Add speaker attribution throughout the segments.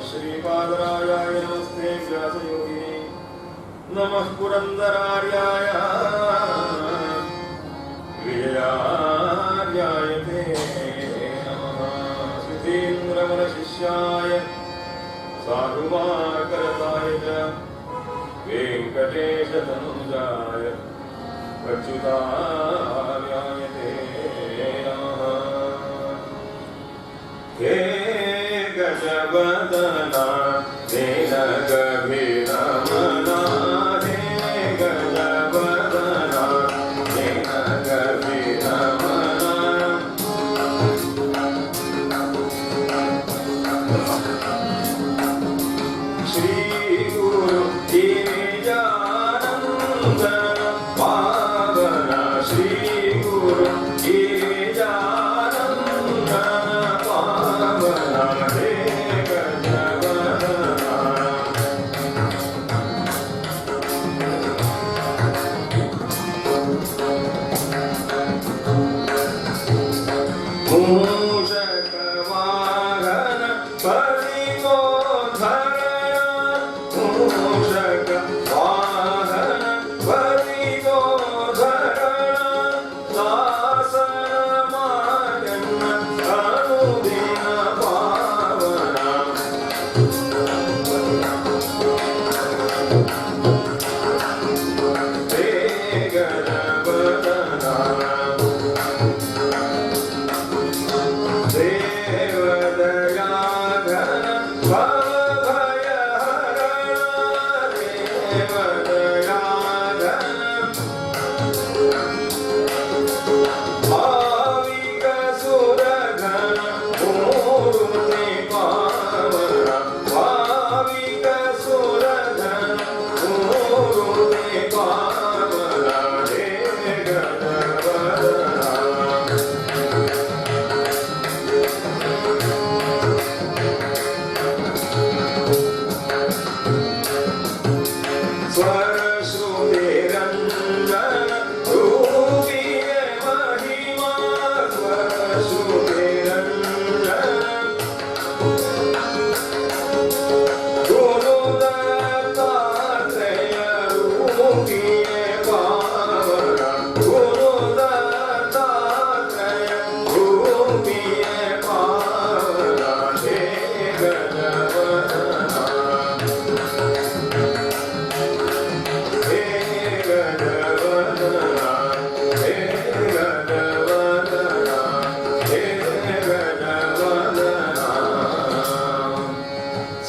Speaker 1: श्रीपादरायाय नमस्ते व्यासयोगिने नमः पुरन्दरार्याय विजयार्याय ते नमः सुधीन्द्रमनशिष्याय साधुमार्गरताय च वेङ्कटेशतनुजाय अच्युतार्याय ते नमः। हे गजवदना तेनगभिरमना हे गजवदना तेनगभिरमना श्री गुरु गिरिजानंद पावन श्री गुरु गिरिजानंद पावन हे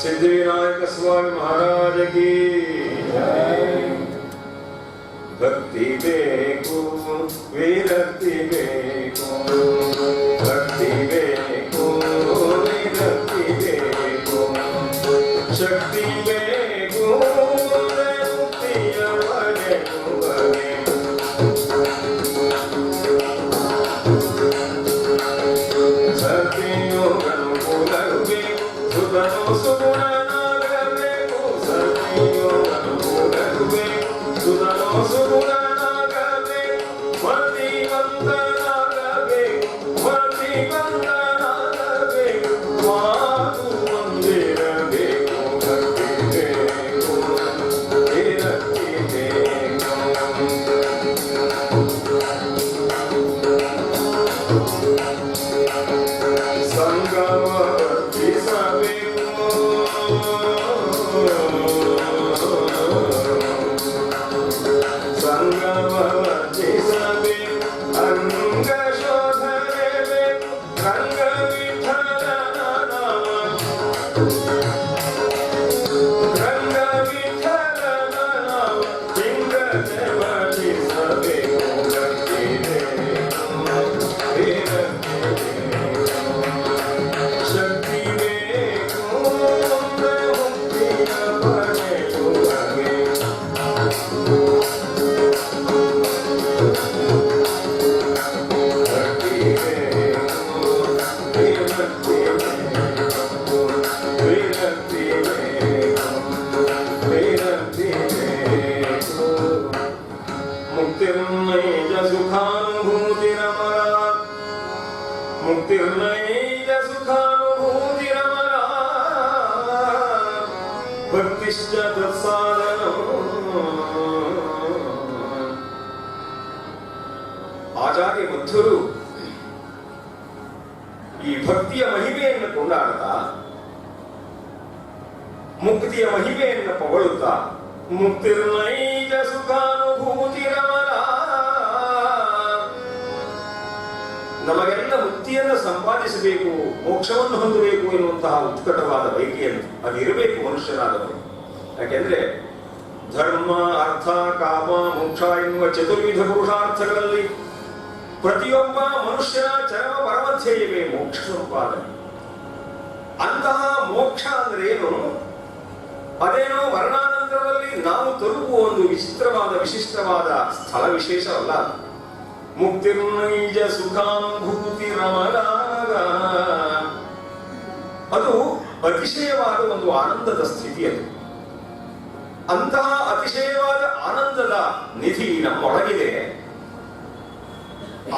Speaker 1: सिद्धिविनायक स्वामी महाराज की भक्ति बेको विरक्ति बेको भक्ति बेको विरक्ति बेको शक्ति बेको मुक्ति बने बने सत्यो अनुकूल बेको सुतनो सुगुण नागबेको सत्यो अनुकूल बेको सुतनो सुगुण नागबेको मतिवंत नागबेको मतिवंत नागबेको मातु मंदिर बेको भक्ति बेको विरक्ति बेको संगम भक्ति सबेको ಭಕ್ತಿಶ್ಚ ತತ್ಸಾಧನಂ. ಆಚಾರ್ಯ ಮಧ್ವರು ಈ ಭಕ್ತಿಯ ಮಹಿಮೆಯನ್ನು ಕೊಂಡಾಡ್ತಾ, ಮುಕ್ತಿಯ ಮಹಿಮೆಯನ್ನು ಪೊಗಳುತ್ತಾ, ಮುಕ್ತಿರ್ನೈಜ ಸುಖಾನುಭೂತಿರಮಲ, ನಮಗೆಲ್ಲ ಮುಕ್ತಿಯನ್ನು ಸಂಪಾದಿಸಬೇಕು, ಮೋಕ್ಷವನ್ನು ಹೊಂದಬೇಕು ಎನ್ನುವಂತಹ ಉತ್ಕಟವಾದ ಬಯಕೆಯನ್ನು ಅದಿರಬೇಕು ಮನುಷ್ಯನಾದವರು. ಯಾಕೆಂದ್ರೆ ಧರ್ಮ, ಅರ್ಥ, ಕಾಮ, ಮೋಕ್ಷ ಎನ್ನುವ ಚತುರ್ವಿಧ ಪುರುಷಾರ್ಥಗಳಲ್ಲಿ ಪ್ರತಿಯೊಬ್ಬ ಮನುಷ್ಯನ ಚರಮ ಪರಮಧ್ಯಯವೇ ಮೋಕ್ಷ ಸಂಪಾದನೆ. ಅಂತಹ ಮೋಕ್ಷ ಅಂದ್ರೆ ಏನು? ಅದೇನೋ ಮರಣಾನಂತರದಲ್ಲಿ ನಾವು ತಲುಪುವ ಒಂದು ವಿಚಿತ್ರವಾದ ವಿಶಿಷ್ಟವಾದ ಸ್ಥಳ ವಿಶೇಷವಲ್ಲ. ಮುಕ್ತಿರ್ನೈಜ ಸುಖಾನುಭೂತಿ ರಮಲಾಗ, ಅದು ಅತಿಶಯವಾದ ಒಂದು ಆನಂದದ ಸ್ಥಿತಿ. ಅದು ಅಂತಹ ಅತಿಶಯವಾದ ಆನಂದದ ನಿಧಿ ನಮ್ಮೊಳಗಿದೆ.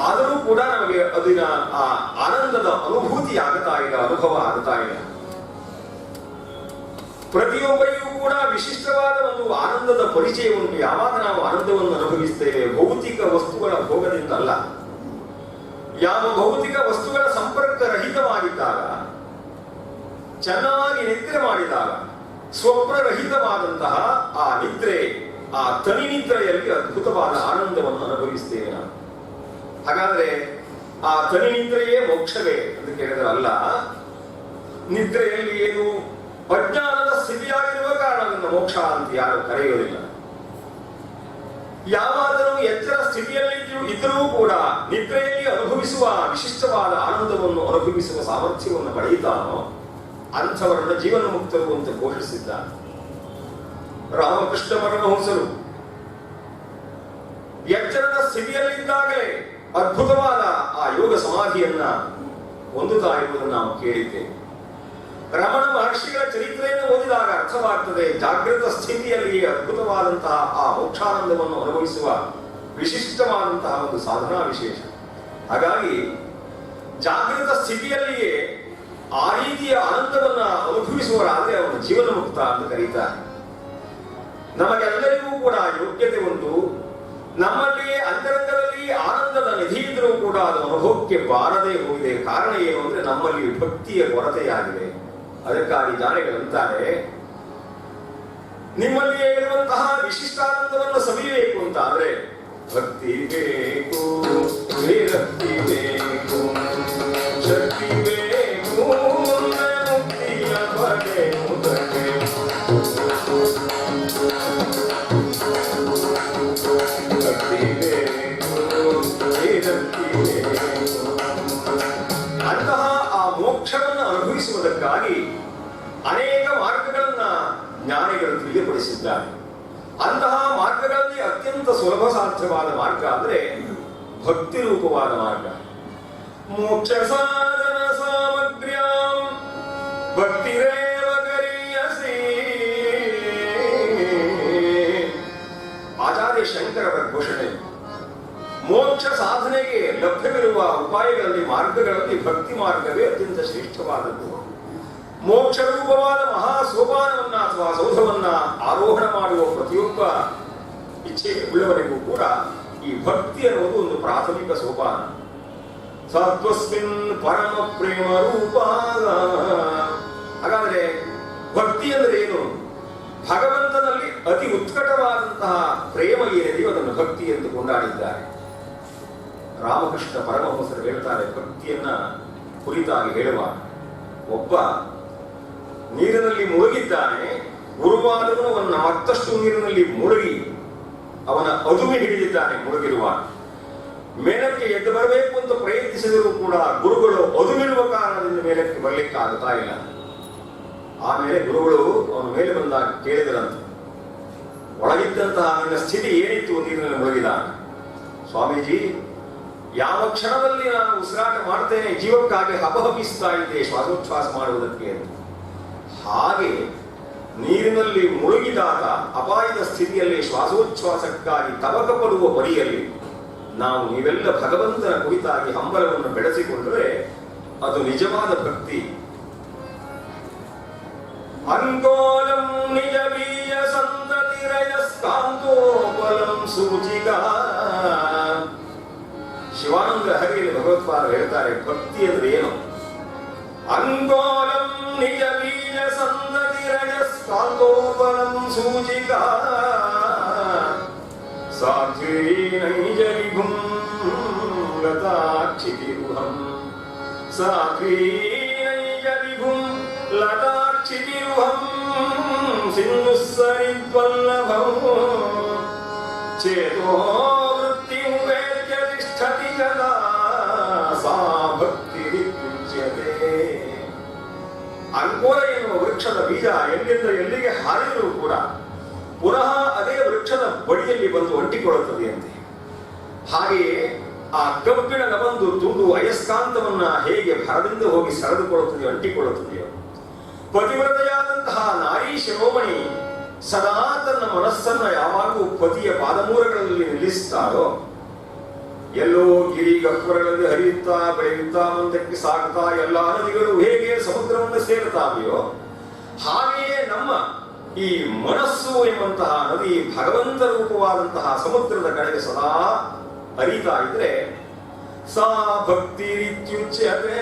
Speaker 1: ಆದರೂ ಕೂಡ ನಮಗೆ ಅದಿನ ಆ ಆನಂದದ ಅನುಭೂತಿ ಆಗ್ತಾ ಇಲ್ಲ, ಅನುಭವ ಆಗ್ತಾ ಇಲ್ಲ. ಪ್ರತಿಯೊಬ್ಬರಿಗೂ ಕೂಡ ವಿಶಿಷ್ಟವಾದ ಒಂದು ಆನಂದದ ಪರಿಚಯ ಉಂಟು. ಯಾವಾಗ ನಾವು ಆನಂದವನ್ನು ಅನುಭವಿಸ್ತೇವೆ? ಭೌತಿಕ ವಸ್ತುಗಳ ಭೋಗದಿಂದ ಅಲ್ಲ. ಯಾವ ಭೌತಿಕ ವಸ್ತುಗಳ ಸಂಪರ್ಕ ರಹಿತವಾಗಿದ್ದಾಗ, ಚೆನ್ನಾಗಿ ನಿದ್ರೆ ಮಾಡಿದಾಗ, ಸ್ವಪ್ನರಹಿತವಾದಂತಹ ಆ ನಿದ್ರೆ, ಆ ತನಿ ನಿದ್ರೆಯಲ್ಲಿ ಅದ್ಭುತವಾದ ಆನಂದವನ್ನು ಅನುಭವಿಸ್ತೇವೆ ನಾವು. ಹಾಗಾದ್ರೆ ಆ ತನಿ ನಿದ್ರೆಯೇ ಮೋಕ್ಷವೇ ಅಂತ ಕೇಳಿದ್ರೆ ಅಲ್ಲ. ನಿದ್ರೆಯಲ್ಲಿ ಏನು ಅಜ್ಞಾನದ ಸ್ಥಿತಿಯಾಗಿರುವ ಕಾರಣ ಅದನ್ನು ಮೋಕ್ಷ ಅಂತ ಯಾರು ಕರೆಯುವುದಿಲ್ಲ. ಯಾವಾದರೂ ಎಚ್ಚರ ಸ್ಥಿತಿಯಲ್ಲಿ ಇದ್ದರೂ ಕೂಡ ನಿದ್ರೆಯಲ್ಲಿ ಅನುಭವಿಸುವ ವಿಶಿಷ್ಟವಾದ ಆನಂದವನ್ನು ಅನುಭವಿಸುವ ಸಾಮರ್ಥ್ಯವನ್ನು ಪಡೆಯುತ್ತಾನೋ ಅಂಥವರನ್ನ ಜೀವನ ಮುಕ್ತರು ಅಂತ ಘೋಷಿಸಿದ್ದಾನೆ ರಾಮಕೃಷ್ಣ ಪರಮಹಂಸರು. ಎಚ್ಚರದ ಸ್ಥಿತಿಯಲ್ಲಿದ್ದಾಗಲೇ ಅದ್ಭುತವಾದ ಆ ಯೋಗ ಸಮಾಧಿಯನ್ನ ಹೊಂದುತ್ತಾ ಇರುವುದನ್ನು ನಾವು ಕೇಳಿದ್ದೇವೆ. ರಮಣ ಮಹರ್ಷಿಗಳ ಚರಿತ್ರೆಯನ್ನು ಓದಿದಾಗ ಅರ್ಥವಾಗ್ತದೆ, ಜಾಗೃತ ಸ್ಥಿತಿಯಲ್ಲಿ ಅದ್ಭುತವಾದಂತಹ ಆ ಮೋಕ್ಷಾನಂದವನ್ನು ಅನುಭವಿಸುವ ವಿಶಿಷ್ಟವಾದಂತಹ ಒಂದು ಸಾಧನಾ ವಿಶೇಷ. ಹಾಗಾಗಿ ಜಾಗೃತ ಸ್ಥಿತಿಯಲ್ಲಿಯೇ ಆ ರೀತಿಯ ಆನಂದವನ್ನ ಅನುಭವಿಸುವರಾದ್ರೆ ಅವನು ಜೀವನ ಮುಕ್ತ ಅಂತ ಕರೀತಾರೆ. ನಮಗೆಲ್ಲರಿಗೂ ಕೂಡ ಯೋಗ್ಯತೆ ಉಂಟು. ನಮ್ಮಲ್ಲಿಯೇ ಅಂತರಂಗದಲ್ಲಿ ಆನಂದದ ನಿಧಿ ಇದ್ರೂ ಕೂಡ ಅದು ಅನುಭವಕ್ಕೆ ಬಾರದೇ ಹೋಗಿದೆ. ಕಾರಣ ಏನು ಅಂದ್ರೆ ನಮ್ಮಲ್ಲಿ ಭಕ್ತಿಯ ಕೊರತೆಯಾಗಿದೆ. ಅದಕ್ಕಾಗಿ ಜ್ಞಾನಿಗಳಂತಾರೆ, ನಿಮ್ಮಲ್ಲಿಯೇ ಇರುವಂತಹ ವಿಶಿಷ್ಟಾನಂದವನ್ನು ಸವಿಯಬೇಕು ಅಂತ ಆದ್ರೆ ಭಕ್ತಿ ಬೇಕು, ವಿರಕ್ತಿ ಬೇಕು, ಶಕ್ತಿ ಬೇಕು, ಮುಕ್ತಿಯ ಪಡೆಯುವುದಕ್ಕೆ ಭಕ್ತಿ ಬೇಕು, ವಿರಕ್ತಿ ಬೇಕು. ಅಂತಹ ಆ ಮೋಕ್ಷವನ್ನು ಅನುಭವಿಸುವುದಕ್ಕಾಗಿ ಅನೇಕ ಮಾರ್ಗಗಳನ್ನ ಜ್ಞಾನಿಗಳು ತಿಳಿಯಪಡಿಸಿದ್ದಾರೆ. ಅಂತಹ ಮಾರ್ಗಗಳಲ್ಲಿ ಅತ್ಯಂತ ಸುಲಭ ಸಾಧ್ಯವಾದ ಮಾರ್ಗ ಅಂದ್ರೆ ಭಕ್ತಿ ರೂಪವಾದ ಮಾರ್ಗ. ಮೋಕ್ಷ ಸಾಧನ ಸಾಮಗ್ರ್ಯಾಂ ಭಕ್ತಿರೇವ ಗರೀಯಸಿ. ಆಚಾರ್ಯ ಶಂಕರರ ಘೋಷಣೆ. ಮೋಕ್ಷ ಸಾಧನೆಗೆ ಲಭ್ಯವಿರುವ ಉಪಾಯಗಳಲ್ಲಿ, ಮಾರ್ಗಗಳಲ್ಲಿ ಭಕ್ತಿ ಮಾರ್ಗವೇ ಅತ್ಯಂತ ಶ್ರೇಷ್ಠವಾದದ್ದು. ಮೋಕ್ಷ ರೂಪವಾದ ಮಹಾ ಸೋಪಾನವನ್ನ ಅಥವಾ ಸೌಧವನ್ನ ಆರೋಹಣ ಮಾಡುವ ಪ್ರತಿಯೊಬ್ಬ ಇಚ್ಛೆ ಉಳ್ಳವರಿಗೂ ಕೂಡ ಈ ಭಕ್ತಿ ಅನ್ನುವುದು ಒಂದು ಪ್ರಾಥಮಿಕ ಸೋಪಾನ. ಸತ್ವಸ್ಮಿನ್ ಪರಮ ಪ್ರೇಮ ರೂಪ. ಹಾಗಾದ್ರೆ ಭಕ್ತಿ ಅಂದರೆ ಏನು? ಭಗವಂತನಲ್ಲಿ ಅತಿ ಉತ್ಕಟವಾದಂತಹ ಪ್ರೇಮ ಏನಿದೆಯೋ ಅದನ್ನು ಭಕ್ತಿ ಎಂದು ಕೊಂಡಾಡಿದ್ದಾರೆ. ರಾಮಕೃಷ್ಣ ಪರಮಹಂಸರು ಹೇಳ್ತಾರೆ, ಭಕ್ತಿಯನ್ನ ಕುರಿತಾಗಿ ಹೇಳುವ ಒಬ್ಬ ನೀರಿನಲ್ಲಿ ಮುಳುಗಿದ್ದಾನೆ. ಗುರುವಾದವನು ಅವನ ಮತ್ತಷ್ಟು ನೀರಿನಲ್ಲಿ ಮುಳುಗಿ ಅವನ ಅದುಮೆ ಹಿಡಿದಿದ್ದಾನೆ. ಮುಳುಗಿರುವ ಮೇಲಕ್ಕೆ ಎದ್ದು ಬರಬೇಕು ಅಂತ ಪ್ರಯತ್ನಿಸಿದರೂ ಕೂಡ ಗುರುಗಳು ಅದುಮಿರುವ ಕಾರಣದಿಂದ ಮೇಲಕ್ಕೆ ಬರಲಿಕ್ಕೆ ಆಗ್ತಾ ಇಲ್ಲ. ಆಮೇಲೆ ಗುರುಗಳು ಅವನ ಮೇಲೆ ಬಂದಾಗ ಕೇಳಿದರಂತೆ, ಒಳಗಿದ್ದಂತಹ ನಿನ್ನ ಸ್ಥಿತಿ ಏನಿತ್ತು? ನೀರಿನಲ್ಲಿ ಮುಳುಗಿದಾನೆ. ಸ್ವಾಮೀಜಿ, ಯಾವ ಕ್ಷಣದಲ್ಲಿ ನಾನು ಉಸಿರಾಟ ಮಾಡ್ತೇನೆ, ಜೀವಕ್ಕಾಗಿ ಹಪಹಪಿಸ್ತಾ ಇದ್ದೆ ಶ್ವಾಸೋಚ್ಛ್ವಾಸ ಮಾಡುವುದಕ್ಕೆ. ಹಾಗೆ ನೀರಿನಲ್ಲಿ ಮುಳುಗಿದಾಗ ಅಪಾಯದ ಸ್ಥಿತಿಯಲ್ಲಿ ಶ್ವಾಸೋಚ್ಛ್ವಾಸಕ್ಕಾಗಿ ತವಕ ಪಡುವ ಪರಿಯಲ್ಲಿ ನಾವು ನೀವೆಲ್ಲ ಭಗವಂತನ ಕುರಿತಾಗಿ ಹಂಬಲವನ್ನು ಬೆಳೆಸಿಕೊಂಡರೆ ಅದು ನಿಜವಾದ ಭಕ್ತಿ. ಅಂಗೋಲಂ ನಿಜ ಬೀಜ ಸಂತತಿರಯಸ್ಕಾಂತೋಪಲಂ ಸೂಚಿಕ. ಶಿವಾನಂದ ಹರಿಯಲ್ಲಿ ಭಗವತ್ಪಾದರು ಹೇಳ್ತಾರೆ, ಭಕ್ತಿ ಅಂದ್ರೆ ಏನು? ಅಂಗೋಲಂ ನಿಜ ಬೀಜ ಸಂತತಿರಯಸ್ಕಾಂತೋಪಲಂ ಸೂಚಿಕ ಸಾಧ್ವೀ ನೈಜ ವಿಭುಂ ಲತಾಕ್ಷಿತಿರುಹಂ ಸಾಧ್ವೀ ನೈಜ ವಿಭುಂ ಲತಾಕ್ಷಿತಿರುಹಂ ಸಿಂಧುಸ್ಸರಿದ್ವಲ್ಲಭಂ ಚೇತೋ ವೃತ್ತಿಂ ವೇದ್ಯ ತಿಷ್ಠತಿ ಯದಾ ಸಾ ಭಕ್ತಿರಿತ್ಯುಚ್ಯತೆ. ಅಂಕೋಲ ಎನ್ನುವ ವೃಕ್ಷದ ಬೀಜ ಎಲ್ಲಿಂದ ಎಲ್ಲಿಗೆ ಹಾರಿದರೂ ಕೂಡ ಪುನಃ ಅದೇ ವೃಕ್ಷದ ಬಡಿಯಲ್ಲಿ ಬಂದು ಅಂಟಿಕೊಳ್ಳುತ್ತದೆಯಂತೆ. ಹಾಗೆಯೇ ಆ ಕಬ್ಬಿಣದ ಒಂದು ತುಂಡು ಅಯಸ್ಕಾಂತವನ್ನ ಹೇಗೆ ಭರದಿಂದ ಹೋಗಿ ಸೆಳೆದುಕೊಳ್ಳುತ್ತದೆಯೋ, ಅಂಟಿಕೊಳ್ಳುತ್ತದೆಯೋ, ಪತಿವ್ರತೆಯಾದಂತಹ ನಾರೀ ಶಿರೋಮಣಿ ಸದಾ ತನ್ನ ಮನಸ್ಸನ್ನ ಯಾವಾಗೂ ಪತಿಯ ಪಾದಮೂರಗಳಲ್ಲಿ ನಿಲ್ಲಿಸ್ತಾಳೋ, ಎಲ್ಲೋ ಗಿರಿ ಗಹ್ವರಗಳಲ್ಲಿ ಹರಿಯುತ್ತಾ ಬೆಳೆಯುತ್ತಾ ಮುಂದಕ್ಕೆ ಸಾಗುತ್ತಾ ಎಲ್ಲಾ ನದಿಗಳು ಹೇಗೆ ಸಮುದ್ರವನ್ನು ಸೇರುತ್ತಾವೆಯೋ, ಹಾಗೆಯೇ ನಮ್ಮ ಈ ಮನಸ್ಸು ಎಂಬಂತಹ ನದಿ ಭಗವಂತ ರೂಪವಾದಂತಹ ಸಮುದ್ರದ ಕಡೆಗೆ ಸದಾ ಹರಿತಾ ಇದ್ರೆ ಸಾ ಭಕ್ತಿ ರೀತ್ಯುಚ್ಯತೆ.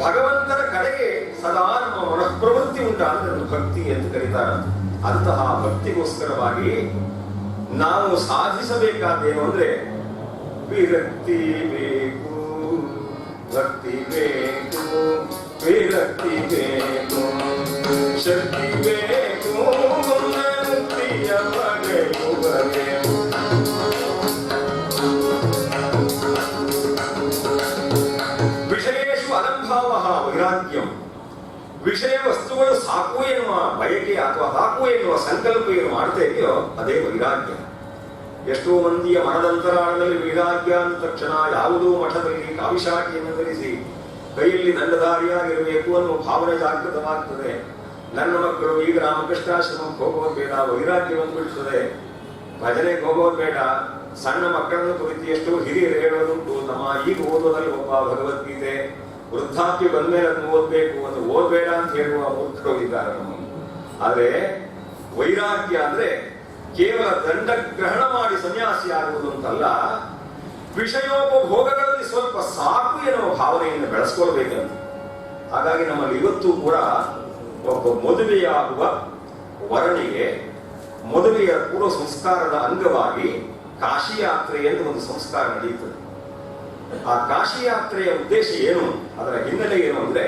Speaker 1: ಭಗವಂತನ ಕಡೆಗೆ ಸದಾ ನಮ್ಮ ಮನಃಪ್ರವೃತ್ತಿ ಉಂಟಾದ್ರೆ ಭಕ್ತಿ ಎಂದು ಕರೀತಾರೆ. ಅಂತಹ ಭಕ್ತಿಗೋಸ್ಕರವಾಗಿ ನಾವು ಸಾಧಿಸಬೇಕಾದೇನು ಅಂದ್ರೆ ವಿರಕ್ತಿ ಬೇಕು, ಭಕ್ತಿ ಬೇಕು, ವಿರಕ್ತಿ ಬೇಕು, ಶಕ್ತಿ ಬೇಕು, ಮುಕ್ತಿಯ ಬಗೆಯುವಬೇಕು. ವಿಷಯೇಷು ಅಲಂಭಾವ ವೈರಾಗ್ಯಂ. ವಿಷಯ ವಸ್ತುಗಳು ಸಾಕು ಎನ್ನುವ ಬಯಕೆ ಅಥವಾ ಸಾಕು ಎನ್ನುವ ಸಂಕಲ್ಪ ಏನು ಮಾಡ್ತಾ ಇದೆಯೋ ಅದೇ ವೈರಾಗ್ಯ. ಎಷ್ಟೋ ಮಂದಿಯ ಮನದಂತರಾಳದಲ್ಲಿ ವೈರಾಗ್ಯ ಅಂದ ತಕ್ಷಣ ಯಾವುದೋ ಮಠದಲ್ಲಿ ಕಾವಿಶಾಖಿಯನ್ನು ಧರಿಸಿ ಕೈಯಲ್ಲಿ ದಂಡಧಾರಿಯಾಗಿರಬೇಕು ಅನ್ನುವ ಭಾವನೆ ಜಾಗೃತವಾಗ್ತದೆ. ನನ್ನ ಮಕ್ಕಳು ಈಗ ರಾಮಕೃಷ್ಣಾಶ್ರಮಕ್ಕೆ ಹೋಗೋದು ಬೇಡ, ವೈರಾಗ್ಯ ಬಂದ್ಬಿಡ್ತದೆ. ಭಜನೆಗೆ ಹೋಗೋದು ಬೇಡ. ಸಣ್ಣ ಮಕ್ಕಳನ್ನು ಕುರಿತು ಎಷ್ಟೋ ಹಿರಿಯರು ಹೇಳೋದುಂಟು, ನಮ್ಮ ಈಗ ಓದೋದಲ್ಲಿ ಒಬ್ಬ ಭಗವದ್ಗೀತೆ, ವೃದ್ಧಾಪ್ಯ ಬಂದ್ಮೇಲೆ ಅದನ್ನು ಓದ್ಬೇಕು, ಅದು ಓದ್ಬೇಡ ಅಂತ ಹೇಳುವ ಮೂರ್ಖರು ಇದ್ದಾರೆ ನಮ್ಮನ್ನು. ಆದ್ರೆ ವೈರಾಗ್ಯ ಅಂದ್ರೆ ಕೇವಲ ದಂಡ ಗ್ರಹಣ ಮಾಡಿ ಸನ್ಯಾಸಿ ಆಗುವುದು ಅಂತಲ್ಲ, ವಿಷಯೋಪಭೋಗಗಳಲ್ಲಿ ಸ್ವಲ್ಪ ಸಾಕು ಎನ್ನುವ ಭಾವನೆಯನ್ನು ಬೆಳೆಸ್ಕೊಳ್ಬೇಕಂತ. ಹಾಗಾಗಿ ನಮ್ಮಲ್ಲಿ ಇವತ್ತು ಕೂಡ ಒಬ್ಬ ಮದುವೆಯಾಗುವ ವರನಿಗೆ ಮದುವೆಯ ಪೂರ್ವ ಸಂಸ್ಕಾರದ ಅಂಗವಾಗಿ ಕಾಶಿ ಯಾತ್ರೆ ಎಂದು ಒಂದು ಸಂಸ್ಕಾರ ನಡೆಯುತ್ತದೆ. ಆ ಕಾಶಿ ಯಾತ್ರೆಯ ಉದ್ದೇಶ ಏನು, ಅದರ ಹಿನ್ನೆಲೆ ಏನು ಅಂದ್ರೆ,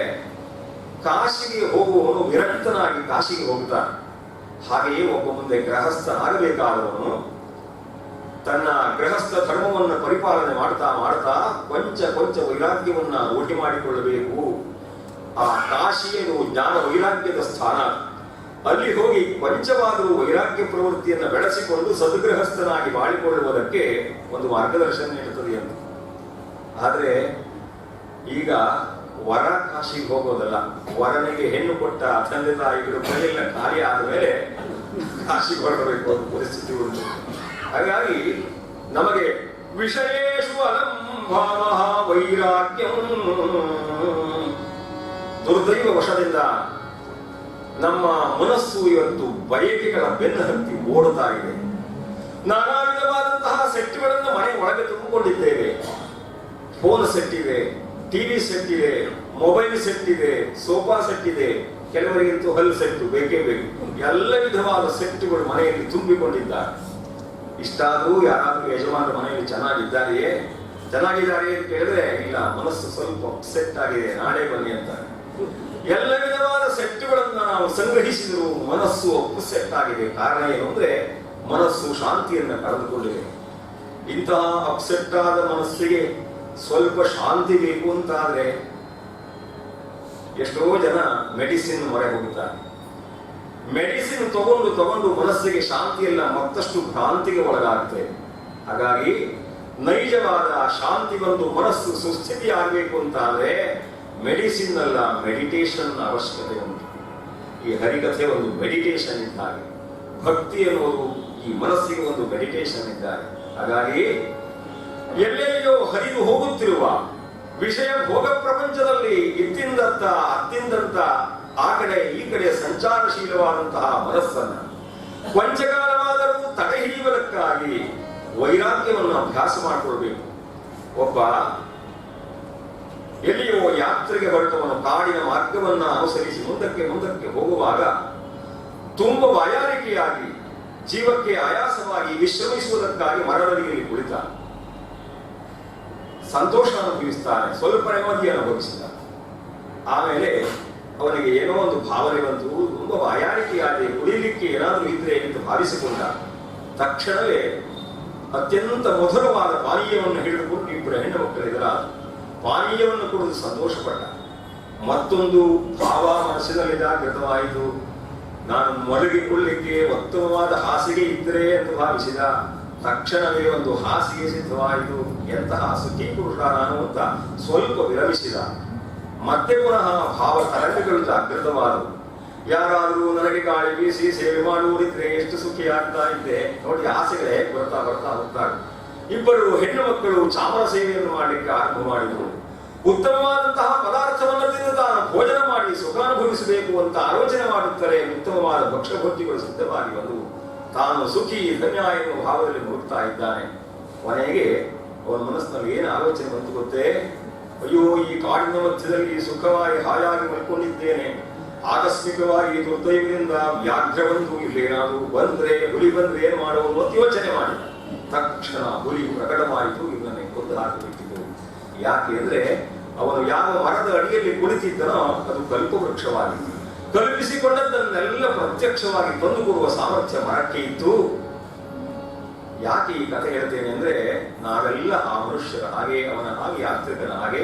Speaker 1: ಕಾಶಿಗೆ ಹೋಗುವವನು ವಿರಕ್ತನಾಗಿ ಕಾಶಿಗೆ ಹೋಗ್ತಾನೆ. ಹಾಗೆಯೇ ಒಬ್ಬ ಮುಂದೆ ಗೃಹಸ್ಥನಾಗಬೇಕಾದವನು ತನ್ನ ಗೃಹಸ್ಥ ಧರ್ಮವನ್ನು ಪರಿಪಾಲನೆ ಮಾಡ್ತಾ ಮಾಡ್ತಾ ಕೊಂಚ ಕೊಂಚ ವೈರಾಗ್ಯವನ್ನ ರೂಢಿ ಮಾಡಿಕೊಳ್ಳಬೇಕು. ಆ ಕಾಶಿಯನ್ನು ಜ್ಞಾನ ವೈರಾಗ್ಯದ ಸ್ಥಾನ. ಅಲ್ಲಿ ಹೋಗಿ ಕೊಂಚವಾದರೂ ವೈರಾಗ್ಯ ಪ್ರವೃತ್ತಿಯನ್ನು ಬೆಳೆಸಿಕೊಂಡು ಸದ್ಗೃಹಸ್ಥನಾಗಿ ಬಾಳಿಕೊಳ್ಳುವುದಕ್ಕೆ ಒಂದು ಮಾರ್ಗದರ್ಶನ ನೀಡುತ್ತದೆ ಅಂತ. ಆದ್ರೆ ಈಗ ವರ ಕಾಶಿಗೆ ಹೋಗೋದಲ್ಲ, ವರನಿಗೆ ಹೆಣ್ಣು ಕೊಟ್ಟ ತಂದೆ ತಾಯಿಗಳು ಕೈಯೆಲ್ಲ ಖಾಲಿ ಆದ ಮೇಲೆ ಕಾಶಿಗೆ ಹೊರಡಬೇಕು ಅಂತ ಪರಿಸ್ಥಿತಿ ಉಂಟು. ಹಾಗಾಗಿ ನಮಗೆ ವಿಷಯೇಷು ಅಲಂಭಾವ ವೈರಾಗ್ಯಂ. ದುರ್ದೈವ ವಶದಿಂದ ನಮ್ಮ ಮನಸ್ಸು ಇವತ್ತು ಬಯಕೆಗಳ ಬೆನ್ನ ಹತ್ತಿ ಓಡುತ್ತಾ ಇದೆ. ನಾನಾ ವಿಧವಾದಂತಹ ಸೆಟ್ಗಳನ್ನು ಮನೆ ಒಳಗೆ ತುಂಬಿಕೊಂಡಿದ್ದೇವೆ. ಫೋನ್ ಸೆಟ್ ಇದೆ, ಟಿವಿ ಸೆಟ್ ಇದೆ, ಮೊಬೈಲ್ ಸೆಟ್ ಇದೆ, ಸೋಫಾ ಸೆಟ್ ಇದೆ, ಕೆಲವರಿಗಂತೂ ಹಲ್ ಸೆಟ್ ಬೇಕೇ ಬೇಕು. ಎಲ್ಲ ವಿಧವಾದ ಸೆಟ್ಗಳು ಮನೆಯಲ್ಲಿ ತುಂಬಿಕೊಂಡಿದ್ದಾರೆ. ಇಷ್ಟಾದರೂ ಯಾರಾದ್ರೂ ಯಜಮಾನರ ಮನೆಯಲ್ಲಿ ಚೆನ್ನಾಗಿದ್ದಾರೆಯೇ ಅಂತ ಕೇಳಿದ್ರೆ ಇಲ್ಲ, ಮನಸ್ಸು ಸ್ವಲ್ಪ ಸೆಟ್ ಆಗಿದೆ, ನಾಳೆ ಬನ್ನಿ ಅಂತಾರೆ. ಎಲ್ಲ ವಿಧವಾದ ಸೆಟ್ಗಳನ್ನ ನಾವು ಸಂಗ್ರಹಿಸಿದರೂ ಮನಸ್ಸು ಅಪ್ಸೆಟ್ ಆಗಿದೆ. ಕಾರಣ ಏನು ಅಂದ್ರೆ ಮನಸ್ಸು ಶಾಂತಿಯನ್ನು ಕಳೆದುಕೊಂಡಿದೆ. ಇಂತಹ ಅಪ್ಸೆಟ್ ಆದ ಮನಸ್ಸಿಗೆ ಸ್ವಲ್ಪ ಶಾಂತಿ ಬೇಕು ಅಂತ ಆದ್ರೆ ಎಷ್ಟೋ ಜನ ಮೆಡಿಸಿನ್ ಮೊರೆ ಹೋಗುತ್ತಾರೆ. ಮೆಡಿಸಿನ್ ತಗೊಂಡು ಮನಸ್ಸಿಗೆ ಶಾಂತಿಯಲ್ಲ, ಮತ್ತಷ್ಟು ಭ್ರಾಂತಿಗೆ ಒಳಗಾಗುತ್ತೆ. ಹಾಗಾಗಿ ನೈಜವಾದ ಶಾಂತಿ ಬಂದು ಮನಸ್ಸು ಸುಸ್ಥಿತಿ ಆಗಬೇಕು ಅಂತ ಆದ್ರೆ ಮೆಡಿಸಿನ್ ಅಲ್ಲ, ಮೆಡಿಟೇಷನ್ ಅವಶ್ಯಕತೆ ಉಂಟು. ಈ ಹರಿಕಥೆ ಒಂದು ಮೆಡಿಟೇಷನ್ ಇದ್ದಾರೆ, ಭಕ್ತಿ ಎನ್ನುವುದು ಈ ಮನಸ್ಸಿಗೆ ಒಂದು ಮೆಡಿಟೇಷನ್ ಇದ್ದಾರೆ. ಹಾಗಾಗಿ ಎಲ್ಲೆಲ್ಲಿಯೋ ಹರಿದು ಹೋಗುತ್ತಿರುವ ವಿಷಯ ಭೋಗ ಪ್ರಪಂಚದಲ್ಲಿ ಇತ್ತಿಂದತ್ತ ಅತ್ತಿಂದಂತ ಆ ಕಡೆ ಈ ಕಡೆ ಸಂಚಾರಶೀಲವಾದಂತಹ ಮನಸ್ಸನ್ನ ಕೊಂಚಕಾಲವಾದರೂ ತಡೆ ಹಿಡಿಯುವುದಕ್ಕಾಗಿ ವೈರಾಗ್ಯವನ್ನು ಅಭ್ಯಾಸ ಮಾಡಿಕೊಳ್ಬೇಕು. ಒಬ್ಬ ಎಲ್ಲಿಯೋ ಯಾತ್ರೆಗೆ ಹೊರಟವನು ಕಾಡಿನ ಮಾರ್ಗವನ್ನ ಅನುಸರಿಸಿ ಮುಂದಕ್ಕೆ ಹೋಗುವಾಗ ತುಂಬ ಬಾಯಾರಿಕೆಯಾಗಿ ಜೀವಕ್ಕೆ ಆಯಾಸವಾಗಿ ವಿಶ್ರಮಿಸುವುದಕ್ಕಾಗಿ ಮರದಲ್ಲಿ ಕುಳಿತ. ಸಂತೋಷ ಅನುಭವಿಸ್ತಾನೆ, ಸ್ವಲ್ಪ ನೆಮ್ಮದಿ ಅನುಭವಿಸಿದ. ಆಮೇಲೆ ಅವನಿಗೆ ಏನೋ ಒಂದು ಭಾವನೆ ಬಂತು, ತುಂಬಾ ಬಾಯಾರಿಕೆಯಾಗಿ ಕುಡಿಯಲಿಕ್ಕೆ ಏನಾದರೂ ಇದ್ರೆ ಎಂದು ಭಾವಿಸಿಕೊಂಡ. ತಕ್ಷಣವೇ ಅತ್ಯಂತ ಮಧುರವಾದ ಪಾನೀಯವನ್ನು ಹಿಡಿದುಕೊಂಡು ಇಬ್ಬರು ಹೆಣ್ಣು ಮಕ್ಕಳಿದರ ಪಾನೀಯವನ್ನು ಕುಡಿದು ಸಂತೋಷಪಟ್ಟ. ಮತ್ತೊಂದು ಭಾವ ಮನಸ್ಸಿನಲ್ಲಿ ಜಾಗೃತವಾಯಿತು. ನಾನು ಮಲಗಿಕೊಳ್ಳಿಕ್ಕೆ ಉತ್ತಮವಾದ ಹಾಸಿಗೆ ಇದ್ದರೆ ಎಂದು ಭಾವಿಸಿದ. ತಕ್ಷಣವೇ ಒಂದು ಹಾಸಿಗೆ ಸಿದ್ಧವಾಯಿತು. ಎಂತಹ ಸುಖಿ ಪುರುಷ ನಾನು ಅಂತ ಸ್ವಲ್ಪ ವಿರಮಿಸಿದ. ಮತ್ತೆ ಪುನಃ ಭಾವ ತರಂಗಗಳು ಜಾಗೃತವಾದವು. ಯಾರಾದರೂ ನನಗೆ ಗಾಳಿ ಬೀಸಿ ಸೇವೆ ಮಾಡುವುದಿದ್ರೆ ಎಷ್ಟು ಸುಖಿ ಆಗ್ತಾ ಇದ್ದೆ ನೋಡಿ. ಆಸೆಗಳೇ ಹೇಗೆ ಬರ್ತಾ ಹೋಗ್ತಾರೆ. ಇಬ್ಬರು ಹೆಣ್ಣು ಮಕ್ಕಳು ಚಾಮರ ಸೇವೆಯನ್ನು ಮಾಡಲಿಕ್ಕೆ ಆರಂಭ ಮಾಡಿದರು. ಉತ್ತಮವಾದಂತಹ ಪದಾರ್ಥವನ್ನು ತಿಂದು ತಾನು ಭೋಜನ ಮಾಡಿ ಸುಖಾನುಭವಿಸಬೇಕು ಅಂತ ಆಲೋಚನೆ ಮಾಡುತ್ತಾರೆ. ಉತ್ತಮವಾದ ಭಕ್ಷ್ಯಭೋಜ್ಯಗಳು ಸಿದ್ಧವಾಗಿ ಬಂದು ತಾನು ಸುಖಿ ಧನ್ಯ ಎನ್ನುವ ಭಾವದಲ್ಲಿ ಮುಳುಗ್ತಾ ಇದ್ದಾನೆ. ಕೊನೆಗೆ ಅವನ ಮನಸ್ಸಿನಲ್ಲಿ ಏನು ಆಲೋಚನೆ ಬಂತು ಗೊತ್ತೇ? ಅಯ್ಯೋ, ಈ ಕಾಡಿನ ಮಧ್ಯದಲ್ಲಿ ಸುಖವಾಗಿ ಹಾಯಾಗಿ ಮಲ್ಕೊಂಡಿದ್ದೇನೆ. ಆಕಸ್ಮಿಕವಾಗಿ ದುರ್ದೈವದಿಂದ ವ್ಯಾಘ್ರ ಬಂದು ಇಲ್ಲೇನಾದರೂ ಹುಲಿ ಬಂದ್ರೆ ಏನು ಮಾಡುವುದು ಅಂತ ಯೋಚನೆ ಮಾಡಿ ತಕ್ಷಣ ಹುಲಿ ಪ್ರಕಟವಾಯಿತು. ಇವನ್ನೇ ಕೊಂದು ಹಾಕಿಬಿಟ್ಟಿತು. ಯಾಕೆ ಅಂದ್ರೆ ಅವನು ಯಾವ ಮರದ ಅಡಿಯಲ್ಲಿ ಕುಳಿತಿದ್ದನೋ ಅದು ಕಲ್ಪವೃಕ್ಷವಾಗಿತ್ತು. ಕಲ್ಪಿಸಿಕೊಂಡದ್ದನ್ನೆಲ್ಲ ಪ್ರತ್ಯಕ್ಷವಾಗಿ ತಂದು ಕೊಡುವ ಸಾಮರ್ಥ್ಯ ಮರಕ್ಕೆ ಇತ್ತು. ಯಾಕೆ ಈ ಕಥೆ ಹೇಳ್ತೇನೆ ಅಂದ್ರೆ, ನಾವೆಲ್ಲ ಆ ಮನುಷ್ಯರ ಹಾಗೆ, ಅವನ ಹಾಗೆ, ಯಾತ್ರಿಕನ ಹಾಗೆ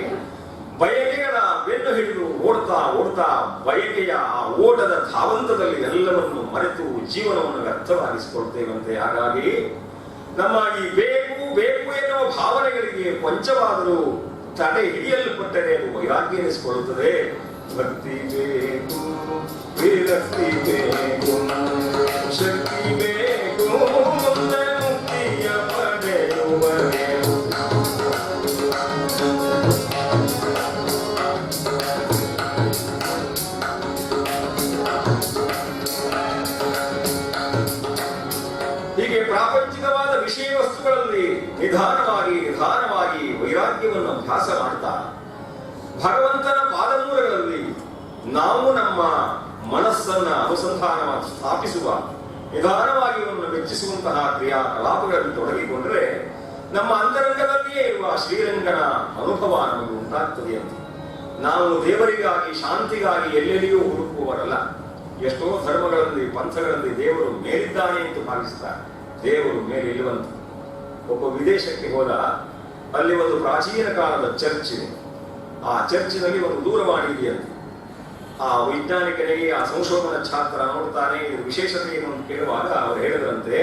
Speaker 1: ಬಯಕೆಗಳ ಬೆನ್ನು ಹಿಡಿದು ಓಡ್ತಾ ಬಯಕೆಯ ಆ ಓಟದ ಧಾವಂತದಲ್ಲಿ ಎಲ್ಲವನ್ನು ಮರೆತು ಜೀವನವನ್ನು ವ್ಯರ್ಥವಾಗಿಸಿಕೊಳ್ತೇವಂತೆ. ಹಾಗಾಗಿ ನಮ್ಮ ಈ ಬೇಕು ಎನ್ನುವ ಭಾವನೆಗಳಿಗೆ ಕೊಂಚವಾದರೂ ತಡೆ ಹಿಡಿಯಲ್ಪಟ್ಟರೆ ಅದು ವೈರಾಗ್ಯ ಎನಿಸಿಕೊಳ್ಳುತ್ತದೆ. ಭಕ್ತಿ ಬೇಕು, ವಿರಕ್ತಿ ಬೇಕು, ಶಕ್ತಿ ಬೇಕು, ಮುಕ್ತಿಯ ಪಡೆಯುವರೆ. ಹೀಗೆ ಪ್ರಾಪಂಚಿಕವಾದ ವಿಷಯ ವಸ್ತುಗಳಲ್ಲಿ ನಿಧಾನವಾಗಿ ವೈರಾಗ್ಯವನ್ನು ಅಭ್ಯಾಸ ಮಾಡ್ತಾ ಭಗವಂತನ ಪಾದಮೂಲಗಳಲ್ಲಿ ನಾವು ನಮ್ಮ ಮನಸ್ಸನ್ನ ಅನುಸಂಧಾನ ಸ್ಥಾಪಿಸುವ, ನಿಧಾನವಾಗಿ ಅವನ್ನು ಮೆಚ್ಚಿಸುವಂತಹ ಕ್ರಿಯಾಕಲಾಪಗಳಲ್ಲಿ ತೊಡಗಿಕೊಂಡ್ರೆ ನಮ್ಮ ಅಂತರಂಗದಲ್ಲಿಯೇ ಇರುವ ಶ್ರೀರಂಗನ ಅನುಭವ ನಮಗೆ ಉಂಟಾಗ್ತದೆ ಅಂತ. ನಾವು ದೇವರಿಗಾಗಿ ಶಾಂತಿಗಾಗಿ ಎಲ್ಲೆಲ್ಲಿಯೂ ಹುಡುಕುವವರಲ್ಲ. ಎಷ್ಟೋ ಧರ್ಮಗಳಲ್ಲಿ ಪಂಥಗಳಲ್ಲಿ ದೇವರು ಮೇಲಿದ್ದಾನೆ ಎಂದು ಭಾವಿಸ್ತಾರೆ. ದೇವರು ಮೇಲಿಲ್ಲವಂತ. ಒಬ್ಬ ವಿದೇಶಕ್ಕೆ ಹೋದ, ಅಲ್ಲಿ ಒಂದು ಪ್ರಾಚೀನ ಕಾಲದ ಚರ್ಚ್ ಇದೆ. ಆ ಚರ್ಚಿನಲ್ಲಿ ಒಂದು ದೂರವಾಣಿ ಇದೆಯಂತೆ. ಆ ವೈಜ್ಞಾನಿಕನಿಗೆ, ಆ ಸಂಶೋಧನಾ ಛಾತ್ರ ನೋಡ್ತಾನೆ, ಇದು ವಿಶೇಷತೆ ಏನು ಅಂತ ಕೇಳುವಾಗ ಅವರು ಹೇಳಿದ್ರಂತೆ,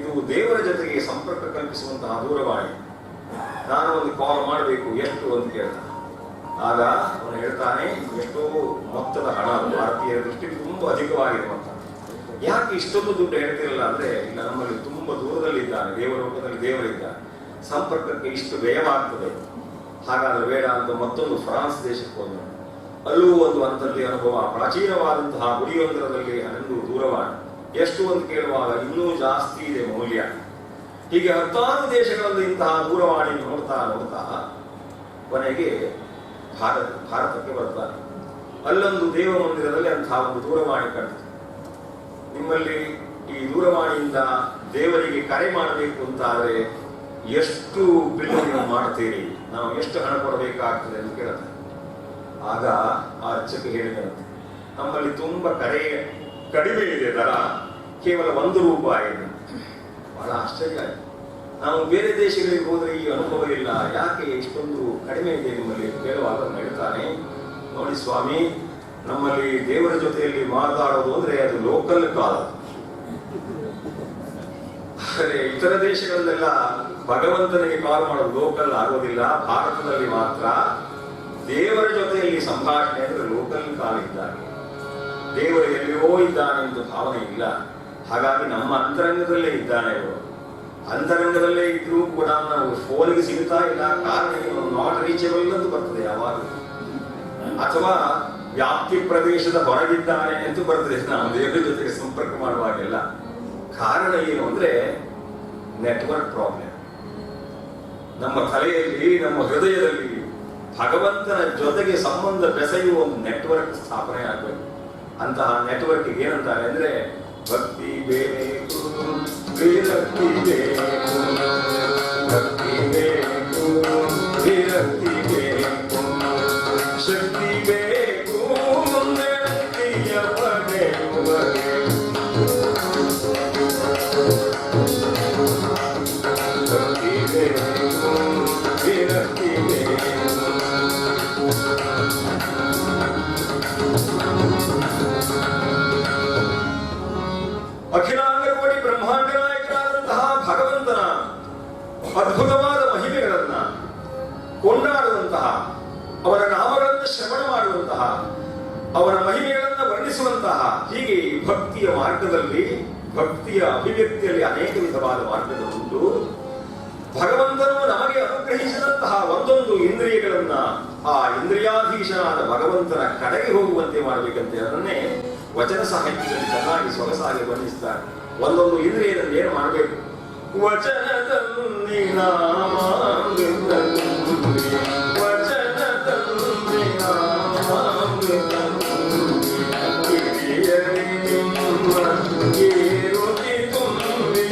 Speaker 1: ಇದು ದೇವರ ಜೊತೆಗೆ ಸಂಪರ್ಕ ಕಲ್ಪಿಸುವಂತಹ ದೂರವಾಣಿ. ನಾನು ಒಂದು ಕಾಲ್ ಮಾಡಬೇಕು, ಎಷ್ಟು ಅಂತ ಕೇಳ್ತಾನೆ. ಆಗ ಅವನು ಹೇಳ್ತಾನೆ, ಎಷ್ಟೋ ಮೊತ್ತದ ಹಣ, ಭಾರತೀಯರ ದೃಷ್ಟಿಗೆ ತುಂಬಾ ಅಧಿಕವಾಗಿರುವಂತ. ಯಾಕೆ ಇಷ್ಟೊಂದು ದುಡ್ಡು ಹೇಳ್ತಿರಲ್ಲ ಅಂದ್ರೆ, ಇಲ್ಲ ನಮ್ಮಲ್ಲಿ ತುಂಬಾ ದೂರದಲ್ಲಿದ್ದಾನೆ, ದೇವರ ರೂಪದಲ್ಲಿ ದೇವರಿದ್ದಾನೆ, ಸಂಪರ್ಕಕ್ಕೆ ಇಷ್ಟು ವ್ಯಯವಾಗ್ತದೆ. ಹಾಗಾದ್ರೆ ಬೇಡ ಅಂತ ಮತ್ತೊಂದು ಫ್ರಾನ್ಸ್ ದೇಶಕ್ಕೆ ಹೋದ. ಅಲ್ಲೂ ಒಂದು ಅಂತಲ್ಲಿ ಅನುಭವ. ಪ್ರಾಚೀನವಾದಂತಹ ಗುಡಿಯೊಂದರಲ್ಲಿ 11 ದೂರವಾಣಿ. ಎಷ್ಟು ಅಂತ ಕೇಳುವಾಗ ಇನ್ನೂ ಜಾಸ್ತಿ ಇದೆ ಮೌಲ್ಯ. ಹೀಗೆ 10 ದೇಶಗಳಲ್ಲಿ ಇಂತಹ ದೂರವಾಣಿ ನೋಡ್ತಾ ಕೊನೆಗೆ ಭಾರತಕ್ಕೆ ಬರ್ತಾರೆ. ಅಲ್ಲೊಂದು ದೇವ ಮಂದಿರದಲ್ಲಿ ಅಂತಹ ಒಂದು ದೂರವಾಣಿ ಕಂಡಿತು. ನಿಮ್ಮಲ್ಲಿ ಈ ದೂರವಾಣಿಯಿಂದ ದೇವರಿಗೆ ಕರೆ ಮಾಡಬೇಕು ಅಂತ ಆದ್ರೆ ಎಷ್ಟು ಬಿಲ್ ನೀವು ಮಾಡ್ತೀರಿ, ನಾವು ಎಷ್ಟು ಹಣ ಕೊಡಬೇಕಾಗ್ತದೆ ಅಂತ ಕೇಳ್ತಾರೆ. ಆಗ ಆ ಅರ್ಚಕ ಹೇಳಿದಂತೆ, ನಮ್ಮಲ್ಲಿ ತುಂಬಾ ಕಡಿಮೆ ಇದೆ ದರ, ಕೇವಲ 1 ರೂಪಾಯಿ ಇದೆ. ಬಹಳ ಆಶ್ಚರ್ಯ ಆಯ್ತು. ನಾವು ಬೇರೆ ದೇಶಗಳಿಗೆ ಹೋದ್ರೆ ಈ ಅನುಭವ ಇಲ್ಲ, ಯಾಕೆ ಇಷ್ಟೊಂದು ಕಡಿಮೆ ಇದೆ ನಿಮ್ಮಲ್ಲಿ ಕೇಳುವಾಗ ಹೇಳ್ತಾನೆ, ನೋಡಿ ಸ್ವಾಮಿ, ನಮ್ಮಲ್ಲಿ ದೇವರ ಜೊತೆಯಲ್ಲಿ ಮಾತಾಡೋದು ಅಂದ್ರೆ ಅದು ಲೋಕಲ್ ಕಾಲ್. ಆದರೆ ಇತರ ದೇಶಗಳಲ್ಲೆಲ್ಲ ಭಗವಂತನಿಗೆ ಕಾಲ್ ಮಾಡೋದು ಲೋಕಲ್ ಆಗೋದಿಲ್ಲ. ಭಾರತದಲ್ಲಿ ಮಾತ್ರ ದೇವರ ಜೊತೆಯಲ್ಲಿ ಸಂಭಾಷಣೆ ಅಂದ್ರೆ ಲೋಕಲ್ ಕಾಲ್ ಇದ್ದಾನೆ. ದೇವರು ಎಲ್ಲಿಯೋ ಇದ್ದಾನೆ ಅಂತ ಭಾವನೆ ಇಲ್ಲ. ಹಾಗಾಗಿ ನಮ್ಮ ಅಂತರಂಗದಲ್ಲೇ ಇದ್ದಾನೆ ಅವರು. ಅಂತರಂಗದಲ್ಲೇ ಇದ್ರೂ ಕೂಡ ನಾವು ಫೋನ್ಗೆ ಸಿಗುತ್ತಾ ಇಲ್ಲ, ಕಾರಣ ನಾಟ್ ರೀಚಬಲ್ ಅಂತ ಬರ್ತದೆ ಯಾವಾಗ, ಅಥವಾ ವ್ಯಾಪ್ತಿ ಪ್ರದೇಶದ ಹೊರಗಿದ್ದಾನೆ ಅಂತ ಬರ್ತದೆ ನಾವು ದೇವರ ಜೊತೆಗೆ ಸಂಪರ್ಕ ಮಾಡುವಾಗೆಲ್ಲ. ಕಾರಣ ಏನು ಅಂದ್ರೆ ನೆಟ್ವರ್ಕ್ ಪ್ರಾಬ್ಲಮ್. ನಮ್ಮ ತಲೆಯಲ್ಲಿ, ನಮ್ಮ ಹೃದಯದಲ್ಲಿ ಭಗವಂತನ ಜೊತೆಗೆ ಸಂಬಂಧ ಬೆಸೆಯುವ ಒಂದು ನೆಟ್ವರ್ಕ್ ಸ್ಥಾಪನೆ ಆಗಬೇಕು. ಅಂತಹ ನೆಟ್ವರ್ಕ್ ಏನಂತಾರೆ ಅಂದ್ರೆ ಭಕ್ತಿ ಬೇಕು, ವಿರಕ್ತಿ ಬೇಕು, ಭಕ್ತಿ ಬೇಕು, ವಿರಕ್ತಿ ಬೇಕು, ಶಕ್ತಿ ಬೇಕು, ಮುಕ್ತಿಯ ಪಡೆಯುವಗೆ. ಭಕ್ತಿ ಬೇಕು, ವಿರಕ್ತಿ ಬೇಕು. ಅಖಿಲಾಂಗ ಕೋಟಿ ಬ್ರಹ್ಮಾಂಡ ನಾಯಕನಾದಂತಹ ಭಗವಂತನ ಅದ್ಭುತವಾದ ಮಹಿಮೆಗಳನ್ನ ಕೊಂಡಾಡುವಂತಹ, ಅವರ ನಾಮಗಳನ್ನು ಶ್ರವಣ ಮಾಡುವಂತಹ, ಅವರ ಮಹಿಮೆಗಳನ್ನು ವರ್ಣಿಸುವಂತಹ, ಹೀಗೆ ಭಕ್ತಿಯ ಮಾರ್ಗದಲ್ಲಿ, ಭಕ್ತಿಯ ಅಭಿವ್ಯಕ್ತಿಯಲ್ಲಿ ಅನೇಕ ವಿಧವಾದ ಮಾರ್ಗಗಳುಂಟು. ಭಗವಂತನು ನಮಗೆ ಅನುಗ್ರಹಿಸಿದಂತಹ ಒಂದೊಂದು ಇಂದ್ರಿಯಗಳನ್ನ ಆ ಇಂದ್ರಿಯಾಧೀಶನಾದ ಭಗವಂತನ ಕಡೆಗೆ ಹೋಗುವಂತೆ ಮಾಡಬೇಕಂತೆ ಅದನ್ನೇ ವಚನ ಸಾಹಿತ್ಯದಲ್ಲಿ ಚೆನ್ನಾಗಿ ಸೊಗಸಾಗಿ ವರ್ಣಿಸ್ತಾರೆ. ಒಂದೊಂದು ಇಂದ್ರಿಯದಲ್ಲಿ ಏನು ಮಾಡಬೇಕು? ವಚನದಲ್ಲಿ ನಾಮಾಮೃತ ತುಂಬಿ, ವಚನದಲ್ಲಿ ನಾಮಾಮೃತ ತುಂಬಿ, ಕಿರಿಯರಿ ನಿಮ್ಮ ಏರುತಿ ತುಂಬಿ.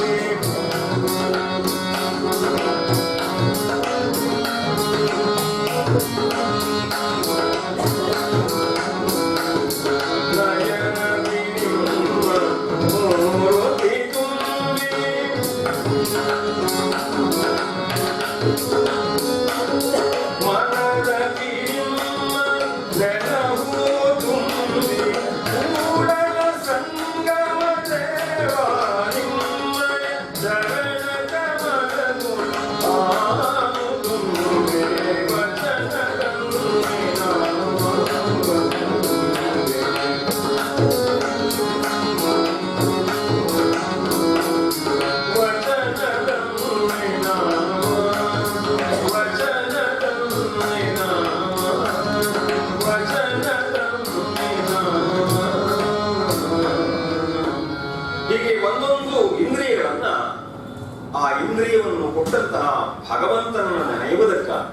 Speaker 1: ಇಂದ್ರಿಯವನ್ನು ಕೊಟ್ಟಂತಹ ಭಗವಂತನನ್ನು ನೆನೆಯುವುದಕ್ಕಾಗಿ,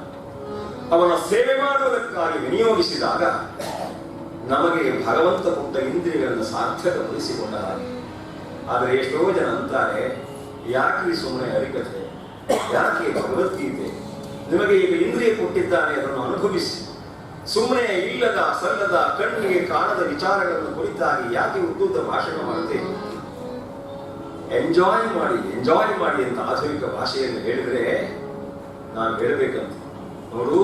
Speaker 1: ಅವನ ಸೇವೆ ಮಾಡುವುದಕ್ಕಾಗಿ ವಿನಿಯೋಗಿಸಿದಾಗ ನಮಗೆ ಭಗವಂತ ಕೊಟ್ಟ ಇಂದ್ರಿಯಗಳನ್ನು ಸಾರ್ಥಕಗೊಳಿಸಿಕೊಂಡ ಹಾಗೆ. ಆದರೆ ಎಷ್ಟೋ ಜನ ಅಂತಾರೆ, ಯಾಕೆ ಸುಮ್ಮನೆ ಹರಿಕಥೆ, ಯಾಕೆ ಭಗವದ್ಗೀತೆ, ನಿಮಗೆ ಈಗ ಇಂದ್ರಿಯ ಕೊಟ್ಟಿದ್ದಾನೆ, ಅದನ್ನು ಅನುಭವಿಸಿ. ಸುಮ್ಮನೆ ಇಲ್ಲದ ಸಲ್ಲದ ಕಣ್ಣಿಗೆ ಕಾಣದ ವಿಚಾರಗಳನ್ನು ಕುರಿತಾಗಿ ಯಾಕೆ ಉದ್ದುದ್ದ ಭಾಷಣ ಮಾಡ್ತೇವೆ? ಎಂಜಾಯ್ ಮಾಡಿ ಅಂತ ಆಧುನಿಕ ಭಾಷೆಯನ್ನು ಹೇಳಿದ್ರೆ ನಾನು ಹೇಳಬೇಕಂತ, ನೋಡು,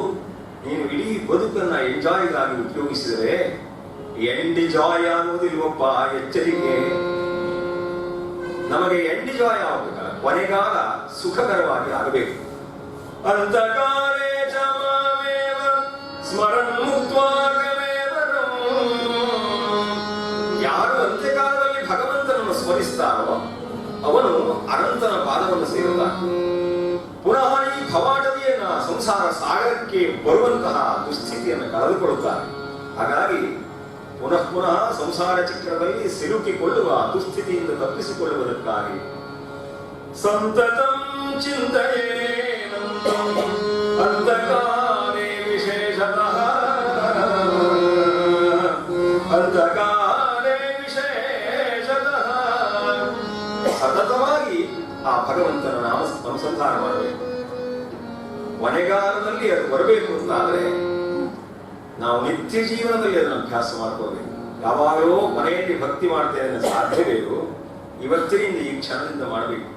Speaker 1: ನೀನು ಇಡೀ ಬದುಕನ್ನ ಎಂಜಾಯ್ಗಾಗಿ ಉಪಯೋಗಿಸಿದರೆ ಎಂಡಿಜಾಯ್ ಆಗುವುದಿಲ್ವಪ್ಪ, ಎಚ್ಚರಿಕೆ. ನಮಗೆ ಎಂಡಿಜಾಯ್ ಆಗಬೇಕಲ್ಲ, ಕೊನೆಗಾಲ ಸುಖಕರವಾಗಿ ಆಗಬೇಕು. ಅಂತಕಾಲೇ ಚಮಾವೇವ ಸ್ಮರನ್ ಮುಕ್ತ್ವಾಗಮೇವರಂ. ಯಾರು ಅಂತ್ಯಕಾಲದಲ್ಲಿ ಭಗವಂತನನ್ನು ಸ್ಮರಿಸ್ತಾರೋ ಅವನು ಅನಂತನ ಪಾದವನ್ನು ಸೇರುತ್ತಾನೆ. ಪುನಃ ಈ ಭವಾಟದಿಯನ್ನ ಸಂಸಾರ ಸಾಗರಕ್ಕೆ ಬರುವಂತಹ ದುಸ್ಥಿತಿಯನ್ನು ಕಳೆದುಕೊಳ್ಳುತ್ತಾನೆ. ಹಾಗಾಗಿ ಪುನಃ ಪುನಃ ಸಂಸಾರ ಚಕ್ರದಲ್ಲಿ ಸಿಲುಕಿಕೊಳ್ಳುವ ದುಸ್ಥಿತಿಯಿಂದ ತಪ್ಪಿಸಿಕೊಳ್ಳುವುದಕ್ಕಾಗಿ ಸಂತತಂ ಚಿಂತಯೇನಂತಂ ಅಂತಕಾಲೇ ವಿಶೇಷತಃ, ಅಂತಕಾಲೇ ವಿಶೇಷತಃ ಸತತವಾಗಿ ಆ ಭಗವಂತನ ನಾಮ ಅನುಸಂಧಾನ ಮಾಡಬೇಕು. ಕೊನೆಗಾಲದಲ್ಲಿ ಅದು ಬರಬೇಕು ಅಂತಾದ್ರೆ ನಾವು ನಿತ್ಯ ಜೀವನದಲ್ಲಿ ಅದನ್ನು ಅಭ್ಯಾಸ ಮಾಡ್ಕೊಳ್ಬೇಕು. ಯಾವಾಗಲೂ ಮನೆಯಲ್ಲಿ ಭಕ್ತಿ ಮಾಡ್ತೇನೆ ಸಾಧ್ಯವೇನು, ಇವತ್ತಿನಿಂದ ಈ ಕ್ಷಣದಿಂದ ಮಾಡಬೇಕು.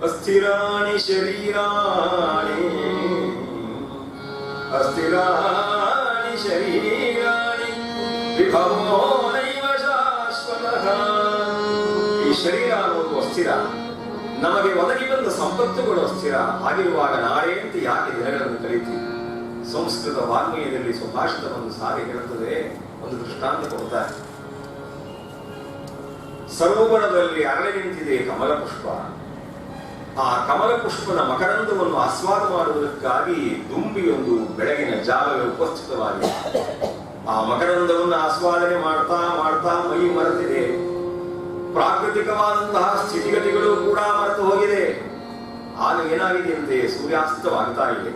Speaker 1: ಅಸ್ಥಿರಾಣಿ ಶರೀರಾಣಿ, ಅಸ್ಥಿರಾಣಿ ಶರೀರಾಣಿ ವಿಭವೋ ನೈವ ಶಾಶ್ವತಃ. ಈ ಶರೀರ ಅನ್ನೋದು ಅಸ್ಥಿರ, ನಮಗೆ ಒದಗಿ ಬಂದ ಸಂಪತ್ತುಗಳು ಅಸ್ಥಿರ. ಹಾಗಿರುವಾಗ ನಾಳೆ ಅಂತ ಯಾಕೆ ದಿನಗಳನ್ನು ಕರೀತೀವಿ? ಸಂಸ್ಕೃತ ವಾಗ್ಮಯದಲ್ಲಿ ಸುಭಾಷಿತ ಒಂದು ಸಾರಿ ಹೇಳುತ್ತದೆ, ಒಂದು ದೃಷ್ಟಾಂತ ಕೊಡ್ತಾರೆ. ಸರೋವರದಲ್ಲಿ ಅರಳಿ ನಿಂತಿದೆ ಕಮಲ ಪುಷ್ಪ, ಆ ಕಮಲ ಪುಷ್ಪದ ಮಕರಂದವನ್ನು ಆಸ್ವಾದ ಮಾಡುವುದಕ್ಕಾಗಿ ದುಂಬಿಯೊಂದು ಬೆಳಗಿನ ಜಾವವೇ ಉಪಸ್ಥಿತವಾಗಿದೆ. ಆ ಮಕರಂದವನ್ನು ಆಸ್ವಾದನೆ ಮಾಡ್ತಾ ಮಾಡ್ತಾ ಮೈ ಮರೆತಿದೆ. ಪ್ರಾಕೃತಿಕವಾದಂತಹ ಸ್ಥಿತಿಗತಿಗಳು ಕೂಡ ಮರೆತು ಹೋಗಿದೆ. ಆಗ ಏನಾಗಿದೆ ಅಂತೆ, ಸೂರ್ಯಾಸ್ತವಾಗ್ತಾ ಇದೆ.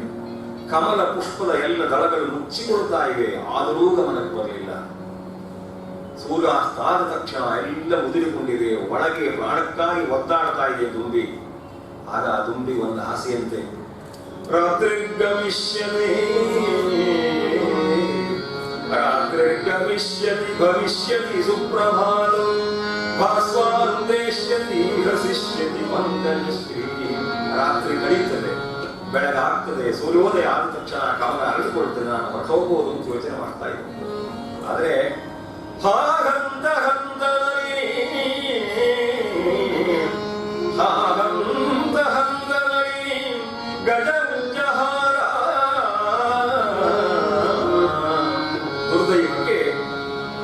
Speaker 1: ಕಮಲ ಪುಷ್ಪದ ಎಲ್ಲ ದಳಗಳು ಮುಚ್ಚಿಕೊಳ್ತಾ ಇವೆ. ಆದರೂ ಗಮನಕ್ಕೆ ಬರಲಿಲ್ಲ. ಸೂರ್ಯಾಸ್ತ ಆದ ತಕ್ಷಣ ಎಲ್ಲ ಮುದುರಿಕೊಂಡಿದೆ. ಒಳಗೆ ಪ್ರಾಣಕ್ಕಾಗಿ ಒದ್ದಾಡ್ತಾ ಇದೆ ದುಂಬಿ. ಆಗ ಆ ದುಂಬಿ ಒಂದು ಆಸೆಯಂತೆ, ರಾತ್ರಿರ್ಗಮಿಷ್ಯತಿ ರಾತ್ರಿರ್ಗಮಿಷ್ಯತಿ ಭವಿಷ್ಯತಿ ಸುಪ್ರಭಾತಂ ಭಾಸ್ವಾರುದೇಶ್ಯತಿ ಹಸಿಷ್ಯತಿ ಮಂದನಿಶ್ರೀ. ರಾತ್ರಿ ಕಳೆಯುತ್ತದೆ, ಬೆಳಗಾಗ್ತದೆ. ಸೂರ್ಯೋದಯ ಆದ ತಕ್ಷಣ ಕಮಲ ಅರಳಿಕೊಳ್ತದೆ. ನಾನು ಹೊರಟೋಗ್ಬೋದು ಅಂತ ಯೋಚನೆ ಮಾಡ್ತಾ ಇದ್ದೆ. ಆದ್ರೆ ಹಾಗಂತ ಹಂತನರಿ ಹಾಗಂತ ಹಂತನರಿ ಗಜಮುಂಜಹಾರ. ದುರ್ದೈವಕ್ಕೆ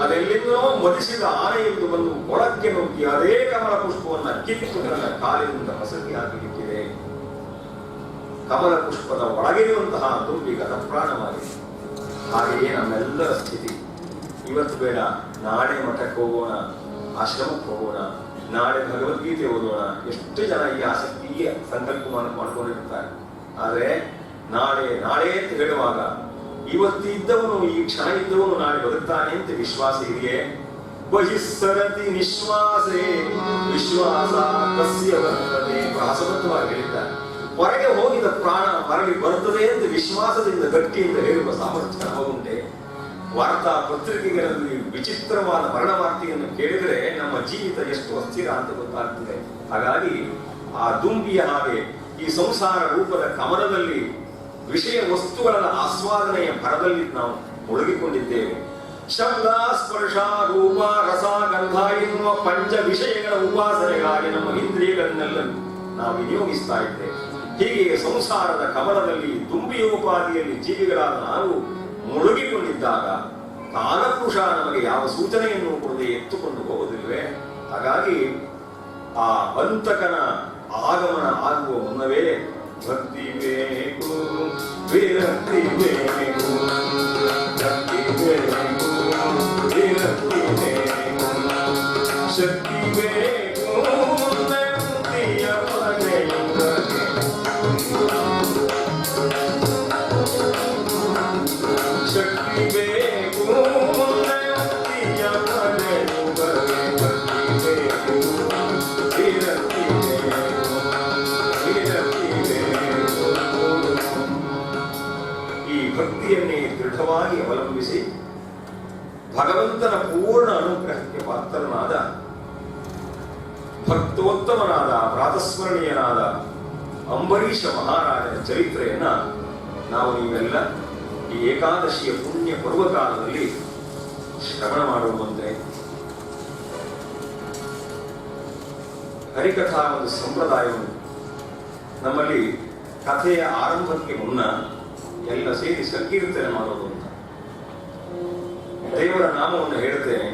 Speaker 1: ಅದೆಲ್ಲಿಂದೋ ಮದಿಸಿದ ಆನೆಯೊಂದು ಬಂದು ಒಳಕ್ಕೆ ನುಗ್ಗಿ ಅದೇ ಕಮಲ ಪುಷ್ಪವನ್ನು ಕಿತ್ತು ನನ್ನ ಕಾಲಿನಿಂದ ಮಸಗಿ ಹಾಕಿಲಿಕ್ಕಿದೆ. ಕಮಲ ಪುಷ್ಪದ ಒಳಗಿರುವಂತಹ ದುಂಬಿ ಗತಪ್ರಾಣವಾಗಿದೆ. ಹಾಗೆಯೇ ನಮ್ಮೆಲ್ಲರ ಸ್ಥಿತಿ. ಇವತ್ತು ಬೇಡ, ನಾಳೆ ಮಠಕ್ಕೆ ಹೋಗೋಣ, ಆಶ್ರಮಕ್ಕೆ ಹೋಗೋಣ, ನಾಳೆ ಭಗವದ್ಗೀತೆ ಓದೋಣ. ಎಷ್ಟು ಜನ ಈ ಆಸಕ್ತಿಗೆ ಸಂಕಲ್ಪ ಮಾಡ್ಕೊಂಡಿರ್ತಾರೆ. ಆದ್ರೆ ನಾಳೆ ನಾಳೆ ಅಂತ ಹೇಳುವಾಗ ಇವತ್ತಿದ್ದವನು, ಈ ಕ್ಷಣ ಇದ್ದವನು ನಾಳೆ ಬದುಕ್ತಾನೆ ಅಂತ ವಿಶ್ವಾಸ ಇದೆಯೇ? ಬಹಿಸ್ಸರತಿ ನಿಶ್ವಾಸೇ ವಿಶ್ವಾಸ ಕಸ್ಯ ಬರ್ತದೆ. ಪ್ರಹಸಬದ್ಧವಾಗಿ ಹೇಳಿದ್ದಾರೆ. ಹೊರಗೆ ಹೋಗಿದ ಪ್ರಾಣ ಮರಳಿ ಬರುತ್ತದೆ ಅಂತ ವಿಶ್ವಾಸದಿಂದ ಗಟ್ಟಿಯಿಂದ ಹೇಳುವ ಸಾಮರ್ಥ್ಯ ನಮಗುಂಟೆ. ವಾರ್ತಾ ಪತ್ರಿಕೆಗಳಲ್ಲಿ ವಿಚಿತ್ರವಾದ ಮರಣ ವಾರ್ತೆಯನ್ನು ಕೇಳಿದರೆ ನಮ್ಮ ಜೀವಿತ ಎಷ್ಟು ಅಸ್ಥಿರ ಅಂತ ಗೊತ್ತಾಗ್ತದೆ. ಹಾಗಾಗಿ ಆ ದುಂಬಿಯ ಹಾಗೆ ಈ ಸಂಸಾರ ರೂಪದ ಕಮಲದಲ್ಲಿ ವಿಷಯ ವಸ್ತುಗಳ ಆಸ್ವಾದನೆಯ ಭರದಲ್ಲಿ ನಾವು ಮುಳುಗಿಕೊಂಡಿದ್ದೇವೆ. ಶಬ್ದ ಸ್ಪರ್ಶ ರೂಪ ರಸ ಗಂಧ ಎನ್ನುವ ಪಂಚ ವಿಷಯಗಳ ಉಪಾಸನೆಗಾಗಿ ನಮ್ಮ ಇಂದ್ರಿಯಗಳನ್ನೆಲ್ಲ ನಾವು ವಿನಿಯೋಗಿಸ್ತಾ ಇದ್ದೇವೆ. ಹೀಗೆ ಸಂಸಾರದ ಕಮಲದಲ್ಲಿ ದುಂಬಿಯೋಪಾದಿಯಲ್ಲಿ ಜೀವಿಗಳಾದ ನಾವು ಮುಳುಗಿಕೊಂಡಿದ್ದಾಗ ಕಾಲಪುರುಷ ನಮಗೆ ಯಾವ ಸೂಚನೆಯನ್ನು ಕೊಡದೆ ಎತ್ತುಕೊಂಡು ಹೋಗುವುದಿಲ್ವೇ? ಹಾಗಾಗಿ ಆ ಅಂತಕನ ಆಗಮನ ಆಗುವ ಮುನ್ನವೇ ಭಕ್ತಿ ಬೇಕು, ವಿರಕ್ತಿ ಬೇಕು, ಭಕ್ತಿ ಬೇಕು, ವಿರಕ್ತಿ ಬೇಕು, ಶಕ್ತಿ ಬೇಕು, ಮುಕ್ತಿಯ ಬಗೆಯುವುದಕ್ಕೆ. ಶಕ್ತಿ ಬೇಕು, ಮುಕ್ತಿಯ ಬಗೆಯುವುದಕ್ಕೆ. ಭಕ್ತಿ ಬೇಕು, ವಿರಕ್ತಿ ಬೇಕು, ವಿರಕ್ತಿ ಬೇಕು. ಈ ಭಕ್ತಿಯನ್ನೇ ದೃಢವಾಗಿ ಅವಲಂಬಿಸಿ ಭಗವಂತನ ಪೂರ್ಣ ಅನುಗ್ರಹಕ್ಕೆ ಪಾತ್ರನಾದ ಭಕ್ತೋತ್ತಮನಾದ ಪ್ರಾತಸ್ಮರಣೀಯನಾದ ಅಂಬರೀಷ ಮಹಾರಾಜನ ಚರಿತ್ರೆಯನ್ನ ನಾವು ನೀವೆಲ್ಲ ಈ ಏಕಾದಶಿಯ ಪುಣ್ಯ ಪರ್ವಕಾಲದಲ್ಲಿ ಶ್ರವಣ ಮಾಡುವಂತೆ. ಹರಿಕಥಾ ಒಂದು ಸಂಪ್ರದಾಯವು ನಮ್ಮಲ್ಲಿ ಕಥೆಯ ಆರಂಭಕ್ಕೆ ಮುನ್ನ ಎಲ್ಲ ಸೇರಿ ಸಂಕೀರ್ತನೆ ಮಾಡೋದು ಅಂತ. ದೇವರ ನಾಮವನ್ನು ಹೇಳುತ್ತೇನೆ,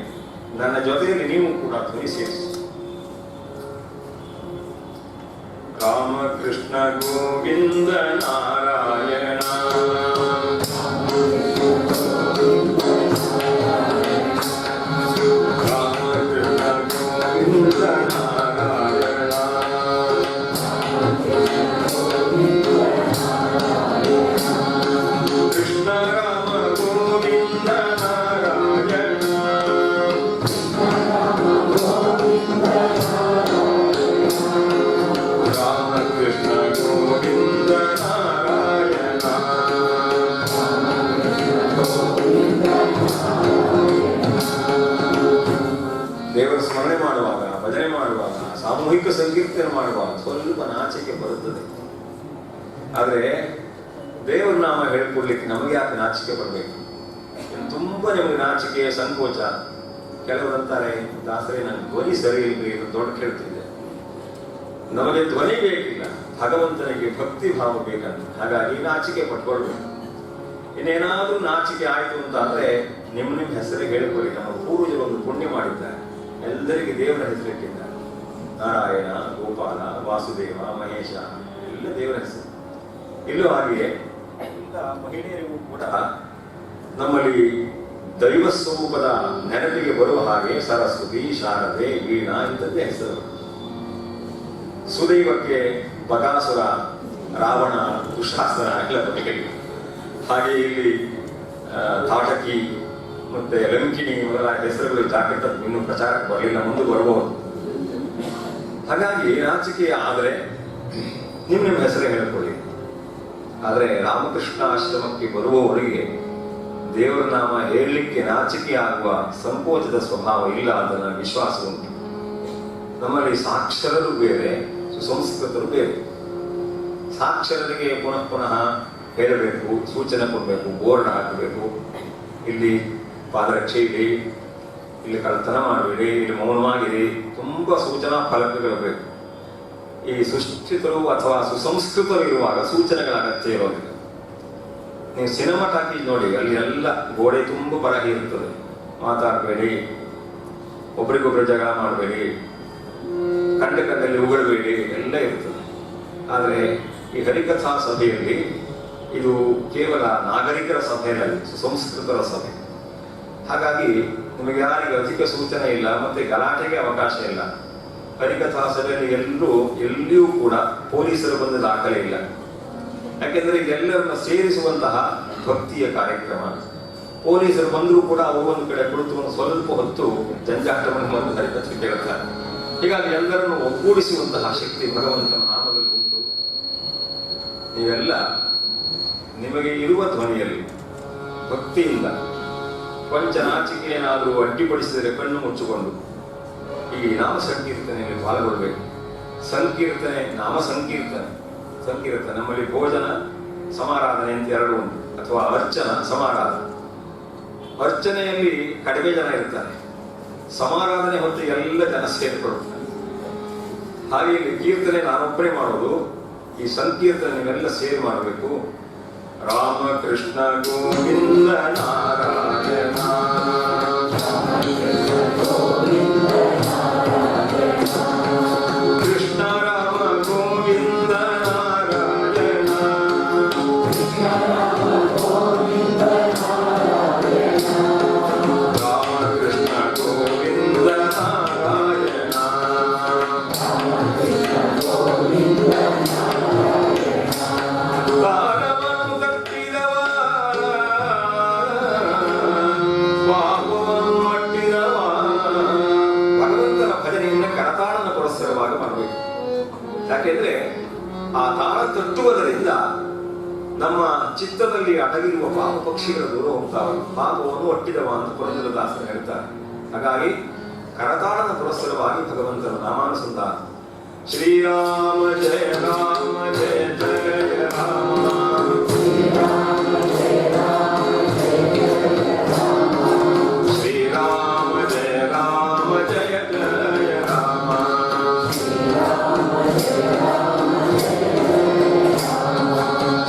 Speaker 1: ನನ್ನ ಜೊತೆಯಲ್ಲಿ ನೀವು ಕೂಡ ಧ್ವನಿ ಸೇರಿಸಿ. ರಾಮಕೃಷ್ಣ ಗೋವಿಂದ ನಾರಾಯಣ, ರಾಮಕೃಷ್ಣ ಗೋವಿಂದ ನಾರಾಯಣ, ಕೃಷ್ಣ ರಾಮ ಗೋವಿಂದ ನಾರಾಯಣ, ರಾಮಕೃಷ್ಣ ಗೋವಿಂದ ನಾರಾಯಣ. ದೇವರ ಸ್ಮರಣೆ ಮಾಡುವಾಗ, ಭಜನೆ ಮಾಡುವಾಗ, ಸಾಮೂಹಿಕ ಸಂಕೀರ್ತನೆ ಮಾಡುವಾಗ ಸ್ವಲ್ಪ ನಾಚಿಕೆ ಬರುತ್ತದೆ. ಆದ್ರೆ ದೇವರ ನಾಮ ಹೇಳ್ಕೊಡ್ಲಿಕ್ಕೆ ನಮಗೆ ಯಾಕೆ ನಾಚಿಕೆ ಬರಬೇಕು? ತುಂಬಾ ನಿಮಗೆ ನಾಚಿಕೆ, ಸಂಕೋಚ. ಕೆಲವರಂತಾರೆ, ದಾಸರೇ ನನ್ನ ಧ್ವನಿ ಸರಿ ಇಲ್ರಿ, ದೊಡ್ಡ ಕೇಳ್ತಿದ್ದೆ. ನಮಗೆ ಧ್ವನಿ ಬೇಕಿಲ್ಲ, ಭಗವಂತನಿಗೆ ಭಕ್ತಿ ಭಾವ ಬೇಕಂತ. ಹಾಗಾಗಿ ನಾಚಿಕೆ ಪಟ್ಕೊಳ್ಬೇಕು. ಇನ್ನೇನಾದ್ರೂ ನಾಚಿಕೆ ಆಯ್ತು ಅಂತ ಅಂದ್ರೆ ನಿಮ್ಮ ಹೆಸರಿಗೆ ಹೇಳಿಕೊಳ್ಳಿ. ನಮ್ಮ ಪೂರ್ವಜರು ಒಂದು ಪುಣ್ಯ ಮಾಡಿದ್ದಾರೆ, ಎಲ್ಲರಿಗೆ ದೇವರ ಹೆಸರಿಟ್ಟಿದ್ದಾರೆ. ನಾರಾಯಣ, ಗೋಪಾಲ, ವಾಸುದೇವ, ಮಹೇಶ ಎಲ್ಲ ದೇವರ ಹೆಸರು. ಇಲ್ಲೂ ಹಾಗೆಯೇ ಎಲ್ಲ ಮಹಿಳೆಯರಿಗೂ ಕೂಡ ನಮ್ಮಲ್ಲಿ ದೈವ ಸ್ವರೂಪದ ನೆನಪಿಗೆ ಬರುವ ಹಾಗೆ ಸರಸ್ವತಿ, ಶಾರದೆ, ವೀಣಾ ಇಂಥದ್ದೇ ಹೆಸರು. ಸುದೈವಕ್ಕೆ ಬಕಾಸುರ, ರಾವಣ, ದುಶಾಸನ ಎಲ್ಲ ಬಗೆಗಳಿವೆ. ಹಾಗೆ ಇಲ್ಲಿ ತಾಟಕಿ ಮತ್ತೆ ಲಂಕಿಣಿ ಮೊದಲಾದ ಹೆಸರುಗಳು ಜಾಗೃತ ಇನ್ನೂ ಪ್ರಚಾರಕ್ಕೆ ಬರಲಿಲ್ಲ, ಮುಂದೆ ಬರಬಹುದು. ಹಾಗಾಗಿ ನಾಚಿಕೆ ಆದರೆ ನಿಮ್ಮ ಹೆಸರೇ ಹೇಳ್ಕೊಳ್ಳಿ. ಆದರೆ ರಾಮಕೃಷ್ಣ ಆಶ್ರಮಕ್ಕೆ ಬರುವವರಿಗೆ ದೇವರ ನಾಮ ಹೇಳಲಿಕ್ಕೆ ನಾಚಿಕೆ ಆಗುವ ಸಂಕೋಚದ ಸ್ವಭಾವ ಇಲ್ಲ ಅಂತ ನನಗೆ ವಿಶ್ವಾಸ ಉಂಟು. ನಮ್ಮಲ್ಲಿ ಸಾಕ್ಷರರು ಬೇರೆ, ಸುಸಂಸ್ಕೃತರು ಬೇರೆ. ಸಾಕ್ಷರರಿಗೆ ಪುನಃ ಪುನಃ ಹೇಳಬೇಕು, ಸೂಚನೆ ಕೊಡಬೇಕು, ಬೋರ್ಡ್ ಹಾಕಬೇಕು, ಇಲ್ಲಿ ಪಾದರಕ್ಷೆ ಇಡಿ, ಇಲ್ಲಿ ಕಳ್ತನ ಮಾಡಬೇಡಿ, ಇಲ್ಲಿ ಮೌನವಾಗಿರಿ, ತುಂಬ ಸೂಚನಾ ಫಲಕಗಳು ಬೇಕು. ಈ ಸುಶಿಕ್ಷಿತರು ಅಥವಾ ಸುಸಂಸ್ಕೃತರು ಇರುವಾಗ ಸೂಚನೆಗಳ ಅಗತ್ಯ ಇರೋದಿಲ್ಲ. ನೀವು ಸಿನಿಮಾ ಟಾಕೀಸ್ ನೋಡಿ, ಅಲ್ಲಿ ಎಲ್ಲ ಗೋಡೆ ತುಂಬ ಬರಹ ಇರ್ತದೆ. ಮಾತಾಡಬೇಡಿ, ಒಬ್ರಿಗೊಬ್ರು ಜಗಳ ಮಾಡಬೇಡಿ, ಕಂಡಲ್ಲಿ ಉಗಡಬೇಡಿ ಎಲ್ಲ ಇರ್ತದೆ. ಆದರೆ ಈ ಹರಿಕಥಾ ಸಭೆಯಲ್ಲಿ ಇದು ಕೇವಲ ನಾಗರಿಕರ ಸಭೆಯಲ್ಲ, ಸುಸಂಸ್ಕೃತರ ಸಭೆ. ಹಾಗಾಗಿ ನಿಮಗೆ ಯಾರಿಗೆ ಅಧಿಕ ಸೂಚನೆ ಇಲ್ಲ, ಮತ್ತೆ ಗಲಾಟೆಗೆ ಅವಕಾಶ ಇಲ್ಲ. ಹರಿಕಥಾ ಸಭೆಯಲ್ಲಿ ಎಲ್ಲಿಯೂ ಕೂಡ ಪೊಲೀಸರು ಬಂದ ದಾಖಲೆ ಇಲ್ಲ. ಯಾಕೆಂದ್ರೆ ಇದೆಲ್ಲರನ್ನ ಸೇರಿಸುವಂತಹ ಭಕ್ತಿಯ ಕಾರ್ಯಕ್ರಮ. ಪೊಲೀಸರು ಬಂದರೂ ಕೂಡ ಒಂದು ಕಡೆ ಕುಳಿತು ಒಂದು ಸ್ವಲ್ಪ ಹೊತ್ತು ಜಂಜಾಟವನ್ನು ಬಂದು ಹರಿಕಥೆ ಕೇಳುತ್ತಾರೆ. ಹೀಗಾಗಿ ಎಲ್ಲರನ್ನು ಒಗ್ಗೂಡಿಸುವಂತಹ ಶಕ್ತಿ ಭಗವಂತನ ನಾಮದಲ್ಲಿ ಉಂಟು. ನೀವೆಲ್ಲ ನಿಮಗೆ ಇರುವ ಧ್ವನಿಯಲ್ಲಿ ಭಕ್ತಿಯಿಂದ ಕೊಂಚ ನಾಚಿಕೆಯೇನಾದರೂ ಅಡ್ಡಿಪಡಿಸಿದರೆ ಕಣ್ಣು ಮುಚ್ಚಿಕೊಂಡು ಈ ನಾಮ ಸಂಕೀರ್ತನೆಯಲ್ಲಿ ಪಾಲ್ಗೊಳ್ಬೇಕು. ಸಂಕೀರ್ತನೆ, ನಾಮ ಸಂಕೀರ್ತನೆ. ನಮ್ಮಲ್ಲಿ ಭೋಜನ ಸಮಾರಾಧನೆ ಅಂತ ಎರಡು ಉಂಟು, ಅಥವಾ ಅರ್ಚನ, ಸಮಾರಾಧನೆ. ಅರ್ಚನೆಯಲ್ಲಿ ಕಡಿಮೆ ಜನ ಇರ್ತಾರೆ, ಸಮಾರಾಧನೆ ಹೊತ್ತು ಎಲ್ಲ ಜನ ಸೇರಿಕೊಳ್ತಾರೆ. ಹಾಗೆ ಇಲ್ಲಿ ಕೀರ್ತನೆ ನಾನೊಬ್ಬರೇ ಮಾಡೋದು, ಈ ಸಂಕೀರ್ತನೆ ನೀವೆಲ್ಲ ಸೇರಿ ಮಾಡಬೇಕು. ರಾಮ ಕೃಷ್ಣ ಗೋವಿಂದ ನಾರಾಯಣ, ಕೃಷ್ಣ ರಾಮ ಗೋವಿಂದ ನಾರಾಯಣ, ರಾಮ ಕೃಷ್ಣ ಗೋವಿಂದ ನಾರಾಯಣ. ತಾಳವನ್ನು ತಟ್ಟಿದವ, ಪಾಪವನ್ನು ಮಟ್ಟಿದವ. ಭಗವಂತನ ಭಜನೆಯಿಂದ ಕರತಾಳನ ಪುರಸ್ಸರವಾಗಿ ಮಾಡಬೇಕು. ಯಾಕೆಂದ್ರೆ ಆ ತಾಳ ತಟ್ಟುವುದರಿಂದ ನಮ್ಮ ಚಿತ್ತದಲ್ಲಿ ಅಡಗಿರುವ ಪಾಪ ಪಕ್ಷಿಗಳು ದೂರ ಹೋಗ್ತಾವೆ. ಪಾಪವನ್ನು ಒಟ್ಟಿದವ ಅಂತ ಪುರಂದರದಾಸರು ಹೇಳ್ತಾರೆ. ಹಾಗಾಗಿ ಕರತಾಳನ ಪುರಸ್ಸರವಾಗಿ ಭಗವಂತನ ನಾಮಾನುಸಂಧಾನ. ಶ್ರೀರಾಮ ಜಯ ರಾಮ ಜಯ ಜಯ ರಾಮ, ಶ್ರೀರಾಮ ಜಯ ರಾಮ ಜಯ ಜಯ ರಾಮ,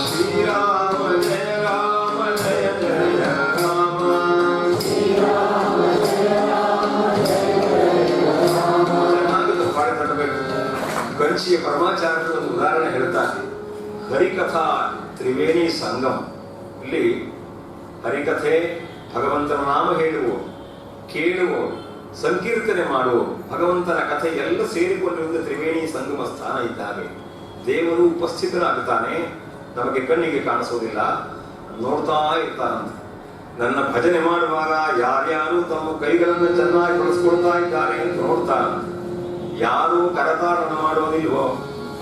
Speaker 1: ಶ್ರೀರಾಮ ಜಯ ರಾಮ ಜಯ ಜಯ ರಾಮ. ಚೆನ್ನಾಗಿ ಪಾಡಿ ತಟ್ಟಬೇಕು. ಕಂಚಿಯ ಪರಮಾಚಾರ್ಯರು ಒಂದು ಉದಾಹರಣೆ ಹೇಳ್ತಾರೆ. ಹರಿಕಥಾ ತ್ರಿವೇಣಿ ಸಂಗಮ್. ಇಲ್ಲಿ ಹರಿಕಥೆ, ಭಗವಂತನ ನಾಮ ಹೇಳುವವರು, ಕೇಳುವವರು, ಸಂಕೀರ್ತನೆ ಮಾಡುವವರು, ಭಗವಂತನ ಕಥೆ ಎಲ್ಲ ಸೇರಿಕೊಂಡಿರುವುದು ತ್ರಿವೇಣಿ ಸಂಗಮ ಸ್ಥಾನ ಇದ್ದಾಗೆ. ದೇವರು ಉಪಸ್ಥಿತರಾಗುತ್ತಾನೆ, ನಮಗೆ ಕಣ್ಣಿಗೆ ಕಾಣಿಸೋದಿಲ್ಲ, ನೋಡ್ತಾ ಇರ್ತಾನಂತೆ. ನನ್ನ ಭಜನೆ ಮಾಡುವಾಗ ಯಾರ್ಯಾರು ತಮ್ಮ ಕೈಗಳನ್ನು ಚೆನ್ನಾಗಿ ಬಳಸ್ಕೊಳ್ತಾ ಇದ್ದಾರೆ ಅಂತ ನೋಡ್ತಾರಂತೆ. ಯಾರು ಕರತಾಳನ ಮಾಡೋದಿಲ್ವೋ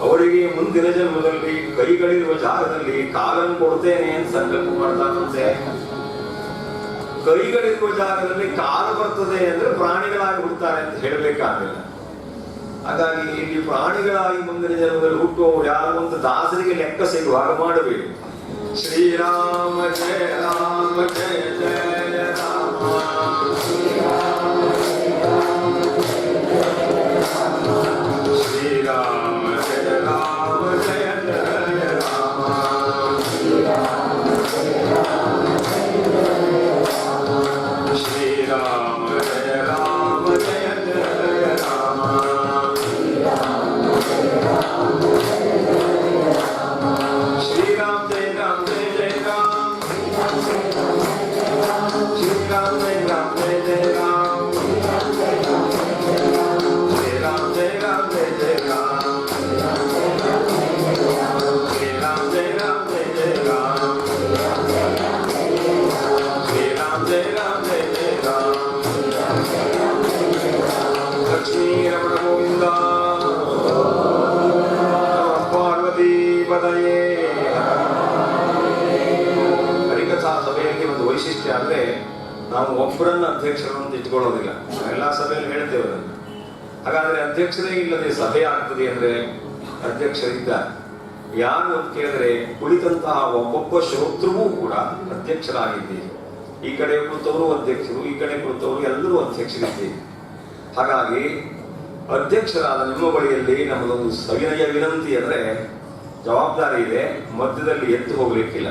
Speaker 1: ಅವರಿಗೆ ಮುಂದಿನ ಜನ್ಮದಲ್ಲಿ ಕೈಗಳಿರುವ ಜಾಗದಲ್ಲಿ ಕಾಲನ್ನು ಕೊಡ್ತೇನೆ ಅಂತ ಸಂಕಲ್ಪ ಮಾಡ್ತಾನಂತೆ. ಕೈಗಳಿರುವ ಜಾಗದಲ್ಲಿ ಕಾಲು ಬರ್ತದೆ ಅಂದ್ರೆ ಪ್ರಾಣಿಗಳಾಗಿ ಹುಡ್ತಾರೆ ಅಂತ ಹೇಳಬೇಕಾಗಿಲ್ಲ. ಹಾಗಾಗಿ ಇಲ್ಲಿ ಪ್ರಾಣಿಗಳಾಗಿ ಮುಂದಿನ ಜನ್ಮದಲ್ಲಿ ಹುಟ್ಟುವವರು ಯಾರು ಅಂತ ದಾಸರಿಗೆ ಲೆಕ್ಕ ಸಿಗುವಾಗ ಮಾಡಬೇಕು. ಶ್ರೀರಾಮ ಜಯ ರಾಮ ಜಯ ಜಯ ರಾಮ, ಶ್ರೀರಾಮ ಜಯ ರಾಮ ಜಯ ಜಯ ರಾಮ, ಶ್ರೀರಾಮ ಜಯ ರಾಮ ಜಯ ಜಯ ರಾಮ. ನಾವು ಒಬ್ಬರನ್ನ ಅಧ್ಯಕ್ಷರು ಅಂತ ಇಟ್ಕೊಳ್ಳೋದಿಲ್ಲ, ಎಲ್ಲ ಸಭೆಯಲ್ಲಿ ಹೇಳ್ತೇವೆ ಅದನ್ನು. ಹಾಗಾದ್ರೆ ಅಧ್ಯಕ್ಷರೇ ಇಲ್ಲದೆ ಸಭೆ ಆಗ್ತದೆ ಅಂದ್ರೆ ಅಧ್ಯಕ್ಷರಿದ್ದಾರೆ. ಯಾರು ಅಂತ ಕೇಳಿದ್ರೆ ಕುಳಿತಂತಹ ಒಬ್ಬೊಬ್ಬ ಶ್ರೋತೃವೂ ಕೂಡ ಅಧ್ಯಕ್ಷರಾಗಿದ್ದೀರಿ. ಈ ಕಡೆ ಕುಳಿತವರು ಅಧ್ಯಕ್ಷರು, ಈ ಕಡೆ ಕುಳಿತವರು ಎಲ್ಲರೂ ಅಧ್ಯಕ್ಷರಿದ್ದೀರಿ. ಹಾಗಾಗಿ ಅಧ್ಯಕ್ಷರಾದ ನಿಮ್ಮ ಬಳಿಯಲ್ಲಿ ನಮ್ಮದೊಂದು ಸವಿನಯ ವಿನಂತಿ ಅಂದ್ರೆ, ಜವಾಬ್ದಾರಿ ಇದೆ, ಮಧ್ಯದಲ್ಲಿ ಎದ್ದು ಹೋಗ್ಲಿಕ್ಕಿಲ್ಲ,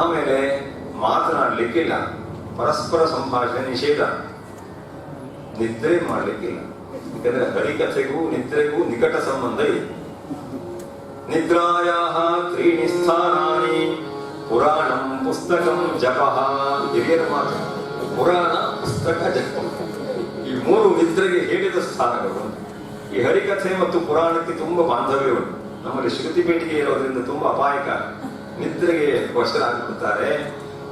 Speaker 1: ಆಮೇಲೆ ಮಾತನಾಡ್ಲಿಕ್ಕಿಲ್ಲ, ಪರಸ್ಪರ ಸಂಭಾಷಣೆ ನಿಷೇಧ, ನಿದ್ರೆ ಮಾಡ್ಲಿಕ್ಕಿಲ್ಲ. ಯಾಕಂದ್ರೆ ಹರಿಕಥೆಗೂ ನಿದ್ರೆಗೂ ನಿಕಟ ಸಂಬಂಧ ಇದೆ. ನಿದ್ರಾಯಾಹ ತ್ರೀಣಿ ಸ್ಥಾನಾನಿ ಪುರಾಣಂ ಪುಸ್ತಕಂ ಜಪಃ. ಹಿರಿಯರ ಮಾತು, ಪುರಾಣ ಪುಸ್ತಕ ಜಪ, ಈ ಮೂರು ನಿದ್ರೆಗೆ ಹೇಳಿದ ಸ್ಥಾನಗಳು. ಈ ಹರಿಕಥೆ ಮತ್ತು ಪುರಾಣಕ್ಕೆ ತುಂಬಾ ಬಾಂಧವ್ಯ ಉಂಟು. ನಮ್ಮಲ್ಲಿ ಶ್ರುತಿ ಪೇಟಿಗೆ ಇರೋದ್ರಿಂದ ತುಂಬಾ ಅಪಾಯಕ. ನಿದ್ರೆಗೆ ವಶರಾಗಿಬಿಡ್ತಾರೆ.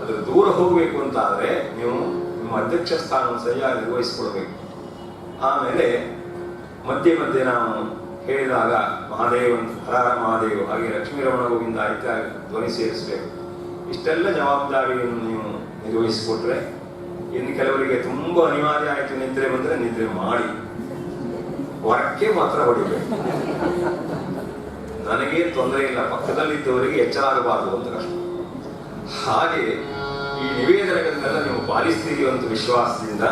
Speaker 1: ಅದ್ರ ದೂರ ಹೋಗ್ಬೇಕು ಅಂತ ಆದ್ರೆ ನೀವು ನಿಮ್ಮ ಅಧ್ಯಕ್ಷ ಸ್ಥಾನವನ್ನು ಸರಿಯಾಗಿ ನಿರ್ವಹಿಸಿಕೊಳ್ಬೇಕು. ಆಮೇಲೆ ಮಧ್ಯೆ ಮಧ್ಯೆ ನಾವು ಹೇಳಿದಾಗ ಮಹಾದೇವನ್ ಹರ ಮಹಾದೇವ, ಹಾಗೆ ಲಕ್ಷ್ಮೀ ರಮಣ ಗೋವಿಂದ ಇತ್ಯಾದಿ ಧ್ವನಿ ಸೇರಿಸಬೇಕು. ಇಷ್ಟೆಲ್ಲ ಜವಾಬ್ದಾರಿಯನ್ನು ನೀವು ನಿರ್ವಹಿಸಿಕೊಟ್ರೆ, ಇನ್ನು ಕೆಲವರಿಗೆ ತುಂಬಾ ಅನಿವಾರ್ಯ ಆಯ್ತು ನಿದ್ರೆ ಬಂದ್ರೆ ನಿದ್ರೆ ಮಾಡಿ, ಹೊರಕ್ಕೆ ಮಾತ್ರ ಹೊಡಿಬೇಕು. ನನಗೆ ತೊಂದರೆ ಇಲ್ಲ, ಪಕ್ಕದಲ್ಲಿದ್ದವರಿಗೆ ಎಚ್ಚರ ಆಗಬಾರದು ಅಂತ ಕಷ್ಟ. ಹಾಗೆ ಈ ನಿವೇದನೆಗಳನ್ನೆಲ್ಲ ನೀವು ಪಾಲಿಸ್ತೀರಿ ಅಂತ ವಿಶ್ವಾಸದಿಂದ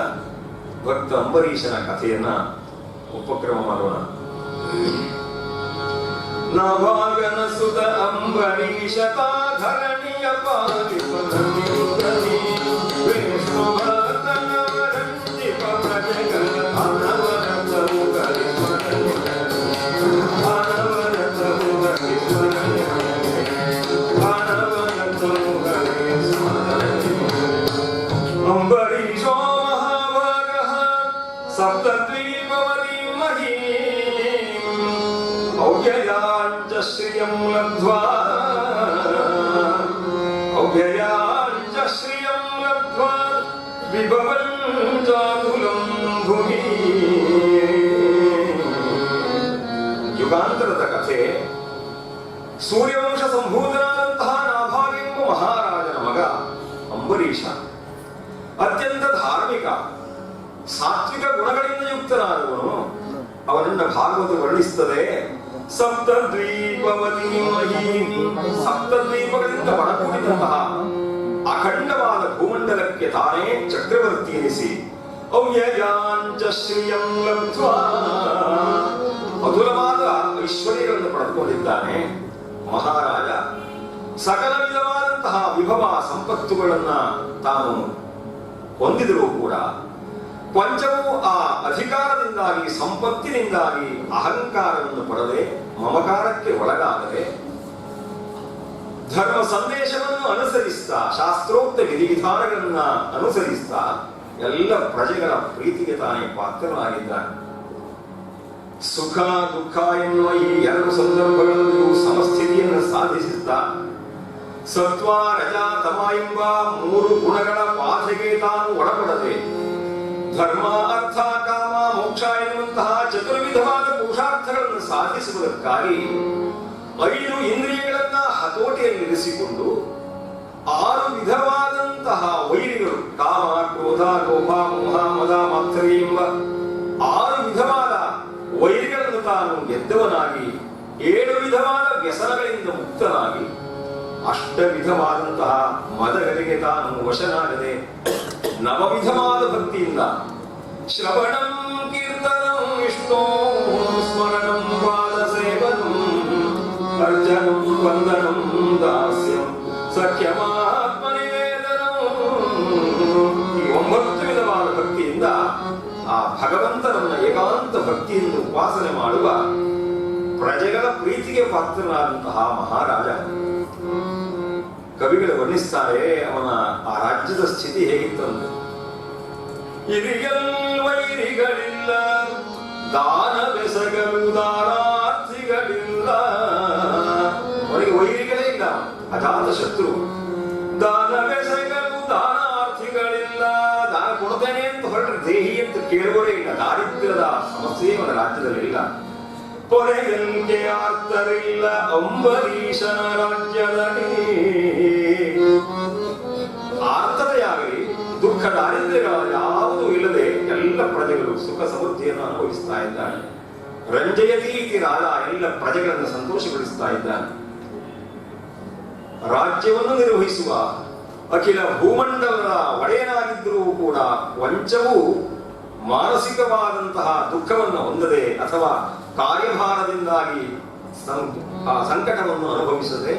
Speaker 1: ಭಕ್ತ ಅಂಬರೀಷನ ಕಥೆಯನ್ನ ಉಪಕ್ರಮ ಮಾಡೋಣ. ನವಾಗನ ಸುತ ಅಂಬರೀಷ ಧರಣಿಯ ಪಾಲಿಪನಿ ವಿಷ್ಣು ಭಕ್ತನವರಂಜಿಪ ಪ್ರಜೆಗಳ ಅನವರತವು ಅಂಬರೀಷೋ ಮಹಾಭಾಗಃ ಸಪ್ತದ್ವೀಪವತಿ ಮಹೀಂ ಅವ್ಯಯಾಂಚ ಶ್ರಿಯಂ ಲಬ್ಧ್ವಾ ಅವ್ಯಯಾಂಚ ಶ್ರಿಯಂ ಲಬ್ಧ್ವಾ ವಿಭವಂ ಜಾತುಲಂ ಭುವಿ. ಯುಗಾಂತರದ ಕಥೆ. ಸೂರ್ಯವಂಶ ಸಂಭೂತನಾದಂತಹ ನಾಭಾಗೆಂಬ ಮಹಾರಾಜನ ಮಗ ಅಂಬರೀಷ ಅತ್ಯಂತ ಧಾರ್ಮಿಕ, ಸಾತ್ವಿಕ ಗುಣಗಳಿಂದ ಯುಕ್ತನಾದವನು. ಅವನನ್ನ ಭಾಗವತ ವರ್ಣಿಸುತ್ತದೆ. ಸಪ್ತದ್ವೀಪವತಿ ಮಹೀಂ, ಸಪ್ತದ್ವೀಪಗಳಿಂದ ಒಳಗೂಡಿದಂತಹ ಅಖಂಡವಾದ ಭೂಮಂಡಲಕ್ಕೆ ತಾನೇ ಚಕ್ರವರ್ತಿ ಎನಿಸಿ ಅವ್ಯಯಾಂಚ ಶ್ರಿಯಂ ಲಬ್ಧ್ವಾ ಮಧುರವಾದ ಐಶ್ವರ್ಯಗಳನ್ನು ಪಡೆದುಕೊಂಡಿದ್ದಾನೆ ಮಹಾರಾಜ. ಸಕಲ ವಿಧವಾದಂತಹ ವಿಭವ ಸಂಪತ್ತುಗಳನ್ನ ತಾನು ಹೊಂದಿದರೂ ಕೂಡ ಕೊಂಚವೂ ಆ ಅಧಿಕಾರದಿಂದಾಗಿ ಸಂಪತ್ತಿನಿಂದಾಗಿ ಅಹಂಕಾರವನ್ನು ಪಡೆದೆ ಮಮಕಾರಕ್ಕೆ ಒಳಗಾಗದೆ ಧರ್ಮ ಸಂದೇಶವನ್ನು ಅನುಸರಿಸ್ತಾ ಶಾಸ್ತ್ರೋಕ್ತ ವಿಧಿವಿಧಾನಗಳನ್ನ ಅನುಸರಿಸ್ತಾ ಎಲ್ಲ ಪ್ರಜೆಗಳ ಪ್ರೀತಿಗೆ ತಾನೇ ಪಾತ್ರನಾಗಿದ್ದಾನೆ. ಸುಖ ದುಃಖ ಎನ್ನುವ ಈ ಎರಡು ಸಂದರ್ಭಗಳಲ್ಲಿಯೂ ಸಮಸ್ಥಿತಿಯನ್ನು ಸಾಧಿಸುತ್ತಾ ಸತ್ವ ರಜ ತಮ ಎಂಬ ಮೂರು ಗುಣಗಳ ಬಾಧೆಗೆ ತಾನು ಒಳಪಡದೆ ಧರ್ಮ ಅರ್ಥ ಕಾಮ ಮೋಕ್ಷ ಎನ್ನುವಂತಹ ಚತುರ್ವಿಧವಾದ ಪುರುಷಾರ್ಥಗಳನ್ನು ಸಾಧಿಸುವುದಕ್ಕಾಗಿ 5 ಇಂದ್ರಿಯಗಳನ್ನ ಹತೋಟಿಯಲ್ಲಿರಿಸಿಕೊಂಡು 6 ವಿಧವಾದಂತಹ ವೈರಿಗಳು ಕಾಮ ಕ್ರೋಧ ಲೋಭ ಮೋಹ ಮದ ಮಾತ್ಸರ್ಯ ಎಂಬ 6 ವಿಧವಾದ ವೈರಿಗಳನ್ನು ತಾನು ಗೆದ್ದವನಾಗಿ 7 ವಿಧವಾದ ವ್ಯಸನಗಳಿಂದ ಮುಕ್ತನಾಗಿ 8 ವಿಧವಾದಂತಹ ಮದಗಳಿಗೆ ತಾನು ವಶನಾಗದೆ 9 ವಿಧವಾದ ಭಕ್ತಿಯಿಂದ ಶ್ರವಣಂ ಕೀರ್ತನಂ ವಿಷ್ಣು ಸ್ಮರಣಂ ಪಾದ ಸೇವನಂ ಅರ್ಜನಂ ವಂದನಂ ದಾಸ್ಯಂ ಸಖ್ಯಮಾತ್ಮ ನಿವೇದನಂ ಈ 9 ವಿಧವಾದ ಭಕ್ತಿಯಿಂದ ಆ ಭಗವಂತನನ್ನ ಏಕಾಂತ ಭಕ್ತಿಯಿಂದ ಉಪಾಸನೆ ಮಾಡುವ ಪ್ರಜೆಗಳ ಪ್ರೀತಿಗೆ ಪಾತ್ರನಾದಂತಹ ಮಹಾರಾಜ. ಕವಿಗಳು ವರ್ಣಿಸ್ತಾರೆ ಅವನ ಆ ರಾಜ್ಯದ ಸ್ಥಿತಿ ಹೇಗಿತ್ತು ಅಂತ. ಹಿರಿಯಲ್ ವೈರಿಗಳಿಲ್ಲ, ದಾನ ಬೆಸಗಲು ದಾನಾರ್ಥಿಗಳಿಲ್ಲ. ಅವನಿಗೆ ವೈರಿಗಳೇ ಇಲ್ಲ, ಅಜಾತ ಶತ್ರು. ದಾನ ಬೆಸಗಲು ದಾನಾರ್ಥಿಗಳಿಲ್ಲ, ದಾನ ಕೊಡ್ತೇನೆ ಅಂತ ಹೊರಟ್ರೆ ದೇಹಿ ಅಂತ ಕೇಳುವರೇ ಇಲ್ಲ. ದಾರಿದ್ರ್ಯದ ಸಮಸ್ಯೆ ಅವನ ರಾಜ್ಯದಲ್ಲಿ ಇಲ್ಲ. ಪೊರೆಗಲ್ಗೆ ಆರ್ತರಿಲ್ಲ ಅಂಬರೀಷನ ರಾಜ್ಯದಲ್ಲಿ. ಆರ್ತತೆಯಾಗಲಿ ದಾರಿದ್ರ್ಯಗಳ ಯಾವುದೂ ಇಲ್ಲದೆ ಎಲ್ಲ ಪ್ರಜೆಗಳು ಸುಖ ಸಮೃದ್ಧಿಯನ್ನು ಅನುಭವಿಸ್ತಾ ಇದ್ದಾನೆ. ರಂಜಯತಿ ಇತಿ ರಾಜ, ಎಲ್ಲ ಪ್ರಜೆಗಳನ್ನು ಸಂತೋಷಗೊಳಿಸ್ತಾ ಇದ್ದಾನೆ. ರಾಜ್ಯವನ್ನು ನಿರ್ವಹಿಸುವ ಅಖಿಲ ಭೂಮಂಡಲದ ಒಡೆಯನಾಗಿದ್ದರೂ ಕೂಡ ವಂಚವು ಮಾನಸಿಕವಾದಂತಹ ದುಃಖವನ್ನು ಹೊಂದದೆ ಅಥವಾ ಕಾರ್ಯಭಾರದಿಂದಾಗಿ ಸಂಕಟವನ್ನು ಅನುಭವಿಸದೆ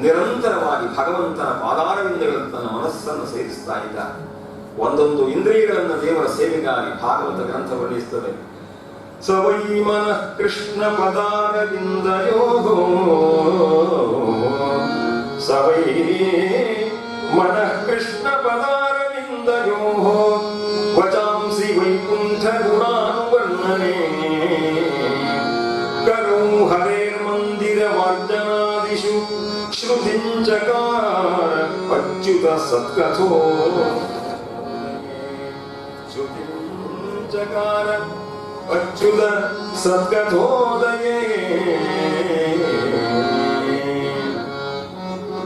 Speaker 1: ನಿರಂತರವಾಗಿ ಭಗವಂತನ ಪಾದಾರವಿಂದಗಳನ್ನು ತನ್ನ ಮನಸ್ಸನ್ನು ಸೇರಿಸ್ತಾ ಇದ್ದ. ಒಂದೊಂದು ಇಂದ್ರಿಯಗಳನ್ನು ದೇವರ ಸೇವೆಗಾಗಿ ಭಾಗವತ ಗ್ರಂಥ ವರ್ಣಿಸುತ್ತದೆ. ಸವೈ ಮನಃ ಕೃಷ್ಣ ಪದಾರವಿಂದಯೋ, ಸವೈ ಮನಃ ಕೃಷ್ಣ ಪದಾರವಿಂದಯೋ, ವಚಾಂಸಿ ವೈಕುಂಠ ಗುಣಾನುವರ್ಣನೆ, ಕರೌ ಹರೇರ್ಮಂದಿರ ವಾರ್ಜನಾದಿಷು ಶ್ರುತಿಂಚಕಾರ ಅಚ್ಯುತ ಸತ್ಕಥೋ, ಶ್ರುತಿಂಚಕಾರ ಅಚ್ಯುತ ಸತ್ಕಥೋದಯೇ.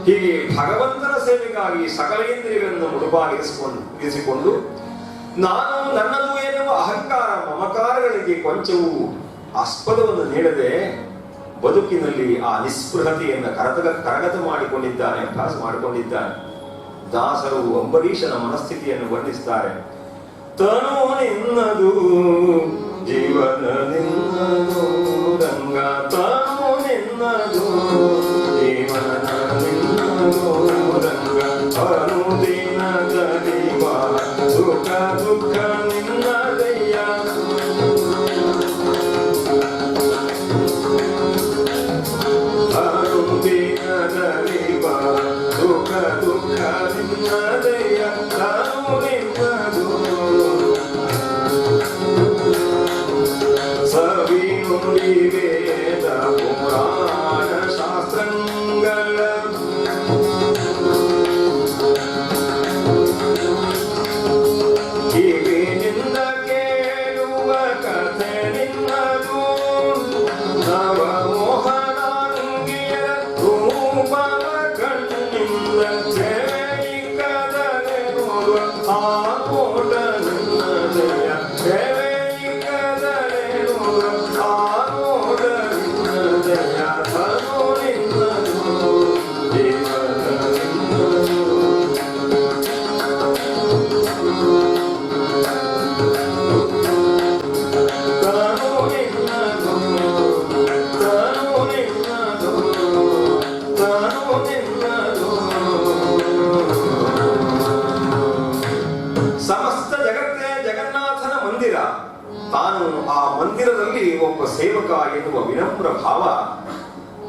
Speaker 1: ಹೀಗೆ ಭಗವಂತನ ಸೇವೆಗಾಗಿ ಸಕಲೇಂದ್ರಿಯಗಳನ್ನು ಮುಡುಪಾಗಿರಿಸಿಕೊಂಡು ನಾನು ನನ್ನದು ಎನ್ನುವ ಅಹಂಕಾರ ಮಮಕಾರಗಳಿಗೆ ಕೊಂಚವೂ ಆಸ್ಪದವನ್ನು ನೀಡದೆ ಬದುಕಿನಲ್ಲಿ ಆ ನಿಸ್ಪೃಹತೆಯನ್ನು ಕರಗತ ಮಾಡಿಕೊಂಡಿದ್ದಾನೆ, ಅಭ್ಯಾಸ ಮಾಡಿಕೊಂಡಿದ್ದಾನೆ. ದಾಸರು ಅಂಬರೀಷನ ಮನಸ್ಥಿತಿಯನ್ನು ವರ್ಣಿಸುತ್ತಾರೆ. ತನು ನಿನ್ನದು ಜೀವನ ನಿನ್ನದು ರಂಗ, ತನು ನಿನ್ನದು ಜೀವನ ನಿನ್ನದು ರಂಗ, ಅನುದಿನದ ದೀವ ಸುಖ ದುಃಖ ನಿನ್ನದಯ್ಯ, ಅನುದಿನದ ದೀವ ಸುಖ ದುಃಖ ನಿನ್ನದಯ್ಯ, ತನು ನಿನ್ನದು ಸವಿನುಡಿ ವೇದ ಪುರಾಣ ಶಾಸ್ತ್ರಗಳ ಕಿವಿನಿಂದ ಕೇಳುವ ಕಥೆ ನಿನ್ನದು, ನವ ಮೋಹನಾಂಗಿಯ ರೂಪದ ಕಣ್ಣಿಂದ ಸೇವಿಕದರೆ ನೋಡುವ ಆ ನೋಟ ನಿನ್ನದೆಯ, ಸೇವಿಕದರೆ ನೋಡುವ ಆ ನೋಟ ನಿನ್ನದೆಯ, ತನು ನಿನ್ನದು ಜೀವನ ನಿನ್ನದು. ಸಮಸ್ತ ಜಗತ್ತೇ ಜಗನ್ನಾಥನ ಮಂದಿರ. ತಾನು ಆ ಮಂದಿರದಲ್ಲಿ ಒಬ್ಬ ಸೇವಕ ಎನ್ನುವ ವಿನಮ್ರ ಭಾವ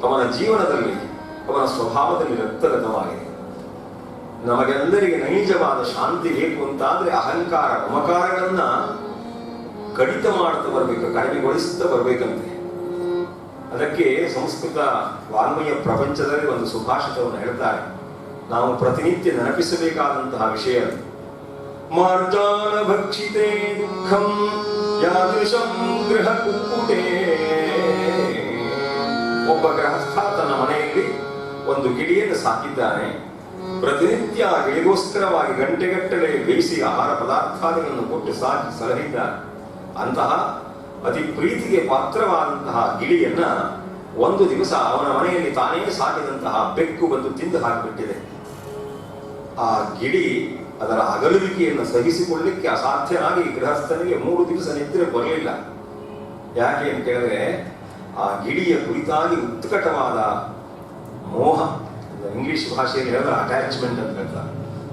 Speaker 1: ಅವನ ಜೀವನದಲ್ಲಿ, ಅವನ ಸ್ವಭಾವದಲ್ಲಿ ರಕ್ತಗತವಾಗಿದೆ. ನಮಗೆಲ್ಲರಿಗೆ ನೈಜವಾದ ಶಾಂತಿ ಬೇಕು ಅಂತಾದ್ರೆ ಅಹಂಕಾರ ಮಮಕಾರಗಳನ್ನ ಕಡಿತ ಮಾಡ್ತಾ ಬರ್ಬೇಕು, ಕಡಿಮೆಗೊಳಿಸುತ್ತಾ ಬರ್ಬೇಕಂತೆ. ಅದಕ್ಕೆ ಸಂಸ್ಕೃತ ವಾಂಗ್ಮಯ ಪ್ರಪಂಚದಲ್ಲಿ ಒಂದು ಸುಭಾಷಿತವನ್ನು ಹೇಳ್ತಾರೆ, ನಾವು ಪ್ರತಿನಿತ್ಯ ನೆನಪಿಸಬೇಕಾದಂತಹ ವಿಷಯ. ಮಾರ್ಜಾನ ಭಕ್ಷಿತೆ ದುಃಖಂ ಯಾದೃಶಂ ಗೃಹ ಕುಕ್ಕುಟೇ. ಒಬ್ಬ ಗೃಹಸ್ಥ ತನ್ನ ಮನೆಯಲ್ಲಿ ಒಂದು ಗಿಳಿಯನ್ನು ಸಾಕಿದ್ದಾನೆ. ಪ್ರತಿನಿತ್ಯ ಆ ಗಿಳಿಗೋಸ್ಕರವಾಗಿ ಗಂಟೆಗಟ್ಟಲೆ ಬೇಯಿಸಿ ಆಹಾರ ಪದಾರ್ಥಗಳನ್ನು ಕೊಟ್ಟು ಸಾಕಿ ಸಲಹಿದ್ದಾನೆ. ಅಂತಹ ಅತಿ ಪ್ರೀತಿಗೆ ಪಾತ್ರವಾದಂತಹ ಗಿಳಿಯನ್ನ ಒಂದು ದಿವಸ ಅವನ ಮನೆಯಲ್ಲಿ ತಾನೇ ಸಾಕಿದಂತಹ ಬೆಕ್ಕು ಬಂದು ತಿಂದು ಹಾಕಿಬಿಟ್ಟಿದೆ. ಆ ಗಿಳಿ ಅದರ ಅಗಲುವಿಕೆಯನ್ನು ಸಹಿಸಿಕೊಳ್ಳಲಿಕ್ಕೆ ಅಸಾಧ್ಯನಾಗಿ ಗೃಹಸ್ಥನಿಗೆ 3 ದಿವಸ ನಿದ್ರೆ ಬರಲಿಲ್ಲ. ಯಾಕೆ ಅಂತ ಕೇಳಿದ್ರೆ ಆ ಗಿಳಿಯ ಕುರಿತಾಗಿ ಉತ್ಕಟವಾದ ಮೋಹ, ಇಂಗ್ಲಿಷ್ ಭಾಷೆಯಲ್ಲಿ ಹೇಳಿದ್ರೆ ಅಟ್ಯಾಚ್ಮೆಂಟ್ ಅಂತ ಹೇಳ್ತಾರೆ.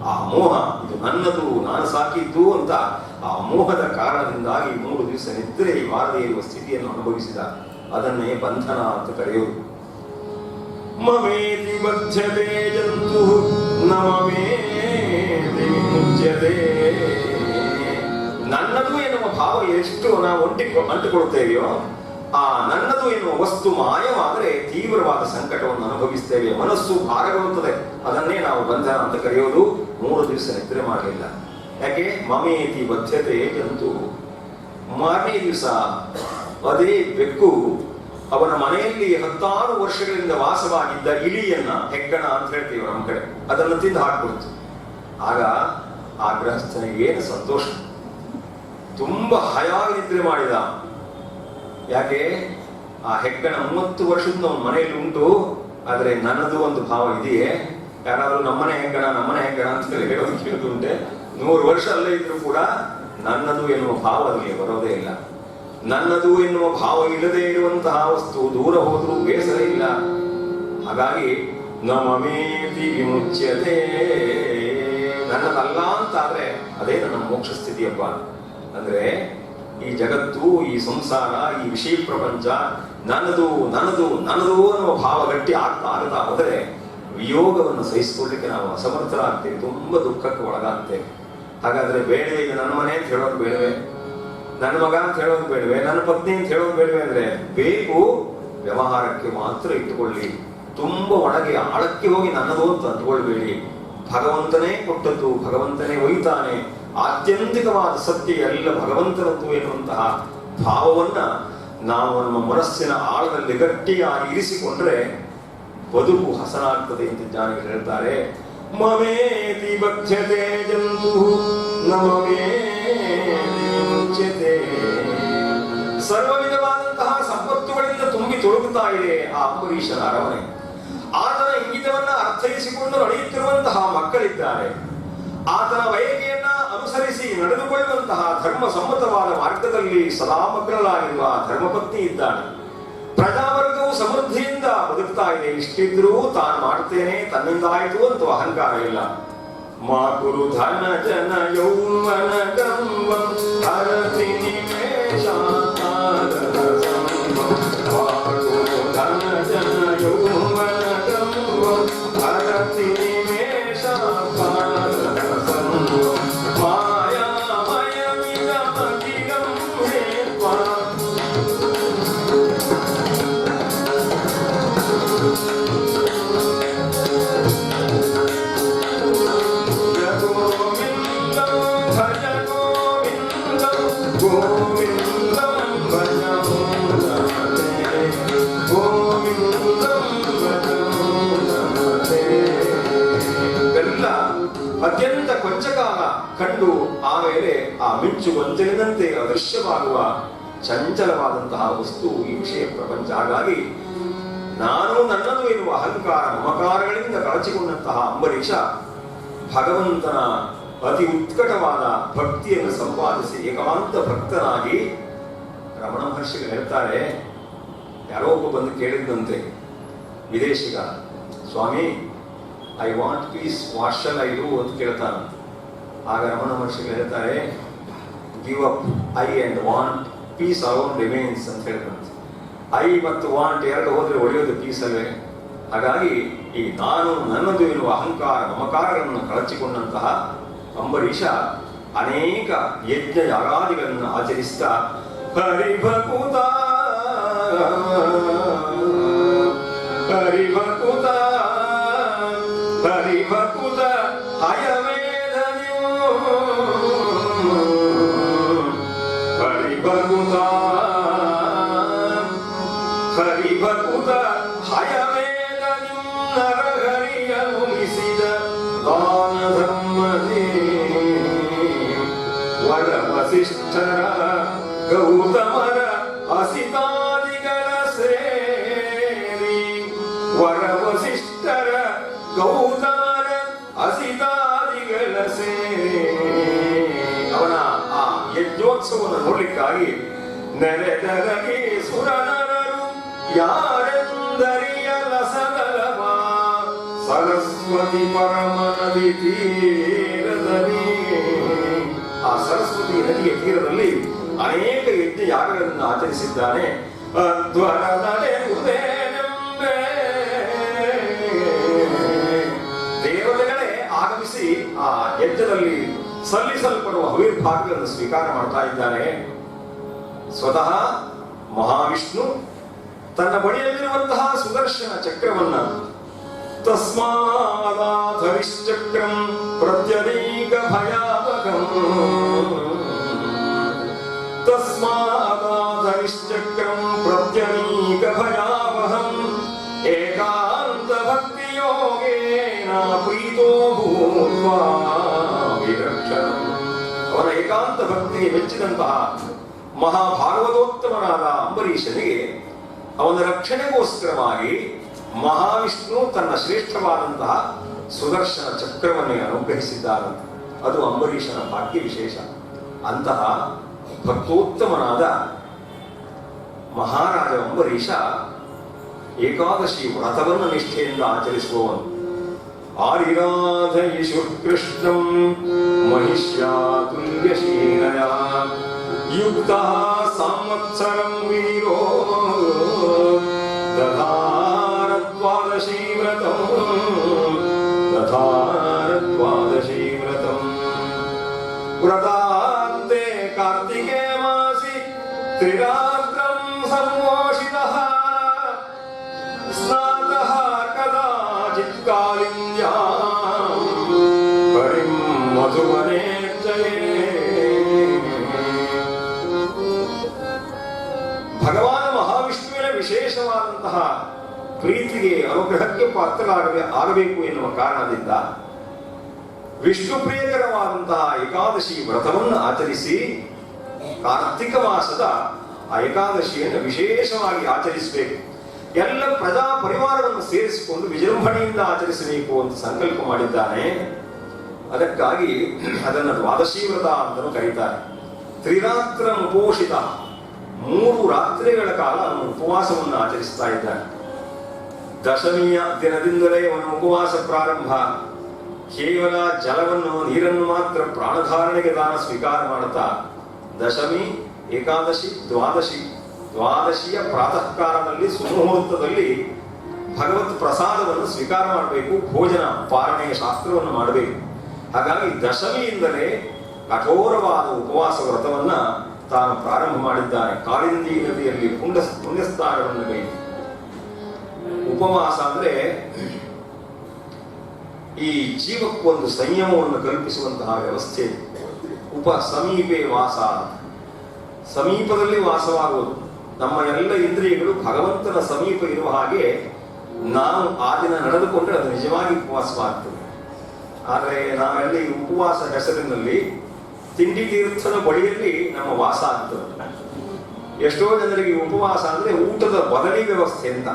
Speaker 1: ಆ ಮೋಹ, ಇದು ನನ್ನದು, ನಾನು ಸಾಕಿದ್ದು ಅಂತ ಆ ಮೋಹದ ಕಾರಣದಿಂದಾಗಿ 3 ದಿವಸ ನಿದ್ರೆ ಬಾರದೇ ಇರುವ ಸ್ಥಿತಿಯನ್ನು ಅನುಭವಿಸಿದ. ಅದನ್ನೇ ಬಂಧನ ಅಂತ ಕರೆಯುವುದು. ಮಮೇತಿ ಬದ್ಧತೆ ಜಂತು ನಮಮೇತಿ ಮುಚ್ಯತೆ. ನನ್ನದು ಎನ್ನುವ ಭಾವ ಎಷ್ಟು ನಾವು ಅಂಟಿಕೊಳ್ಳುತ್ತೇವೆಯೋ, ಆ ನನ್ನದು ಎನ್ನುವ ವಸ್ತು ಮಾಯವಾದರೆ ತೀವ್ರವಾದ ಸಂಕಟವನ್ನು ಅನುಭವಿಸ್ತೇವೆ, ಮನಸ್ಸು ಭಾರಗೊಳ್ಳುತ್ತದೆ. ಅದನ್ನೇ ನಾವು ಬಂಧನ ಅಂತ ಕರೆಯೋದು. 3 ದಿವಸ ನಿದ್ರೆ ಮಾಡಲಿಲ್ಲ. ಯಾಕೆ? ಮಮೇತಿ ಬದ್ಧತೆ ಜಂತು. ಮಾರನೇ ದಿವಸ ಅದೇ ಬೆಕ್ಕು ಅವನ ಮನೆಯಲ್ಲಿ 10 ವರ್ಷಗಳಿಂದ ವಾಸವಾಗಿದ್ದ ಇಲಿಯನ್ನ, ಹೆಗ್ಗಣ ಅಂತ ಹೇಳ್ತೀವಿ ನಮ್ಮ ಕಡೆ, ಅದನ್ನು ತಿಂದು ಹಾಕ್ಬಿಡ್ತು. ಆಗ ಆ ಗೃಹಸ್ಥನಿಗೆ ಏನು ಸಂತೋಷ, ತುಂಬಾ ಹಾಯಾಗಿ ನಿದ್ರೆ ಮಾಡಿದ. ಯಾಕೆ? ಆ ಹೆಗ್ಗಣ 30 ವರ್ಷದಿಂದ ಅವನ ಮನೆಯಲ್ಲಿ ಉಂಟು, ಆದರೆ ನನ್ನದು ಒಂದು ಭಾವ ಇದೆಯೇ? ಯಾರಾದ್ರೂ ನಮ್ಮನೆ ಹೆಗ್ಗಣ ಅಂತ ಹೇಳೋದುಂಟೆ? 100 ವರ್ಷ ಅಲ್ಲೇ ಇದ್ರೂ ಕೂಡ ನನ್ನದು ಎನ್ನುವ ಭಾವ ಅದಕ್ಕೆ ಬರೋದೇ ಇಲ್ಲ. ನನ್ನದು ಎನ್ನುವ ಭಾವ ಇಲ್ಲದೆ ಇರುವಂತಹ ವಸ್ತು ದೂರ ಹೋದ್ರೂ ಬೇಸರ ಇಲ್ಲ. ಹಾಗಾಗಿ ನಮಮೇತಿ ವಿಮುಚ್ಯತೆ, ನನ್ನದಲ್ಲ ಅಂತಾದ್ರೆ ಅದೇ ನನ್ನ ಮೋಕ್ಷ ಸ್ಥಿತಿಯಪ್ಪ. ಅಂದ್ರೆ ಈ ಜಗತ್ತು, ಈ ಸಂಸಾರ, ಈ ವಿಷಯ ಪ್ರಪಂಚ ನನ್ನದು ನನ್ನದು ನನ್ನದು ಅನ್ನುವ ಭಾವ ಗಟ್ಟಿ ಆಗತಾ ಹೋದರೆ ವಿಯೋಗವನ್ನು ಸಹಿಸಿಕೊಳ್ಳಿಕ್ಕೆ ನಾವು ಅಸಮರ್ಥರಾಗ್ತೇವೆ, ತುಂಬಾ ದುಃಖಕ್ಕೆ ಒಳಗಾಗ್ತೇವೆ. ಹಾಗಾದ್ರೆ ಬೇಡವೇ, ಇದು ನನ್ನ ಮನೆ ಅಂತ ಹೇಳೋದು ಬೇಡವೇ, ನನ್ನ ಮಗ ಅಂತ ಹೇಳೋದು ಬೇಡವೇ, ನನ್ನ ಪತ್ನಿ ಅಂತ ಹೇಳೋದು ಬೇಡವೇ? ಅಂದ್ರೆ ಬೇಕು, ವ್ಯವಹಾರಕ್ಕೆ ಮಾತ್ರ ಇಟ್ಟುಕೊಳ್ಳಿ. ತುಂಬಾ ಒಳಗೆ ಆಳಕ್ಕೆ ಹೋಗಿ ನನ್ನದು ಅಂತ ಅಂದ್ಕೊಳ್ಬೇಡಿ. ಭಗವಂತನೇ ಕೊಟ್ಟದ್ದು, ಭಗವಂತನೇ ಒಯ್ತಾನೆ, ಆತ್ಯಂತಿಕವಾದ ಸತ್ಯ ಎಲ್ಲ ಭಗವಂತನದ್ದು ಎನ್ನುವಂತಹ ಭಾವವನ್ನ ನಾವು ನಮ್ಮ ಮನಸ್ಸಿನ ಆಳದಲ್ಲಿ ಗಟ್ಟಿಯಾಗಿ ಇರಿಸಿಕೊಂಡ್ರೆ ಬದುಕು ಹಸನಾಗ್ತದೆ ಅಂತ ಜ್ಞಾನಿಗಳು ಹೇಳ್ತಾರೆ. ಮಮೇತಿ ಬಧ್ಯತೆ ಜಂತು ನಮಮೇತಿ, ಸರ್ವ ವಿಧವಾದಂತಹ ಸಂಪತ್ತುಗಳಿಂದ ತುಂಬಿ ತೊಡಗುತ್ತಾ ಇದೆ ಆ ಅಂಬರೀಷನ ಅರಮನೆ. ಆತನ ಇಂಗಿತವನ್ನ ಅರ್ಥೈಸಿಕೊಂಡು ನಡೆಯುತ್ತಿರುವಂತಹ ಮಕ್ಕಳಿದ್ದಾರೆ. ಆತನ ಬಯಕೆಯನ್ನ ಅನುಸರಿಸಿ ನಡೆದುಕೊಳ್ಳುವಂತಹ ಧರ್ಮ ಸಮ್ಮತವಾದ ಮಾರ್ಗದಲ್ಲಿ ಸದಾ ಮಗ್ನಳಾಗಿರುವ ಧರ್ಮಪತ್ನಿ ಇದ್ದಾಳೆ. ಪ್ರಜಾವರ್ಗವು ಸಮೃದ್ಧಿಯಿಂದ ಬದುಕ್ತಾ ಇದೆ. ಇಷ್ಟಿದ್ರೂ ತಾನು ಮಾಡ್ತೇನೆ, ತನ್ನಿಂದ ಆಯಿತು ಅಂತ ಅಹಂಕಾರ ಇಲ್ಲ. ಮಾಕುರು ಧನ ಜನ ಯೌವನ ಗಂವಂ ಹರತಿ ನಿಮೇಷ ಅತ್ಯಂತ ಕೊಂಚಕಾಲ ಕಂಡು ಆಮೇಲೆ ಆ ಮಿಂಚು ಗೊಂಚಲಿನಂತೆ ಅದೃಶ್ಯವಾಗುವ ಚಂಚಲವಾದಂತಹ ವಸ್ತು ಈ ವಿಷಯ ಪ್ರಪಂಚ. ಹಾಗಾಗಿ ನಾನು ನನ್ನದು ಎನ್ನುವ ಅಹಂಕಾರ ಮಮಕಾರಗಳಿಂದ ಕಳಚಿಕೊಂಡಂತಹ ಅಂಬರೀಷ ಭಗವಂತನ ಅತಿ ಉತ್ಕಟವಾದ ಭಕ್ತಿಯನ್ನು ಸಂಪಾದಿಸಿ ಏಕಾಂತ ಭಕ್ತನಾಗಿ, ರಮಣ ಮಹರ್ಷಿಗಳು ಹೇಳ್ತಾರೆ, ಯಾರೋ ಒಬ್ಬ ಬಂದು ಕೇಳಿದಂತೆ ವಿದೇಶಿಗ, ಸ್ವಾಮಿ I want peace, what shall I do ಅಂತ ಕೇಳ್ತಾನಂತೆ. ಆಗ ರಮಣ ಮಹರ್ಷಿಗಳು ಹೇಳ್ತಾರೆ, give up I and want, peace alone remains ಅಂತ ಹೇಳ್ತಂತೆ. ಐ ಮತ್ತು ವಾಂಟ್ ಎರಡು ಹೋದ್ರೆ ಒಡೆಯೋದು ಪೀಸ್ ಅಲ್ವೇ? ಹಾಗಾಗಿ ಈ ನಾನು ನನ್ನದು ಎನ್ನುವ ಅಹಂಕಾರ ಮಮಕಾರಗಳನ್ನು ಕಳಚಿಕೊಂಡಂತಹ ಅಂಬರೀಷ ಅನೇಕ ಯಜ್ಞ ಯಾಗಾದಿಗಳನ್ನು ಆಚರಿಸ್ತಾ ಹರಿಭಕುತ ಹರಿಭಕುತ ಹರಿಭಕುತ ಹಯವೇದನ್ಯೋ ಹರಿಭಕುತ ಹರಿಭಕುತ ಹಯವೇದನ್ಯೋ ನರಹರಿಯನು ಮಿಸಿದ ದಾನ ಧರ್ಮದೇ ವರ ವಸಿಷ್ಠರ ಗೌತಮರ ಅಸಿತಾದಿಗಳ ಸೇರಿ, ವರ ವಸಿಷ್ಠರ ಗೌತಮರ ಅಸಿತಾದಿಗಳ ಸೇರಿ ಅವನ ಆ ಯಜ್ಞೋತ್ಸವವನ್ನು ನೋಡ್ಲಿಕ್ಕಾಗಿ ನೆರೆದರಗೆ ಸುರನರರು ಯಾರೆಂದರಿಯಲ ಸದಲವ ಸರಸ್ವತಿ ಪರಮ ನದಿ ತೀರದಲ್ಲಿ. ಆ ಸರಸ್ವತಿ ನದಿಯ ತೀರದಲ್ಲಿ ಅನೇಕ ಯಜ್ಞ ಯಾಗಗಳನ್ನು ಆಚರಿಸಿದ್ದಾನೆ. ದೇವತೆಗಳೇ ಆಗಮಿಸಿ ಆ ಯಜ್ಞದಲ್ಲಿ ಸಲ್ಲಿಸಲ್ಪಡುವ ಹವಿರ್ಭಾಗಗಳನ್ನು ಸ್ವೀಕಾರ ಮಾಡ್ತಾ ಇದ್ದಾನೆ. ಸ್ವತಃ ಮಹಾವಿಷ್ಣು ತನ್ನ ಬಳಿಯಲ್ಲಿರುವಂತಹ ಸುದರ್ಶನ ಚಕ್ರವನ್ನ ತಸ್ಮಾದಾಧರಿಶ್ಚಕ್ರಂ ಪ್ರತ್ಯನೀಕ ಭಯಾವಕಂ ತಸ್ಮಾದಾಧರಿಶ್ಚಕ್ರಂ ಪ್ರತ್ಯನೀಕ ಭಯಾವಹಂ ಏಕಾಂತ ಭಕ್ತಿ ಯೋಗೇನ ಪ್ರೀತೋ ಭೂತ್ವಾ ವಿರಕ್ಷ ಏಕಾಂತ ಭಕ್ತಿಗೆ ಮೆಚ್ಚಿದಂತಹ ಮಹಾಭಾಗವತೋತ್ತಮನಾದ ಅಂಬರೀಷನಿಗೆ ಅವನ ರಕ್ಷಣೆಗೋಸ್ಕರವಾಗಿ ಮಹಾವಿಷ್ಣು ತನ್ನ ಶ್ರೇಷ್ಠವಾದಂತಹ ಸುದರ್ಶನ ಚಕ್ರವನ್ನೇ ಅನುಗ್ರಹಿಸಿದ್ದಾರಂತೆ. ಅದು ಅಂಬರೀಷನ ಭಾಗ್ಯ ವಿಶೇಷ. ಅಂತಹ ಭಕ್ತೋತ್ತಮನಾದ ಮಹಾರಾಜ ಅಂಬರೀಷ ಏಕಾದಶಿ ವ್ರತವನ್ನು ನಿಷ್ಠೆಯಿಂದ ಆಚರಿಸುವವನು. ಆರಿರಾಧಯಿಷು ಕೃಷ್ಣಂ ಮಹಿಷ್ಯಾತುಲ್ಯಶೀಲಯ ಯುಕ್ತ ಸಂವತ್ಸರಂ ವೀರೋ ದಧಾರ ದ್ವಾದಶೀ ವ್ರತಂ ವ್ರತಾಂತೆ ಕಾರ್ತಿಕೇ ಮಾಸಿ ತ್ರಿರಾತ್ರಂ ಸಂಮೋಷಿತಃ ಸ್ನಾತಃ ಕದಾಚಿತ್ ಕಾಲಿಂದ್ಯಾಂ ಹರಿಂ ಮಧುವನೇ ಜಯೇ. ಭಗವಾನ ಮಹಾವಿಷ್ಣುವಿನ ವಿಶೇಷವಾದಂತಹ ಪ್ರೀತಿಗೆ ಅನುಗ್ರಹಕ್ಕೆ ಪಾತ್ರರಾಗಬೇಕು ಎನ್ನುವ ಕಾರಣದಿಂದ ವಿಷ್ಣು ಪ್ರಿಯಕರವಾದಂತಹ ಏಕಾದಶಿ ವ್ರತವನ್ನು ಆಚರಿಸಿ ಕಾರ್ತಿಕ ಮಾಸದ ಆ ಏಕಾದಶಿಯನ್ನು ವಿಶೇಷವಾಗಿ ಆಚರಿಸಬೇಕು. ಎಲ್ಲ ಪ್ರಜಾ ಪರಿವಾರವನ್ನು ಸೇರಿಸಿಕೊಂಡು ವಿಜೃಂಭಣೆಯಿಂದ ಆಚರಿಸಬೇಕು ಅಂತ ಸಂಕಲ್ಪ ಮಾಡಿದ್ದಾನೆ. ಅದಕ್ಕಾಗಿ ಅದನ್ನು ದ್ವಾದಶಿ ವ್ರತ ಅಂತಲೂ ಕರೀತಾರೆ. ತ್ರಿರಾತ್ರ ಉಪೋಷಿತ, 3 ರಾತ್ರಿಗಳ ಕಾಲ ಅವನು ಉಪವಾಸವನ್ನು ಆಚರಿಸ್ತಾ ಇದ್ದಾನೆ. ದಶಮಿಯ ದಿನದಿಂದಲೇ ಅವನ ಉಪವಾಸ ಪ್ರಾರಂಭ. ಕೇವಲ ಜಲವನ್ನು ನೀರನ್ನು ಮಾತ್ರ ಪ್ರಾಣಧಾರಣೆಗೆ ದಾನ ಸ್ವೀಕಾರ ಮಾಡುತ್ತಾ ದಶಮಿ, ಏಕಾದಶಿ, ದ್ವಾದಶಿಯ ಪ್ರಾತಃ ಕಾಲದಲ್ಲಿ ಸುಮುಹೂರ್ತದಲ್ಲಿ ಭಗವತ್ ಪ್ರಸಾದವನ್ನು ಸ್ವೀಕಾರ ಮಾಡಬೇಕು. ಭೋಜನ ಪಾರಣೆಯ ಶಾಸ್ತ್ರವನ್ನು ಮಾಡಬೇಕು. ಹಾಗಾಗಿ ದಶಮಿಯಿಂದಲೇ ಕಠೋರವಾದ ಉಪವಾಸ ವ್ರತವನ್ನ ತಾನು ಪ್ರಾರಂಭ ಮಾಡಿದ್ದಾನೆ. ಕಾಳಿಂದಿ ನದಿಯಲ್ಲಿ ಪುಣ್ಯಸ್ನಾನವನ್ನು ಗೈದು ಉಪವಾಸ ಅಂದ್ರೆ ಈ ಜೀವಕ್ಕೊಂದು ಸಂಯಮವನ್ನು ಕಲ್ಪಿಸುವಂತಹ ವ್ಯವಸ್ಥೆ. ಸಮೀಪೆ ವಾಸ, ಸಮೀಪದಲ್ಲಿ ವಾಸವಾಗುವುದು. ನಮ್ಮ ಎಲ್ಲ ಇಂದ್ರಿಯಗಳು ಭಗವಂತನ ಸಮೀಪ ಇರುವ ಹಾಗೆ ನಾವು ಆ ದಿನ ನಡೆದುಕೊಂಡ್ರೆ ಅದು ನಿಜವಾಗಿ ಉಪವಾಸವಾಗ್ತದೆ. ಆದರೆ ನಾವೆಲ್ಲ ಈ ಉಪವಾಸ ಹೆಸರಿನಲ್ಲಿ ತಿಂಡಿ ತೀರ್ಥದ ಬಳಿಯಲ್ಲಿ ನಮ್ಮ ವಾಸ ಆಗ್ತದೆ. ಎಷ್ಟೋ ಜನರಿಗೆ ಉಪವಾಸ ಅಂದ್ರೆ ಊಟದ ಬದಲಿ ವ್ಯವಸ್ಥೆ ಅಂತ.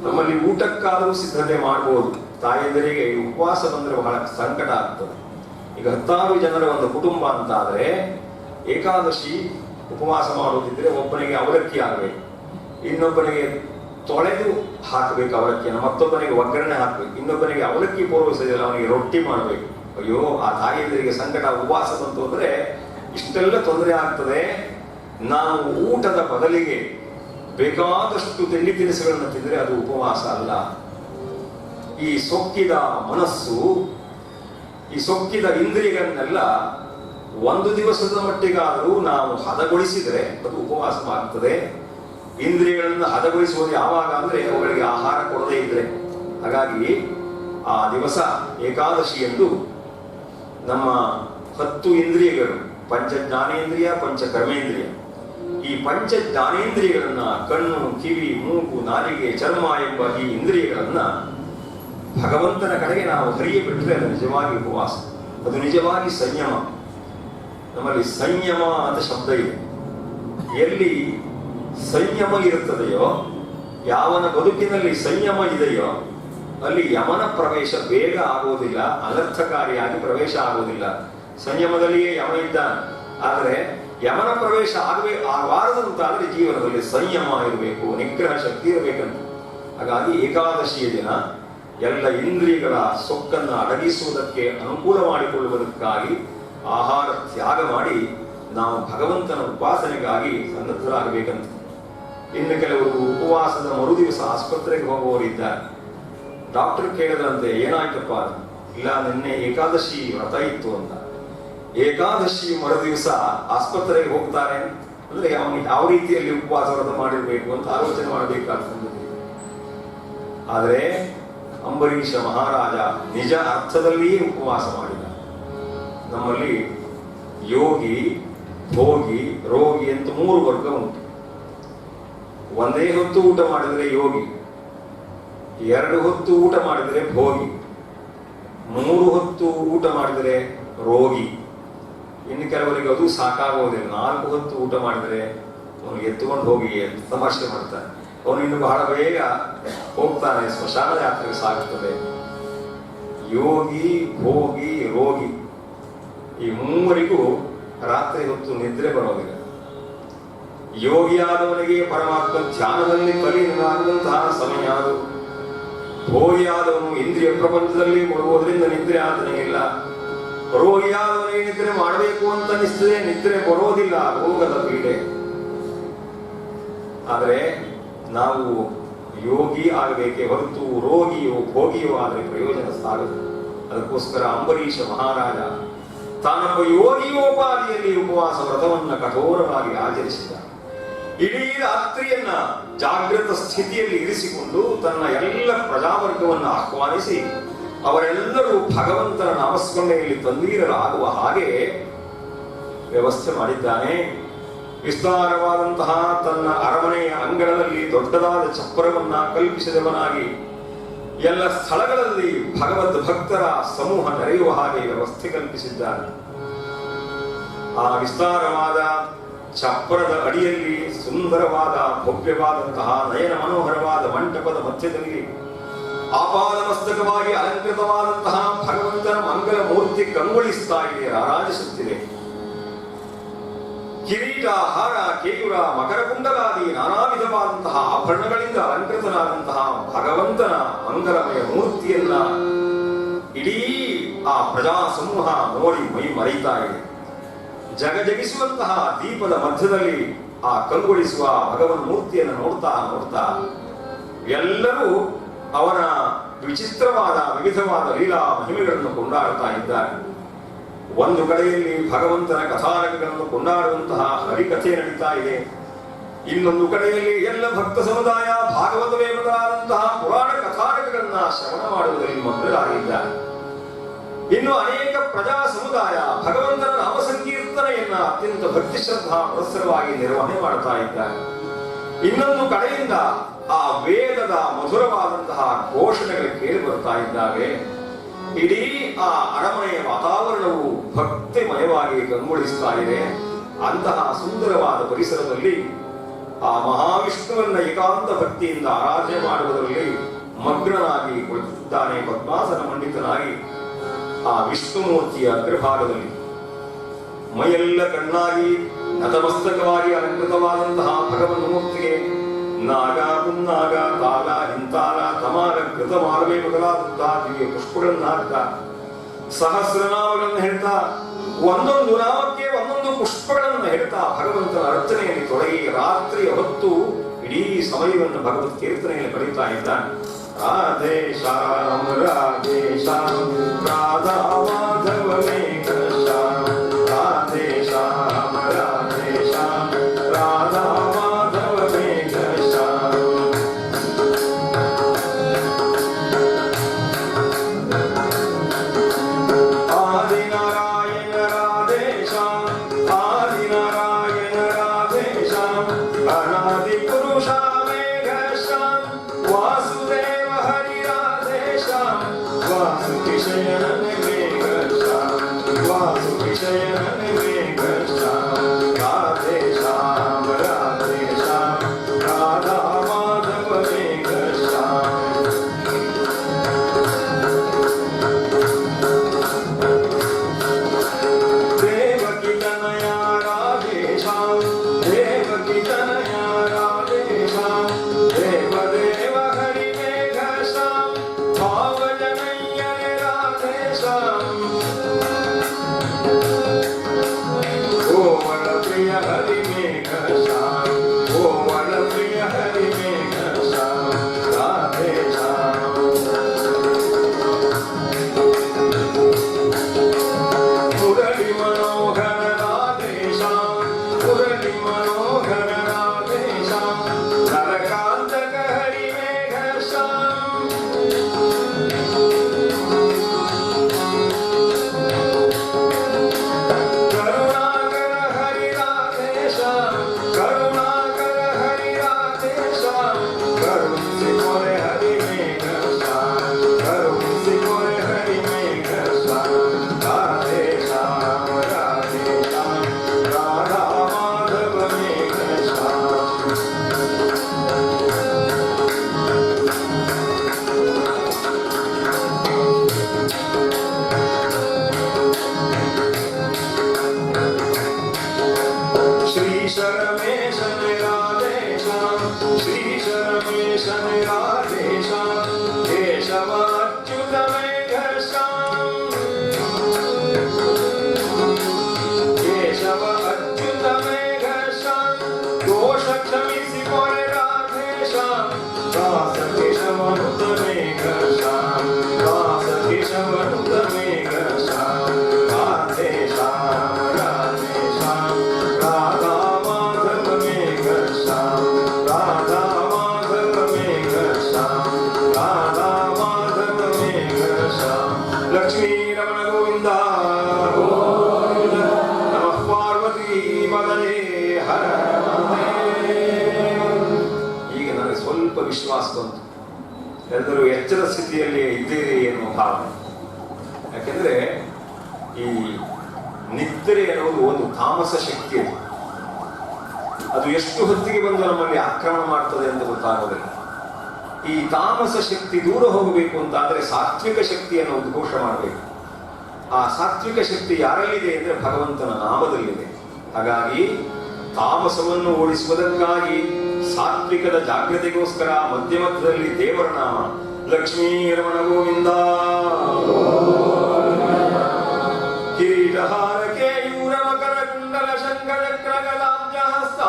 Speaker 1: ನಮ್ಮಲ್ಲಿ ಊಟಕ್ಕಾದರೂ ಸಿದ್ಧತೆ ಮಾಡಬಹುದು. ತಾಯಂದಿರಿಗೆ ಈ ಉಪವಾಸ ಬಂದ್ರೆ ಬಹಳ ಸಂಕಟ ಆಗ್ತದೆ. ಈಗ 10 ಜನರ ಒಂದು ಕುಟುಂಬ ಅಂತ ಆದ್ರೆ ಏಕಾದಶಿ ಉಪವಾಸ ಮಾಡೋದಿದ್ರೆ ಒಬ್ಬನಿಗೆ ಅವಲಕ್ಕಿ ಆಗಬೇಕು, ಇನ್ನೊಬ್ಬನಿಗೆ ತೊಳೆದು ಹಾಕಬೇಕು ಅವಲಕ್ಕಿಯನ್ನು, ಮತ್ತೊಬ್ಬನಿಗೆ ಒಗ್ಗರಣೆ ಹಾಕಬೇಕು, ಇನ್ನೊಬ್ಬನಿಗೆ ಅವಲಕ್ಕಿ ಪೂರ್ವಹಿಸೋದಿಲ್ಲ ಅವನಿಗೆ ರೊಟ್ಟಿ ಮಾಡಬೇಕು. ಅಯ್ಯೋ, ಆ ತಾಯಿಯಂದಿರಿಗೆ ಸಂಕಟ. ಉಪವಾಸ ಬಂತು ಅಂದ್ರೆ ಇಷ್ಟೆಲ್ಲ ತೊಂದರೆ ಆಗ್ತದೆ. ನಾವು ಊಟದ ಬದಲಿಗೆ ಬೇಕಾದಷ್ಟು ತಿಂಡಿ ತಿನಿಸುಗಳನ್ನು ತಿಂದರೆ ಅದು ಉಪವಾಸ ಅಲ್ಲ. ಈ ಸೊಕ್ಕಿದ ಮನಸ್ಸು, ಈ ಸೊಕ್ಕಿದ ಇಂದ್ರಿಯಗಳನ್ನೆಲ್ಲ ಒಂದು ದಿವಸದ ಮಟ್ಟಿಗಾದರೂ ನಾವು ಹದಗೊಳಿಸಿದರೆ ಅದು ಉಪವಾಸವಾಗ್ತದೆ. ಇಂದ್ರಿಯಗಳನ್ನು ಹದಗೊಳಿಸುವುದು ಯಾವಾಗ ಅಂದ್ರೆ ಅವುಗಳಿಗೆ ಆಹಾರ ಕೊಡದೇ ಇದ್ರೆ. ಹಾಗಾಗಿ ಆ ದಿವಸ ಏಕಾದಶಿ ಎಂದು ನಮ್ಮ 10 ಇಂದ್ರಿಯಗಳು, ಪಂಚ ಜ್ಞಾನೇಂದ್ರಿಯ, ಪಂಚ ಕರ್ಮೇಂದ್ರಿಯ, ಈ ಪಂಚ ಜ್ಞಾನೇಂದ್ರಿಯಗಳನ್ನ ಕಣ್ಣು, ಕಿವಿ, ಮೂಗು, ನಾಲಿಗೆ, ಚರ್ಮ ಎಂಬ ಈ ಇಂದ್ರಿಯಗಳನ್ನ ಭಗವಂತನ ಕಡೆಗೆ ನಾವು ಹರಿಯ ಬಿಟ್ಟರೆ ಅದು ನಿಜವಾಗಿ ಉಪವಾಸ, ಅದು ನಿಜವಾಗಿ ಸಂಯಮ. ನಮ್ಮಲ್ಲಿ ಸಂಯಮ ಅಂತ ಶಬ್ದ ಇದೆ. ಎಲ್ಲಿ ಸಂಯಮ ಇರುತ್ತದೆಯೋ, ಯಾವನ ಬದುಕಿನಲ್ಲಿ ಸಂಯಮ ಇದೆಯೋ ಅಲ್ಲಿ ಯಮನ ಪ್ರವೇಶ ಬೇಗ ಆಗುವುದಿಲ್ಲ, ಅನರ್ಥಕಾರಿಯಾಗಿ ಪ್ರವೇಶ ಆಗುವುದಿಲ್ಲ. ಸಂಯಮದಲ್ಲಿಯೇ ಯಮ ಇದ್ದಾನೆ. ಆದರೆ ಯಮನ ಪ್ರವೇಶ ಆಗಬಾರದಂತಾದ್ರೆ ಜೀವನದಲ್ಲಿ ಸಂಯಮ ಇರಬೇಕು, ನಿಗ್ರಹ ಶಕ್ತಿ ಇರಬೇಕಂತ. ಹಾಗಾಗಿ ಏಕಾದಶಿಯ ದಿನ ಎಲ್ಲ ಇಂದ್ರಿಯಗಳ ಸೊಕ್ಕನ್ನು ಅಡಗಿಸುವುದಕ್ಕೆ ಅನುಕೂಲ ಮಾಡಿಕೊಳ್ಳುವುದಕ್ಕಾಗಿ ಆಹಾರ ತ್ಯಾಗ ಮಾಡಿ ನಾವು ಭಗವಂತನ ಉಪಾಸನೆಗಾಗಿ ಸನ್ನದ್ಧರಾಗಬೇಕಂತ. ಇನ್ನು ಕೆಲವರು ಉಪವಾಸದ ಮರುದಿವಸ ಆಸ್ಪತ್ರೆಗೆ ಹೋಗುವವರಿದ್ದಾರೆ. ಡಾಕ್ಟರ್ ಕೇಳಿದ್ರಂತೆ, ಏನಾಯ್ತಪ್ಪ? ಇಲ್ಲ, ನಿನ್ನೆ ಏಕಾದಶಿ ವ್ರತ ಇತ್ತು ಅಂತ. ಏಕಾದಶಿ ಮರುದಿವಸ ಆಸ್ಪತ್ರೆಗೆ ಹೋಗ್ತಾರೆ ಅಂದ್ರೆ ಅವನಿಗೆ ಯಾವ ರೀತಿಯಲ್ಲಿ ಉಪವಾಸ ವ್ರತ ಮಾಡಿರ್ಬೇಕು ಅಂತ ಆಲೋಚನೆ ಮಾಡಬೇಕಾಗ್ತದೆ. ಆದರೆ ಅಂಬರೀಷ ಮಹಾರಾಜ ನಿಜ ಅರ್ಥದಲ್ಲಿಯೇ ಉಪವಾಸ ಮಾಡಿದ. ನಮ್ಮಲ್ಲಿ ಯೋಗಿ, ಭೋಗಿ, ರೋಗಿ ಅಂತ 3 ವರ್ಗ ಉಂಟು. ಒಂದೇ ಹೊತ್ತು ಊಟ ಮಾಡಿದರೆ ಯೋಗಿ, 2 ಹೊತ್ತು ಊಟ ಮಾಡಿದರೆ ಭೋಗಿ, 3 ಹೊತ್ತು ಊಟ ಮಾಡಿದರೆ ರೋಗಿ. ಇನ್ನು ಕೆಲವರಿಗೆ ಅದು ಸಾಕಾಗೋದಿಲ್ಲ. 4 ಹೊತ್ತು ಊಟ ಮಾಡಿದರೆ ಅವನಿಗೆ ಎತ್ತುಕೊಂಡು ಹೋಗಿ ಅಂತ ತಮಾಷೆ ಮಾಡ್ತಾನೆ. ಅವನು ಇನ್ನು ಬಹಳ ಬೇಗ ಹೋಗ್ತಾನೆ, ಸ್ಮಶಾನ ಯಾತ್ರೆಗೆ ಸಾಗುತ್ತದೆ. ಯೋಗಿ, ಭೋಗಿ, ರೋಗಿ ಈ ಮೂವರಿಗೂ ರಾತ್ರಿ ಹೊತ್ತು ನಿದ್ರೆ ಬರೋದಿಲ್ಲ. ಯೋಗಿಯಾದವನಿಗೆ ಪರಮಾತ್ಮ ಧ್ಯಾನದಲ್ಲಿ ತಲೀನನಾಗುವಂತಹ ಸಮಯ ಅದು. ಭೋಗಿಯಾದವನು ಇಂದ್ರಿಯ ಪ್ರಪಂಚದಲ್ಲಿ ಮುಳುಗೋದ್ರಿಂದ ನಿದ್ರೆ ಆತನಿಗಿಲ್ಲ. ರೋಗಿಯಾದವನಿಗೆ ನಿದ್ರೆ ಮಾಡಬೇಕು ಅಂತ ಅನಿಸ್ತದೆ, ನಿದ್ರೆ ಬರೋದಿಲ್ಲ, ರೋಗದ ಪೀಡೆ. ಆದರೆ ನಾವು ಯೋಗಿ ಆಗಬೇಕೇ ಹೊರತು ರೋಗಿಯೋ ಭೋಗಿಯೋ ಆದರೆ ಪ್ರಯೋಜನ ಸಾಗದು. ಅದಕ್ಕೋಸ್ಕರ ಅಂಬರೀಷ ಮಹಾರಾಜ ತಾನೊಬ್ಬ ಯೋಗಿಯೋಪಾದಿಯಲ್ಲಿ ಉಪವಾಸ ವ್ರತವನ್ನ ಕಠೋರವಾಗಿ ಆಚರಿಸಿದ. ಇಡೀ ರಾತ್ರಿಯನ್ನ ಜಾಗೃತ ಸ್ಥಿತಿಯಲ್ಲಿ ಇರಿಸಿಕೊಂಡು ತನ್ನ ಎಲ್ಲ ಪ್ರಜಾವರ್ಗವನ್ನು ಆಹ್ವಾನಿಸಿ ಅವರೆಲ್ಲರೂ ಭಗವಂತನ ನಾಮಸ್ಮರಣೆಯಲ್ಲಿ ತಂದೀರರಾಗುವ ಹಾಗೆ ವ್ಯವಸ್ಥೆ ಮಾಡಿದ್ದಾನೆ. ವಿಸ್ತಾರವಾದಂತಹ ತನ್ನ ಅರಮನೆಯ ಅಂಗಳದಲ್ಲಿ ದೊಡ್ಡದಾದ ಚಪ್ಪರವನ್ನ ಕಲ್ಪಿಸಿದವನಾಗಿ ಎಲ್ಲ ಸ್ಥಳಗಳಲ್ಲಿ ಭಗವದ್ ಭಕ್ತರ ಸಮೂಹ ನೆರೆಯುವ ಹಾಗೆ ವ್ಯವಸ್ಥೆ ಕಲ್ಪಿಸಿದ್ದಾನೆ. ಆ ವಿಸ್ತಾರವಾದ ಚಪ್ಪರದ ಅಡಿಯಲ್ಲಿ ಸುಂದರವಾದ ಭವ್ಯವಾದಂತಹ ನಯನ ಮನೋಹರವಾದ ಮಂಟಪದ ಮಧ್ಯದಲ್ಲಿ ಆಪಾದ ಮಸ್ತಕವಾಗಿ ಅಲಂಕೃತವಾದಂತಹ ಭಗವಂತನ ಮಂಗಲ ಮೂರ್ತಿ ಕಂಗೊಳಿಸ್ತಾ ಇದೆ, ರಾರಾಜಿಸುತ್ತಿದೆ. ಕಿರೀಟ, ಹಾರ, ಕೇಯೂರ, ಮಕರ ಕುಂಡಲಾದಿ ನಾನಾ ವಿಧವಾದಂತಹ ಆಭರಣಗಳಿಂದ ಅಲಂಕೃತನಾದಂತಹ ಭಗವಂತನ ಮಂಗಲಮಯ ಮೂರ್ತಿಯನ್ನ ಇಡೀ ಆ ಪ್ರಜಾ ಸಮೂಹ ನೋಡಿ ಮೈ ಮರೆಯುತ್ತಾ ಇದೆ. ಜಗಜಗಿಸುವಂತಹ ದೀಪದ ಮಧ್ಯದಲ್ಲಿ ಆ ಕಂಗೊಳಿಸುವ ಭಗವನ್ ಮೂರ್ತಿಯನ್ನು ನೋಡ್ತಾ ನೋಡ್ತಾ ಎಲ್ಲರೂ ಅವನ ವಿಚಿತ್ರವಾದ ವಿವಿಧವಾದ ಲೀಲಾ ಮಹಿಮೆಗಳನ್ನು ಕೊಂಡಾಡುತ್ತಾ ಇದ್ದಾರೆ. ಒಂದು ಕಡೆಯಲ್ಲಿ ಭಗವಂತನ ಕಥಾನಕಗಳನ್ನು ಕೊಂಡಾಡುವಂತಹ ಹರಿಕಥೆ ನಡೀತಾ ಇದೆ. ಇನ್ನೊಂದು ಕಡೆಯಲ್ಲಿ ಎಲ್ಲ ಭಕ್ತ ಸಮುದಾಯ ಭಾಗವತವೇ ಮೊದಲಾದಂತಹ ಪುರಾಣ ಕಥಾನಕಗಳನ್ನ ಶ್ರವಣ ಮಾಡುವುದರಲ್ಲಿ ಮಗ್ನರಾಗಿದ್ದಾರೆ. ಇನ್ನು ಅನೇಕ ಪ್ರಜಾ ಸಮುದಾಯ ಭಗವಂತನ ನಾಮ ಸಂಕೀರ್ತನೆಯನ್ನ ಅತ್ಯಂತ ಭಕ್ತಿ ಶ್ರದ್ಧಾ ಪುರಸ್ಸರವಾಗಿ ನಿರ್ವಹಣೆ ಮಾಡ್ತಾ ಇದ್ದಾರೆ. ಇನ್ನೊಂದು ಕಡೆಯಿಂದ ಆ ವೇದದ ಮಧುರವಾದಂತಹ ಘೋಷಣೆಗಳು ಕೇಳಿ ಬರ್ತಾ ಇದ್ದಾವೆ. ಇಡೀ ಆ ಅರಮನೆಯ ವಾತಾವರಣವು ಭಕ್ತಿಮಯವಾಗಿ ಕಂಗೊಳಿಸ್ತಾ ಇದೆ. ಅಂತಹ ಸುಂದರವಾದ ಪರಿಸರದಲ್ಲಿ ಆ ಮಹಾವಿಷ್ಣುವನ್ನ ಏಕಾಂತ ಭಕ್ತಿಯಿಂದ ಆರಾಧನೆ ಮಾಡುವುದರಲ್ಲಿ ಮಗ್ನನಾಗಿ ಕುಳಿತಿದ್ದಾನೆ ಪದ್ಮಾಸನ ಮಂಡಿತನಾಗಿ. ಆ ವಿಷ್ಣುಮೂರ್ತಿಯ ಅಗ್ರಭಾಗದಲ್ಲಿ ಮೈಯೆಲ್ಲ ಕಣ್ಣಾಗಿ ನತಮಸ್ತಕವಾಗಿ ಅಲಂಕೃತವಾದಂತಹ ಭಗವನ್ ಮೂರ್ತಿಗೆ ನಾಗ, ಪುನ್ನಾಗ, ತಾಲ, ಹಿಂತಾಲ, ತಮಾಲ, ಕೃತಮಾಲವೇ ಮೊದಲಾದಂತಹ ದಿವ್ಯ ಪುಷ್ಪಗಳನ್ನು ಹಾಕ್ತಾ ಸಹಸ್ರನಾಮಗಳನ್ನು ಹೇಳ್ತಾ ಒಂದೊಂದು ನಾಮಕ್ಕೆ ಒಂದೊಂದು ಪುಷ್ಪಗಳನ್ನು ಹೇಳ್ತಾ ಭಗವಂತನ ಅರ್ಚನೆಯಲ್ಲಿ ತೊಡಗಿ ರಾತ್ರಿಯ ಹೊತ್ತು ಇಡೀ ಸಮಯವನ್ನು ಭಗವತ್ ಕೀರ್ತನೆಯಲ್ಲಿ ಕಳೀತಾ ಇದ್ದಾನೆ. ರಾಧೇ ಶ್ಯಾಮ್ ರಾಧೇ ಶ್ಯಾಮ್ ರಾಧಾ ಮಾಧವ ಮೇಘ ಶ್ಯಾಮ್ ರಾಧೇ ಶ್ಯಾಮ್ ರಾಧೇ ಶ್ಯಾಮ್ ರಾಧಾ ಮಾಧವ ಮೇಘ ಶ್ಯಾಮ್. ಆದಿನಾರಾಯಣ ರಾಧೇ ಶ್ಯಾಮ್ ಆದಿನಾರಾಯಣ ರಾಧೇ ಶ್ಯಾಮ್ ಅನಾದಿ ಪುರುಷ ಮೇಘ ಶ್ಯಾಮ್ ವಾಸುದೇವ ಹರಿ ರಾಧೇ ಶ್ಯಾಮ್ ವಾಸುಕಿ ಶಯನ ಮೇಘ ಶ್ಯಾಮ್. श्रीशरमेश निरादेशां श्रीशरमेश निरादेशां केशव अच्युत मेघश्याम केशव अच्युत मेघश्याम दोष क्षमिसि मोरे राधेशां दास केशवनुत मेघश्याम दास केशवनुत मेघश्याम राधेशां राधेशां राधा माधव मेघश्याम राधा माधव मेघश्याम राधा माधव मेघश्याम लक्ष्मी रमण गोविंद नमः पार्वती पदये हर ಈಗ ನನಗೆ ಸ್ವಲ್ಪ ವಿಶ್ವಾಸ ಬಂತು, ಎಲ್ಲರೂ ಎಚ್ಚರ ಸ್ಥಿತಿಯಲ್ಲಿ ಇದ್ದೀರಿ ಎನ್ನುವ ಭಾವನೆ. ಯಾಕೆಂದ್ರೆ ಈ ನಿದ್ರೆ ಅನ್ನೋದು ಒಂದು ತಾಮಸ ಶಕ್ತಿ. ಅದು ಎಷ್ಟು ಹೊತ್ತಿಗೆ ಬಂದು ನಮ್ಮಲ್ಲಿ ಆಕ್ರಮಣ ಮಾಡ್ತದೆ ಅಂತ ಗೊತ್ತಾಗೋದಿಲ್ಲ. ಈ ತಾಮಸ ಶಕ್ತಿ ದೂರ ಹೋಗಬೇಕು ಅಂತಾದ್ರೆ ಸಾತ್ವಿಕ ಶಕ್ತಿಯನ್ನು ಉದ್ಘೋಷ ಮಾಡಬೇಕು. ಆ ಸಾತ್ವಿಕ ಶಕ್ತಿ ಯಾರಲ್ಲಿದೆ ಅಂದ್ರೆ ಭಗವಂತನ ನಾಮದಲ್ಲಿದೆ. ಹಾಗಾಗಿ ತಾಮಸವನ್ನು ಓಡಿಸುವುದಕ್ಕಾಗಿ ಸಾತ್ವಿಕದ ಜಾಗೃತಿಗೋಸ್ಕರ ಮಧ್ಯ ಮಧ್ಯದಲ್ಲಿ ದೇವರ ನಾಮ ಲಕ್ಷ್ಮೀ ರಮಣ ಗೋವಿಂದ ಕಿರೀಟಹಾರ ಕೇಯೂರ ಮಕರ ಕುಂಡಲ ಶಂಕರ ಚಕ್ರ ಗದಾಬ್ಜ ಹಸ್ತ.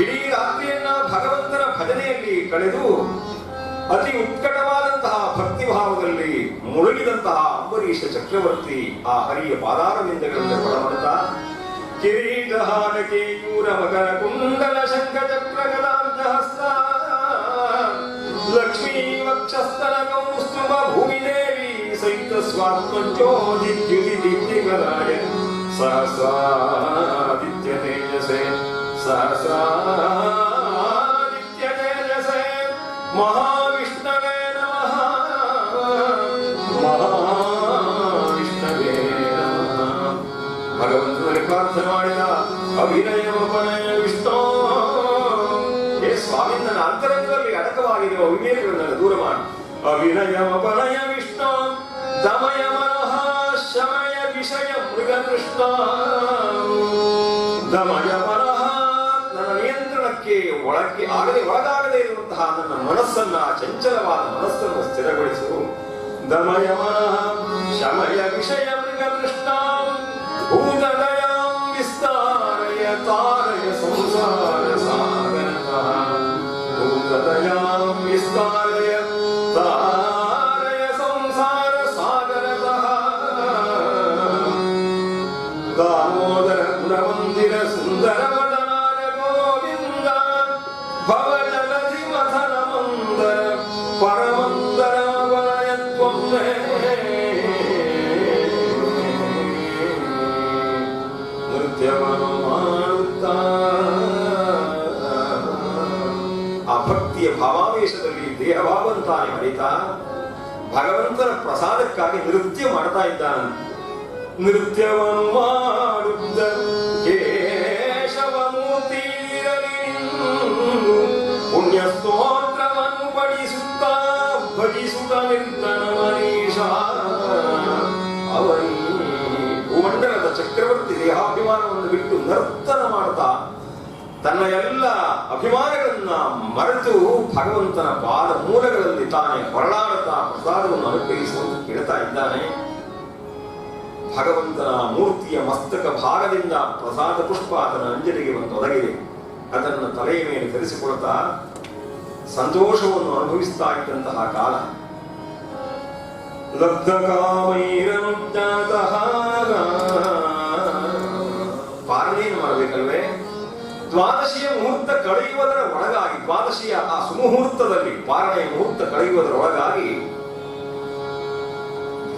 Speaker 1: ಇಡೀ ರಾತ್ರಿಯನ್ನ ಭಗವಂತನ ಭಜನೆಯಲ್ಲಿ ಕಳೆದು ಅತಿ ಉತ್ಕಟವಾದಂತಹ ಭಕ್ತಿ ಭಾವದಲ್ಲಿ ಮುಳುಗಿದಂತಹ ಅಂಬರೀಷ ಚಕ್ರವರ್ತಿ ಆ ಹರಿಯ ಪಾದಾರವಿಂದಗಳನ್ನು ಒಳಮಡುತ್ತಾ ಕಿರೀಟಹಾರ ಕೇಯೂರ ಮಕರ ಕುಂಡಲ ಶಂಖ ಚಕ್ರ ಗದಾಬ್ಜ ಹಸ್ತ ಲಕ್ಷ್ಮೀ ವಕ್ಷಸ್ಥಲ ಕೌಸ್ತುಭ ಭೂಮಿದೇವಿ ಸಹಿತ ಸ್ವಾತ್ಮಜ್ಯೋತಿದ್ಯುತಿ ದಿಗ್ದಿಗರಾಯ ಸಹಸ್ರಾದಿತ್ಯ ತೇಜಸೆ ಸಹಸ್ರಾದಿತ್ಯ ತೇಜಸೆ ಮಹಾವಿಷ್ಣವೇ ನಮಃ ಮಹಾವಿಷ್ಣವೇ ನಮಃ. ಭಗವಂತನಲ್ಲಿ ಪ್ರಾರ್ಥನೆ ಮಾಡಿದ ಅಭಿನಯವಪನಯ ವಿಷ್ಣು. ಹೇ ಸ್ವಾಮಿ, ನನ್ನ ಅಂತರಂಗದಲ್ಲಿ ಅಡಕವಾಗಿರುವ ವಿವೇಕಗಳನ್ನು ದೂರ ಮಾಡಿ. ಅಭಿನಯವಪನಯ ವಿಷ್ಣು ದಮಯ ಮನಃ ಶಮಯ ವಿಷಯ ಮೃಗಕೃಷ್ಣ. ದಮಯ ಮನಃ, ನನ್ನ ನಿಯಂತ್ರಣಕ್ಕೆ ಒಳಗಾಗದೇ ಇರುವಂತಹ ನನ್ನ ಮನಸ್ಸನ್ನ, ಚಂಚಲವಾದ ಮನಸ್ಸನ್ನು ಸ್ಥಿರಗೊಳಿಸು. ದಮಯ ಮನಃ ಶಮಯ ವಿಷಯ ಮೃಗಕೃಷ್ಣ. ಭೂತದಯಾಂ ವಿಸ್ತಾರಯ ತಾರಯ ಸಂಸಾರ ಸಾಗರತಃ. ಭೂತದಯಾಂ ವಿಸ್ತಾರಯ ತಾರಯ ಸಂಸಾರ ಸಾಗರತಃ. ದಾಮೋದರ ಗುಣವಂದಿರ ಸುಂದರ ವದನಾರ ಗೋವಿಂದ ಭವ ಜಲಧಿ ಮಥನ ಮಂದರ ಪರಮಂದರ ವಲಯತ್ವಮ್ಮೆ. ನೃತ್ಯವನ್ನು ಮಾಡುತ್ತಾ ಆ ಭಕ್ತಿಯ ಭಾವಾವೇಶದಲ್ಲಿ ದೇಹಭಾವಂತಾನೆ ಹರಿತಾ ಭಗವಂತನ ಪ್ರಸಾದಕ್ಕಾಗಿ ನೃತ್ಯ ಮಾಡ್ತಾ ಇದ್ದಾನೆ. ನೃತ್ಯವನ್ನು ಮಾಡುತ್ತ ಕೇಶವಮೂರ್ತಿರಲಿ ಪುಣ್ಯ ಸ್ತೋತ್ರವನ್ನು ಪಡಿಸುತ್ತಾ ಭಜಿಸುತ್ತ ನಿರ್ಧನ ಮನೀಷ. ಅವನಿ ಭೂಮಂಡಲದ ಚಕ್ರವರ್ತಿ ದೇಹಾಭಿಮಾನವನ್ನು ಬಿಟ್ಟು ನರ್ತನ ಮಾಡ್ತಾ ತನ್ನ ಎಲ್ಲ ಅಭಿಮಾನಗಳನ್ನ ಮರೆತು ಭಗವಂತನ ಪಾದ ಮೂಲಗಳಲ್ಲಿ ತಾನೇ ಹೊರಳಾಡುತ್ತಾ ಪ್ರಸಾದವನ್ನು ಅನುಗ್ರಹಿಸುವಂತ ಕೇಳ್ತಾ ಇದ್ದಾನೆ. ಭಗವಂತನ ಮೂರ್ತಿಯ ಮಸ್ತಕ ಭಾಗದಿಂದ ಪ್ರಸಾದ ಪುಷ್ಪ ಅದನ್ನ ಅಂಜಲಿಗೆ ಒಂದು ಒದಗಿದೆ. ಅದನ್ನು ತಲೆಯ ಮೇಲೆ ಧರಿಸಿಕೊಳ್ತಾ ಸಂತೋಷವನ್ನು ಅನುಭವಿಸ್ತಾ ಇದ್ದಂತಹ ಕಾಲ. ಲಬ್ಧ ಕಾಮೈರನುಜ್ಞಾತಃ. ಪಾರಣೆಯನ್ನು ಮಾಡಬೇಕಲ್ವೇ? ದ್ವಾದಶಿಯ ಮುಹೂರ್ತ ಕಳೆಯುವುದರ ಒಳಗಾಗಿ, ದ್ವಾದಶಿಯ ಆ ಸುಮುಹೂರ್ತದಲ್ಲಿ ಪಾರಣೆಯ ಮುಹೂರ್ತ ಕಳೆಯುವುದರ ಒಳಗಾಗಿ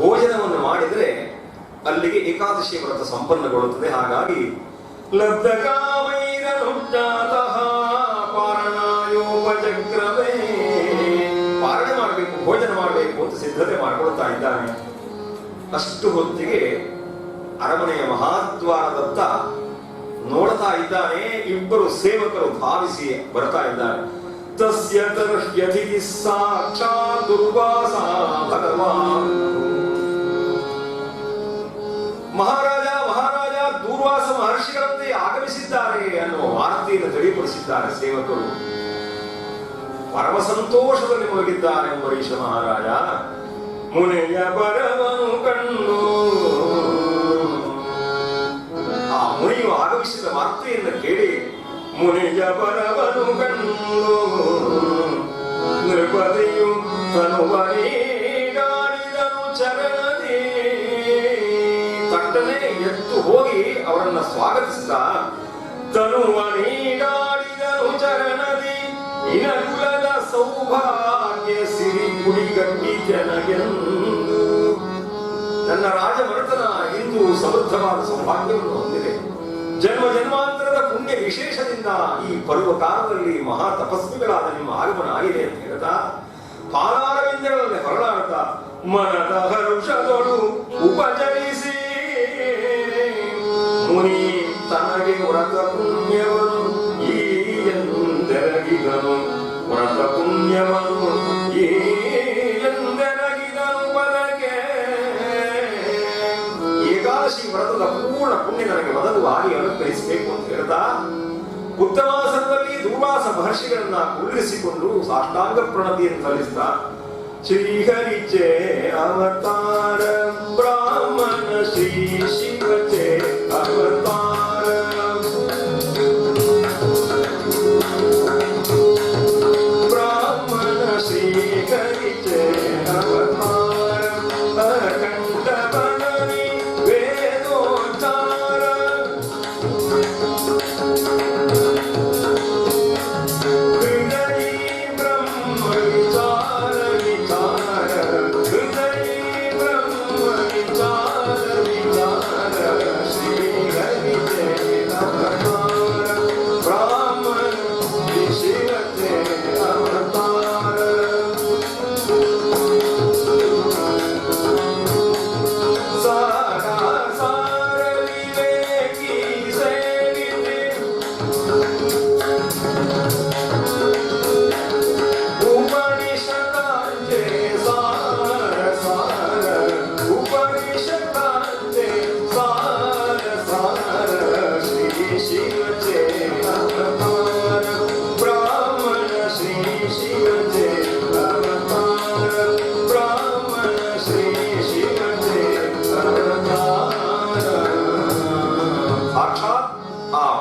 Speaker 1: ಭೋಜನವನ್ನು ಮಾಡಿದರೆ ಅಲ್ಲಿಗೆ ಏಕಾದಶಿ ವ್ರತ ಸಂಪನ್ನಗೊಳ್ಳುತ್ತದೆ. ಹಾಗಾಗಿ ಲಬ್ಧ ಕಾಮೈರನುಜ್ಞಾತಃ ಪಾರಣಾಯೋಪಚಕ್ರವೇ. ಪಾರಣೆ ಮಾಡಬೇಕು, ಭೋಜನ ಮಾಡಬೇಕು ಅಂತ ಸಿದ್ಧತೆ ಮಾಡಿಕೊಳ್ತಾ ಇದ್ದಾನೆ. ಅಷ್ಟು ಹೊತ್ತಿಗೆ ಅರಮನೆಯ ಮಹಾದ್ವಾರದತ್ತ ನೋಡ್ತಾ ಇದ್ದಾನೆ. ಇಬ್ಬರು ಸೇವಕರು ಧಾವಿಸಿ ಬರ್ತಾ ಇದ್ದಾರೆ. ತಸ್ಯ ತರ್ಹ್ಯತಿಥಿ ಸಾಕ್ಷಾತ್ ದುರ್ವಾಸ ಭಗವಾನ್. ಮಹಾರಾಜ ಆರತಿಯನ್ನು ತಿಳಿಪಡಿಸಿದ್ದಾರೆ ಸೇವಕರು. ಪರಮ ಸಂತೋಷದಲ್ಲಿ ಮುಳುಗಿದ್ದಾರೆ ಅಂಬರೀಷ ಮಹಾರಾಜ. ಮುನೆಯ ಬರವನು ಕಂಡು ಆ ಮುನಿಯು ಆಗಮಿಸಿದ ವಾರ್ತೆಯನ್ನು ಕೇಳಿ ಮುನಿಯ ಬರವನು ಕಂಡು ನೃಪತಿಯು ತನುವನಿಗಾಡಿದನು ಚರಣದಿ. ತಟ್ಟನೆ ಎದ್ದು ಹೋಗಿ ಅವರನ್ನ ಸ್ವಾಗತಿಸಿದ. ತನುವನಿಗಾಡಿದನು ಚರಣದಿ ಇನಕುಲದ ಸೌಭಾಗ್ಯ ಸಿರಿ ಗುಡಿಗಟ್ಟಿ ಜನಗೆಂದು. ನನ್ನ ರಾಜಮನೆತನ ಇಂದು ಸಮೃದ್ಧವಾದ ಸೌಭಾಗ್ಯವನ್ನು ಹೊಂದಿದೆ. ಜನ್ಮ ಜನ್ಮಾಂತರದ ಪುಣ್ಯ ವಿಶೇಷದಿಂದ ಈ ಪರ್ವ ಕಾಲದಲ್ಲಿ ಮಹಾ ತಪಸ್ವಿಗಳಾದ ನಿಮ್ಮ ಆಗಮನ ಆಗಿದೆ ಅಂತ ಹೇಳ್ತಾ ಪಾದಾರವಿಂದಗಳಲ್ಲಿ ಹೊರಳಾಡ್ತಾ ಮನದ ಹರುಷದೊಳು ಉಪಚರಿಸಿ ಮುನಿ ತನಗೆ ವ್ರತ ಪುಣ್ಯವನ್ನು ಈ ಎಂದೆರಗಿದನು. ವ್ರತ ಪುಣ್ಯವನ್ನು ಈ ಎಂದೆರಗಿದನು ಪದಕ್ಕೆ. ಏಕಾದಶಿ ವ್ರತದ ಪೂರ್ಣ ಪುಣ್ಯ ನನಗೆ ಒದಗುವ ಹಾಗೆ ಅನುಗ್ರಹಿಸಬೇಕು ಅಂತ ಹೇಳ್ತಾ ಉತ್ತಮಾಸನದಲ್ಲಿ ದುರ್ವಾಸ ಮಹರ್ಷಿಗಳನ್ನ ಕುಳ್ಳಿರಿಸಿಕೊಂಡು ಸಾಷ್ಟಾಂಗ ಪ್ರಣತಿಯನ್ನು ಸಲ್ಲಿಸಿದ. ಶ್ರೀಹರಿಚೆ ಅವತಾರ ಬ್ರಾಹ್ಮಣ ಶ್ರೀ ಶಿವಚೆ ಅವತಾರ ಬ್ರಾಹ್ಮಣ ಶ್ರೀಹರಿಚೆ ಅವತಾರ ಅಖಂಡ ಬಣನಿ ವೇದೋಚ್ಚಾರ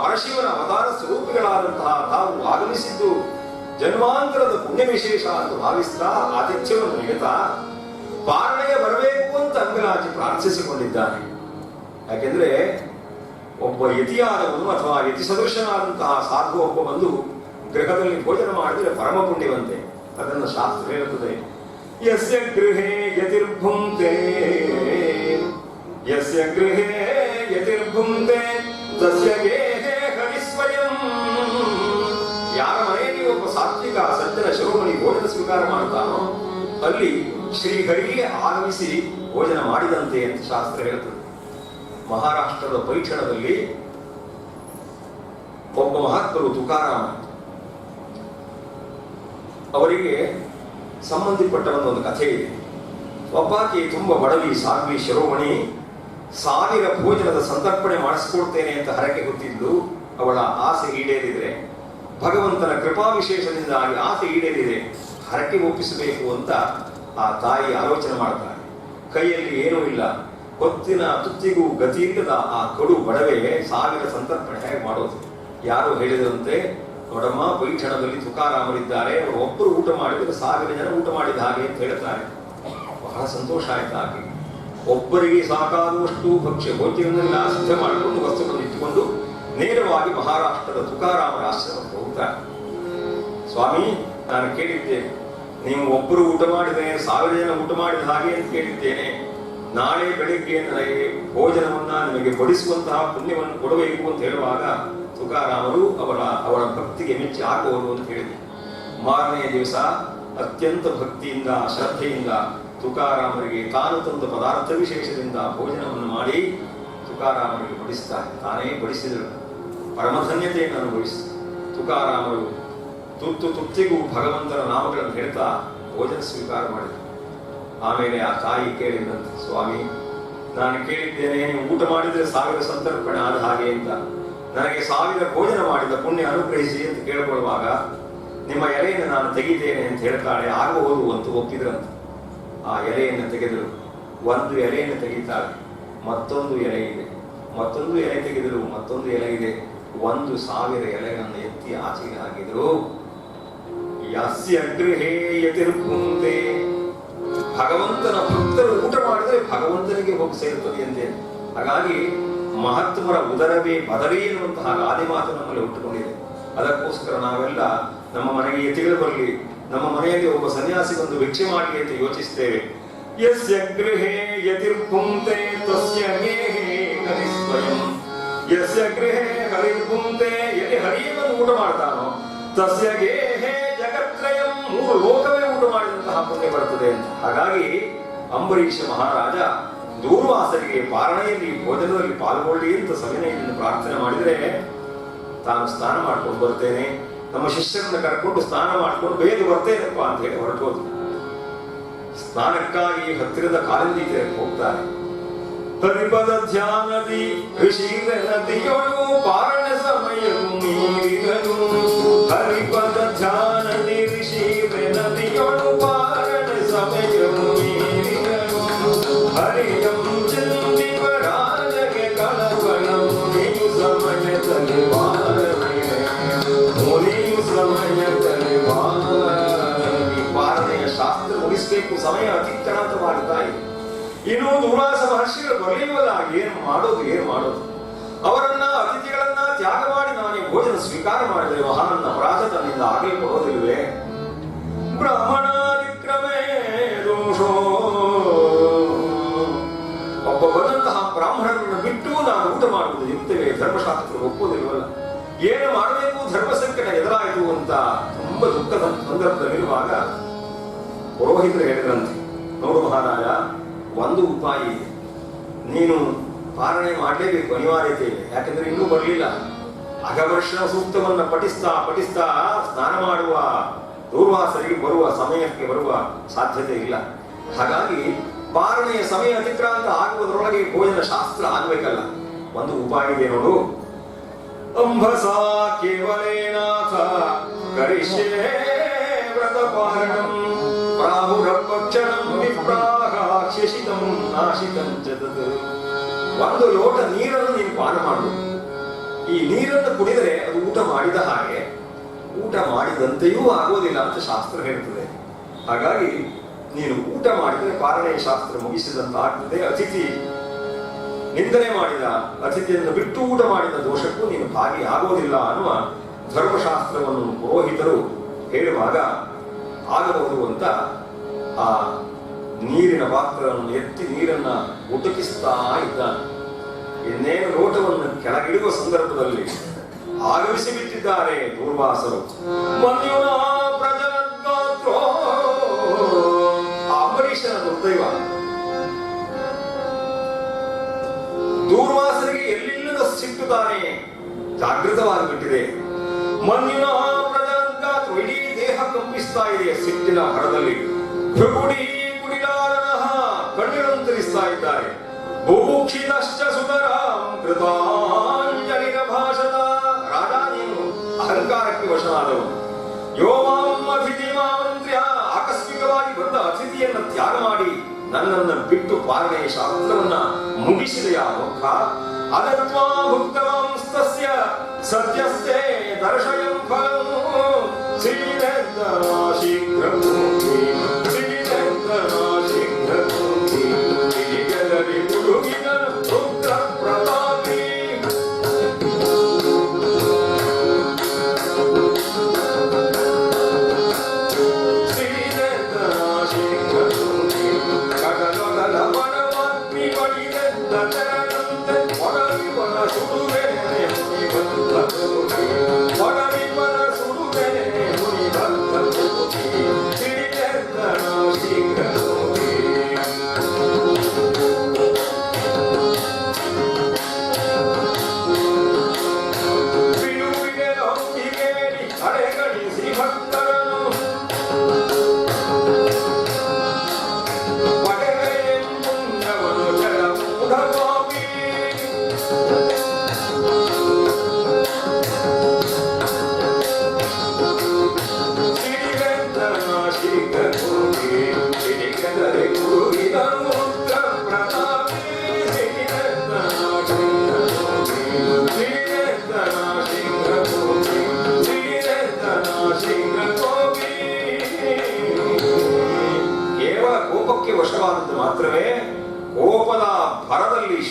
Speaker 1: ಪರಶಿವನ ಅವತಾರ ಸ್ವರೂಪಿಗಳಾದಂತಹ ತಾವು ಆಗಮಿಸಿದ್ದು ಜನ್ಮಾಂತರದ ಪುಣ್ಯ ವಿಶೇಷ ಅಂತ ಭಾವಿಸ್ತಾ ಆತಿಥ್ಯವನ್ನು ನೀಡುತ್ತಾ ಪಾರಣೆಗೆ ಬರಬೇಕು ಅಂತ ಅಂಗಲಾಚಿ ಪ್ರಾರ್ಥಿಸಿಕೊಂಡಿದ್ದಾನೆ. ಯಾಕೆಂದ್ರೆ ಒಬ್ಬ ಯತಿಯಾದವನು ಅಥವಾ ಯತಿ ಸದೃಶನಾದಂತಹ ಸಾಧು ಒಬ್ಬ ಬಂದು ಗೃಹದಲ್ಲಿ ಭೋಜನ ಮಾಡಿದ್ರೆ ಪರಮ ಪುಣ್ಯವಂತೆ. ಅದನ್ನು ಶಾಸ್ತ್ರ ಹೇಳುತ್ತದೆ. ಯಸ್ಯ ಗೃಹೇ ಯತಿರ್ಭುಂಕ್ತೆ ಯಸ್ಯ ಗೃಹೇ ಯತಿರ್ಭುಂಕ್ತೆ ತಸ್ಯ ಗೇಹೇ ಹರಿಸ್ವಯಂ. ಯಾರ ಮನೆಯಲ್ಲಿ ಒಬ್ಬ ಸಾತ್ವಿಕ ಸಜ್ಜನ ಶಿರೋಮಣಿ ಭೋಜನ ಸ್ವೀಕಾರ ಮಾಡ್ತಾನೋ ಅಲ್ಲಿ ಶ್ರೀಹರಿಗೆ ಆಗಮಿಸಿ ಭೋಜನ ಮಾಡಿದಂತೆ ಅಂತ ಶಾಸ್ತ್ರ ಹೇಳುತ್ತದೆ. ಮಹಾರಾಷ್ಟ್ರದ ಪೈಠಣದಲ್ಲಿ ಒಬ್ಬ ಮಹಾತ್ಮರು ತುಕಾರಾಮ, ಅವರಿಗೆ ಸಂಬಂಧಪಟ್ಟ ಒಂದು ಕಥೆ ಇದೆ. ಒಬ್ಬಾಕಿ ತುಂಬಾ ಬಡವಿ ಸಾಧ್ವಿ ಶಿರೋಮಣಿ 1000 ಭೋಜನದ ಸಂತರ್ಪಣೆ ಮಾಡಿಸ್ಕೊಡ್ತೇನೆ ಅಂತ ಹರಕೆ ಹೊತ್ತಿದ್ದು ಅವಳ ಆಸೆ ಈಡೇರಿದ್ರೆ, ಭಗವಂತನ ಕೃಪಾ ವಿಶೇಷದಿಂದಾಗಿ ಆಸೆ ಈಡೇರಿದೆ, ಹರಕೆ ಒಪ್ಪಿಸಬೇಕು ಅಂತ ಆ ತಾಯಿ ಆಲೋಚನೆ ಮಾಡ್ತಾರೆ. ಕೈಯಲ್ಲಿ ಏನೂ ಇಲ್ಲ, ಹೊತ್ತಿನ ತುತ್ತಿಗೂ ಗತಿಯಿಲ್ಲದ ಆ ಕಡು ಬಡವೆ 1000 ಸಂತರ್ಪಣೆ ಹೇಗೆ ಮಾಡೋದು? ಯಾರು ಹೇಳಿದಂತೆ, ನೋಡಮ್ಮ ಪೈಠಣದಲ್ಲಿ ತುಕಾರಾಮರಿದ್ದಾರೆ, ಅವರು ಒಬ್ಬರು ಊಟ ಮಾಡಿದ್ರೆ 1000 ಜನ ಊಟ ಮಾಡಿದ ಹಾಗೆ ಅಂತ ಹೇಳ್ತಾರೆ. ಬಹಳ ಸಂತೋಷ ಆಯ್ತು ಆಕೆ. ಒಬ್ಬರಿಗೆ ಸಾಕಾಗುವಷ್ಟು ಭಕ್ಷ್ಯ ಭೋಜ್ಯವನ್ನೆಲ್ಲ ಸಿದ್ಧ ಮಾಡಿಕೊಂಡು ವಸ್ತುಗಳನ್ನು ಇಟ್ಟುಕೊಂಡು ನೇರವಾಗಿ ಮಹಾರಾಷ್ಟ್ರದ ತುಕಾರಾಮರ ಆಶ್ರಮಕ್ಕೆ ಹೋಗ್ತಾರೆ. ಸ್ವಾಮಿ, ನಾನು ಕೇಳಿದ್ದೇನೆ, ನೀವು ಒಬ್ಬರು ಊಟ ಮಾಡಿದರೆ 1000 ಜನ ಊಟ ಮಾಡಿದ ಹಾಗೆ ಅಂತ ಕೇಳಿದ್ದೇನೆ. ನಾಳೆ ಬೆಳಿಗ್ಗೆ ನನಗೆ ಭೋಜನವನ್ನ ನಿಮಗೆ ಬಡಿಸುವಂತಹ ಪುಣ್ಯವನ್ನು ಕೊಡಬೇಕು ಅಂತ ಹೇಳುವಾಗ ತುಕಾರಾಮರು ಅವಳ ಭಕ್ತಿಗೆ ಮೆಚ್ಚಿ ಆಗುವರು ಅಂತ ಹೇಳಿದೆ. ಮಾರನೆಯ ದಿವಸ ಅತ್ಯಂತ ಭಕ್ತಿಯಿಂದ ಶ್ರದ್ಧೆಯಿಂದ ತುಕಾರಾಮರಿಗೆ ತಾನು ತಂದ ಪದಾರ್ಥ ವಿಶೇಷದಿಂದ ಭೋಜನವನ್ನು ಮಾಡಿ ತುಕಾರಾಮರಿಗೆ ಬಡಿಸ್ತಾರೆ. ತಾನೇ ಬಡಿಸಿದರು. ಪರಮಧನ್ಯತೆಯನ್ನು ಅನುಭವಿಸಿದರು. ತುಕಾರಾಮರು ತುತ್ತಿಗೂ ಭಗವಂತನ ನಾಮಗಳನ್ನು ಹೇಳ್ತಾ ಭೋಜನ ಸ್ವೀಕಾರ ಮಾಡಿದರು. ಆಮೇಲೆ ಆ ತಾಯಿ ಕೇಳಿದಂತೆ, ಸ್ವಾಮಿ, ನಾನು ಕೇಳಿದ್ದೇನೆ ನೀವು ಊಟ ಮಾಡಿದ್ರೆ 1000 ಸಂತರ್ಪಣೆ ಆದ ಹಾಗೆ ಅಂತ. ನನಗೆ 1000 ಭೋಜನ ಮಾಡಿದ ಪುಣ್ಯ ಅನುಗ್ರಹಿಸಿ ಅಂತ ಕೇಳಿಕೊಳ್ಳುವಾಗ ನಿಮ್ಮ ಎಲೆಯನ್ನು ನಾನು ತೆಗಿತೇನೆ ಅಂತ ಹೇಳ್ತಾಳೆ. ಆಗುವುದು ಅಂತ ಒಪ್ಪಿದ್ರಂತೆ. ಆ ಎಲೆಯನ್ನು ತೆಗೆದರು. ಒಂದು ಎಲೆಯನ್ನು ತೆಗಿತಾಳೆ, ಮತ್ತೊಂದು ಎಲೆ ಇದೆ, ಮತ್ತೊಂದು ಎಲೆ ತೆಗೆದರು, ಮತ್ತೊಂದು ಎಲೆ ಇದೆ. 1000 ಎಲೆಗಳನ್ನು ಎತ್ತಿ ಆಚೆಗೆ ಹಾಕಿದರು. ಯಸ್ಯ ಗೃಹೇ ಯತಿರ್ಭುಂಕ್ತೆ, ಭಗವಂತನ ಭಕ್ತರು ಊಟ ಮಾಡಿದರೆ ಭಗವಂತನಿಗೆ ಹೋಗಿ ಸೇರುತ್ತದೆ ಎಂದೇ. ಹಾಗಾಗಿ ಮಹಾತ್ಮರ ಉದರವೇ ಬದವೇ ಎನ್ನುವಂತಹ ಗಾದೆ ಮಾತು ನಮ್ಮಲ್ಲಿ ಹುಟ್ಟುಕೊಂಡಿದೆ. ಅದಕ್ಕೋಸ್ಕರ ನಾವೆಲ್ಲ ನಮ್ಮ ಮನೆಗೆ ಯತಿಗಳು ಬರಲಿ, ನಮ್ಮ ಮನೆಯಲ್ಲಿ ಒಬ್ಬ ಸನ್ಯಾಸಿ ಬಂದು ಭಿಕ್ಷೆ ಮಾಡಲಿ ಅಂತ ಯೋಚಿಸ್ತೇವೆ. ಯಸ್ಯ ಗೃಹೇ ಯತಿರ್ಭುಂಕ್ತೆ ತಸ್ಯ ಗೇಹೇ ಹರಿಸ್ವಯಂ. ಯಸ್ಯ ಗೃಹೇ ಹರಿರ್ಭುಂಕ್ತೆ, ಎಲ್ಲಿ ಹರಿಯನ್ನು ಊಟ ಮಾಡ್ತಾನೋ ತಸ್ಯ ಗೇಹೇ ಜಗತ್ರಯಂ, 3 ಲೋಕವೇ ಊಟ ಮಾಡಿದಂತಹ ಪುಣ್ಯ ಬರುತ್ತದೆ ಅಂತ. ಹಾಗಾಗಿ ಅಂಬರೀಷ ಮಹಾರಾಜ ದೂರ್ವಾಸರಿಗೆ ಪಾರಣೆಯಲ್ಲಿ ಭೋಜನದಲ್ಲಿ ಪಾಲ್ಗೊಳ್ಳಿ ಅಂತ ಸವಿನಯದಿಂದ ಪ್ರಾರ್ಥನೆ ಮಾಡಿದರೆ ತಾನು ಸ್ನಾನ ಮಾಡ್ಕೊಂಡು ಬರ್ತೇನೆ, ನಮ್ಮ ಶಿಷ್ಯರನ್ನ ಕರ್ಕೊಂಡು ಸ್ನಾನ ಮಾಡ್ಕೊಂಡು ಬೇಗ ಬರ್ತೇನಪ್ಪ ಅಂತ ಹೇಳಿ ಹೊರಟೋದು. ಸ್ನಾನಕ್ಕಾಗಿ ಹತ್ತಿರದ ಕಾಲಂದಿ ತೀರಕ್ಕೆ ಹೋಗ್ತಾರೆ. ಹರಿಪದ ಧ್ಯಾನದಿ ಋಷಿರ ನದಿಯೊಳು ಪಾರಣ ಸಮಯವು ಮೀರಿದನು. ಹರಿಪದ ಧ್ಯಾನದಿ ಋಷಿರ ನದಿಯೊಳು ಪಾರಣ ಸಮಯವು ಮೀರಿದನು. ಹರಿಯಂ ಚಂದಿವರಾಜಗೆ ಕಳವಳ ಮುನಿಯು ಸಮಯದಲ್ಲಿ ಬಾರವೇ, ಮುನಿಯು ಸಮಯದಲ್ಲಿ ಬಾರವೇ. ಪಾರಣೆಯ ಶಾಸ್ತ್ರ ಮುಗಿಸಬೇಕು, ಸಮಯ ಅತಿಕ್ರಾಂತವಾಗ್ತಾ ಇದೆ. ಇನ್ನು ದುರ್ವಾಸ ಮಹರ್ಷಿಗಳು ಬರಲಿಲ್ಲವಲ್ಲ, ಏನು ಮಾಡೋದು? ಅವರನ್ನ ಅತಿಥಿಗಳನ್ನ ತ್ಯಾಗ ಮಾಡಿ ನಾನೇ ಭೋಜನ ಸ್ವೀಕಾರ ಮಾಡಿದರೆ ಮಹಾನನ್ನ ಅಪರಾಧ ತನ್ನಿಂದ ಆಗಲಿ ಕೊಡೋದಿಲ್ವೇ? ಬ್ರಾಹ್ಮಣಾದಿಕ್ರಮೇ ದೋಷೋ, ಒಬ್ಬ ಬಂದಂತಹ ಬ್ರಾಹ್ಮಣರನ್ನು ಬಿಟ್ಟು ನಾನು ಊಟ ಮಾಡುವುದು ಯುಕ್ತವೇ? ಧರ್ಮಶಾಸ್ತ್ರ ಒಪ್ಪುವುದಿಲ್ವಲ್ಲ. ಏನು ಮಾಡಬೇಕು, ಧರ್ಮ ಸಂಕಟ ಎದುರಾಯಿತು ಅಂತ ತುಂಬಾ ದುಃಖದ ಸಂದರ್ಭದಲ್ಲಿರುವಾಗ ಪುರೋಹಿತರು ಹೇಳಿದ್ರಂತೆ, ನೋಡು ಮಹಾರಾಜ, ಒಂದು ಉಪಾಯ ಇದೆ, ನೀನು ಪಾರಣೆ ಮಾಡಲೇಬೇಕು, ಅನಿವಾರ್ಯತೆ ಇದೆ. ಯಾಕಂದ್ರೆ ಇನ್ನೂ ಬರಲಿಲ್ಲ. ಅಘವರ್ಷಣ ಸೂಕ್ತವನ್ನ ಪಠಿಸ್ತಾ ಸ್ನಾನ ಮಾಡುವ ದೂರ್ವಾಸರಿಗೆ ಬರುವ ಸಮಯಕ್ಕೆ ಬರುವ ಸಾಧ್ಯತೆ ಇಲ್ಲ. ಹಾಗಾಗಿ ಪಾರಣೆಯ ಸಮಯ ಅತಿಕ್ರಾಂತ ಆಗುವುದರೊಳಗೆ ಭೋಜನ ಶಾಸ್ತ್ರ ಆಗ್ಬೇಕಲ್ಲ. ಒಂದು ಉಪಾಯ ಇದೆ ನೋಡು. ಅಂಬಸಾ ಕೇವಲೇನಾಥ ಕರಿಷ್ಯೇ ವ್ರತ ಪಾರಣಂ ಪ್ರಾಹುರಪಕ್ಷಣಂ ವಿಪ್ರಾಹ ಶಶಿತಂ ನಾಶಿತಂ ಚತತ್. ಒಂದು ಲೋಟ ನೀರನ್ನು ನೀನು ಪಾನ ಮಾಡು. ಈ ನೀರನ್ನು ಕುಡಿದರೆ ಅದು ಊಟ ಮಾಡಿದ ಹಾಗೆ, ಊಟ ಮಾಡಿದಂತೆಯೂ ಆಗೋದಿಲ್ಲ ಅಂತ ಶಾಸ್ತ್ರ ಹೇಳ್ತದೆ. ಹಾಗಾಗಿ ನೀನು ಊಟ ಮಾಡಿದರೆ ಪಾರಣೆಯ ಶಾಸ್ತ್ರ ಮುಗಿಸಿದಂತ ಆಗ್ತದೆ. ಅತಿಥಿ ನಿಂದನೆ ಮಾಡಿದ, ಅತಿಥಿಯನ್ನು ಬಿಟ್ಟು ಊಟ ಮಾಡಿದ ದೋಷಕ್ಕೂ ನೀನು ಭಾಗಿ ಆಗೋದಿಲ್ಲ ಅನ್ನುವ ಧರ್ಮಶಾಸ್ತ್ರವನ್ನು ಪುರೋಹಿತರು ಹೇಳುವಾಗ ಆಗಬಹುದು ಅಂತ ಆ ನೀರಿನ ಪಾತ್ರವನ್ನು ಎತ್ತಿ ನೀರನ್ನ ಉಟುಕಿಸ್ತಾ ಇದ್ದಾನೆ. ಇನ್ನೇನು ಲೋಟವನ್ನು ಕೆಳಗಿಡುವ ಸಂದರ್ಭದಲ್ಲಿ ಆಗಮಿಸಿ ಬಿಟ್ಟಿದ್ದಾರೆ ದೂರ್ವಾಸರು. ಮನ್ಯುನ ಪ್ರಜನದ್ಗಾತ್ರೋ, ಅಂಬರೀಷನ ದುರ್ದೈವ. ದೂರ್ವಾಸರಿಗೆ ಎಲ್ಲಿಲ್ಲದ ಸಿಟ್ಟು ತಾನೇ ಜಾಗೃತವಾಗಿ ಬಿಟ್ಟಿದೆ. ಮನ್ಯುನ ಪ್ರಜನದ್ಗಾತ್ರೋ, ಇಡೀ ದೇಹ ಕಂಪಿಸ್ತಾ ಇದೆ ಸಿಟ್ಟಿನ ಭರದಲ್ಲಿ. ಭೃಗುಡಿ ಕುಡಿಲಾರನಃ, ಕಣ್ಣೀರಂತರಿಸ್ತಾ ಇದ್ದಾರೆ. ಬುಭುಕ್ಷಿತಶ್ಚ ಸುತರಾಂ ಕೃತಾಂಜಲಿರ ಭಾಷದ. ರಾಜ, ನೀನು ಅಹಂಕಾರಕ್ಕೆ ವಶನಾದವನು. ಯೋಮಾಂ ಅತಿಥಿ ಮಾಮಂತ್ರ್ಯ, ಆಕಸ್ಮಿಕವಾಗಿ ಬಂದ ಅತಿಥಿಯನ್ನ ತ್ಯಾಗ ಮಾಡಿ ನನ್ನನ್ನು ಬಿಟ್ಟು ಪಾರಣೆಯ ಶಾಸ್ತ್ರವನ್ನ ಮುಗಿಸಿದೆಯಾ ಮುಖ. ಅದತ್ವಾ ಭುಕ್ತವಾಂಸ್ತಸ್ಯ ಸದ್ಯಸ್ಥೆ ದರ್ಶಯಂ ಫಲಂ. ಶ್ರೀರಂಗನಾ ಶೀಘ್ರಂ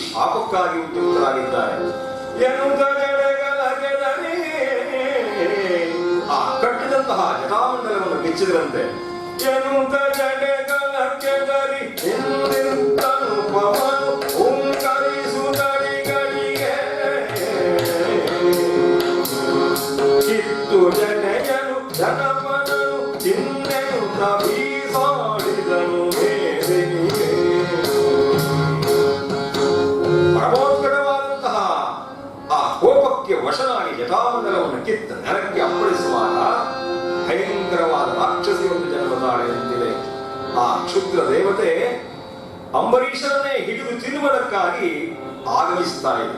Speaker 1: ಶಾಪಕ್ಕಾಗಿ ಉದ್ಯುಕ್ತರಾಗಿದ್ದಾರೆ. ಆ ಕಟ್ಟಿದಂತಹ ಜಟಾಮಂಡಲವನ್ನು ಬಿಚ್ಚಿದ್ರಂತೆ. ಎನ್ನುತ್ತ ಜಡೆಗಳ ಕೆದರಿ ಹಿಂದಿರುತ್ತನು ಪವನು ಓಂಕರಿಸುತ್ತಡಿಗಳಿಗೆ ಕಿತ್ತು ಜನೆಯನು ಜನಪನನು ಚಿನ್ನೆನು ಬೀಸಾಡಿದನು ಬೇರೆನಿಗೆ. ಪರಮೋತ್ಕಟವಾದಂತಹ ಆ ಕೋಪಕ್ಕೆ ವಶನಾಗಿ ಜಟಾಮಂಡಲವನ್ನು ಕಿತ್ತ ನೆಲಕ್ಕೆ ಅಪ್ಪಳಿಸುವಾಗ ಭಯಂಕರವಾದ ರಾಕ್ಷಸಿಯೊಂದು ಜನ್ಮ ತಾಳೆಯಂತಿದೆ. ಆ ಕ್ಷುದ್ರ ದೇವತೆ ಅಂಬರೀಷರನ್ನೇ ಹಿಡಿದು ತಿನ್ನುವುದಕ್ಕಾಗಿ ಆಗಮಿಸ್ತಾ ಇದೆ.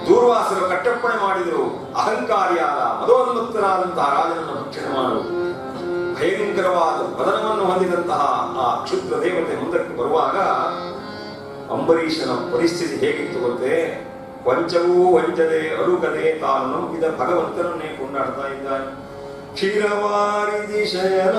Speaker 1: ದೂರ್ವಾಸರು ಕಟ್ಟಪ್ಪಣೆ ಮಾಡಿದರು, ಅಹಂಕಾರಿಯಾದ ಮದೋನ್ಮತ್ತನಾದಂತಹ ರಾಜನನ್ನು ಭಕ್ಷಣೆ ಮಾಡುವುದು. ಭಯಂಕರವಾದ ವದನವನ್ನು ಹೊಂದಿದಂತಹ ಆ ಕ್ಷುದ್ರ ದೇವತೆ ಮುಂದಕ್ಕೆ ಬರುವಾಗ ಅಂಬರೀಷನ ಪರಿಸ್ಥಿತಿ ಹೇಗಿತ್ತು ಗೊತ್ತೇ? ವಂಚವೂ ವಂಚದೆ ಅರುಕದೆ ತಾನು ನಂಬಿದ ಭಗವಂತನನ್ನೇ ಕೊಂಡಾಡ್ತಾ ಇದ್ದಾನೆ. ಕ್ಷೀರವಾರಿಧಿ ಶಯನ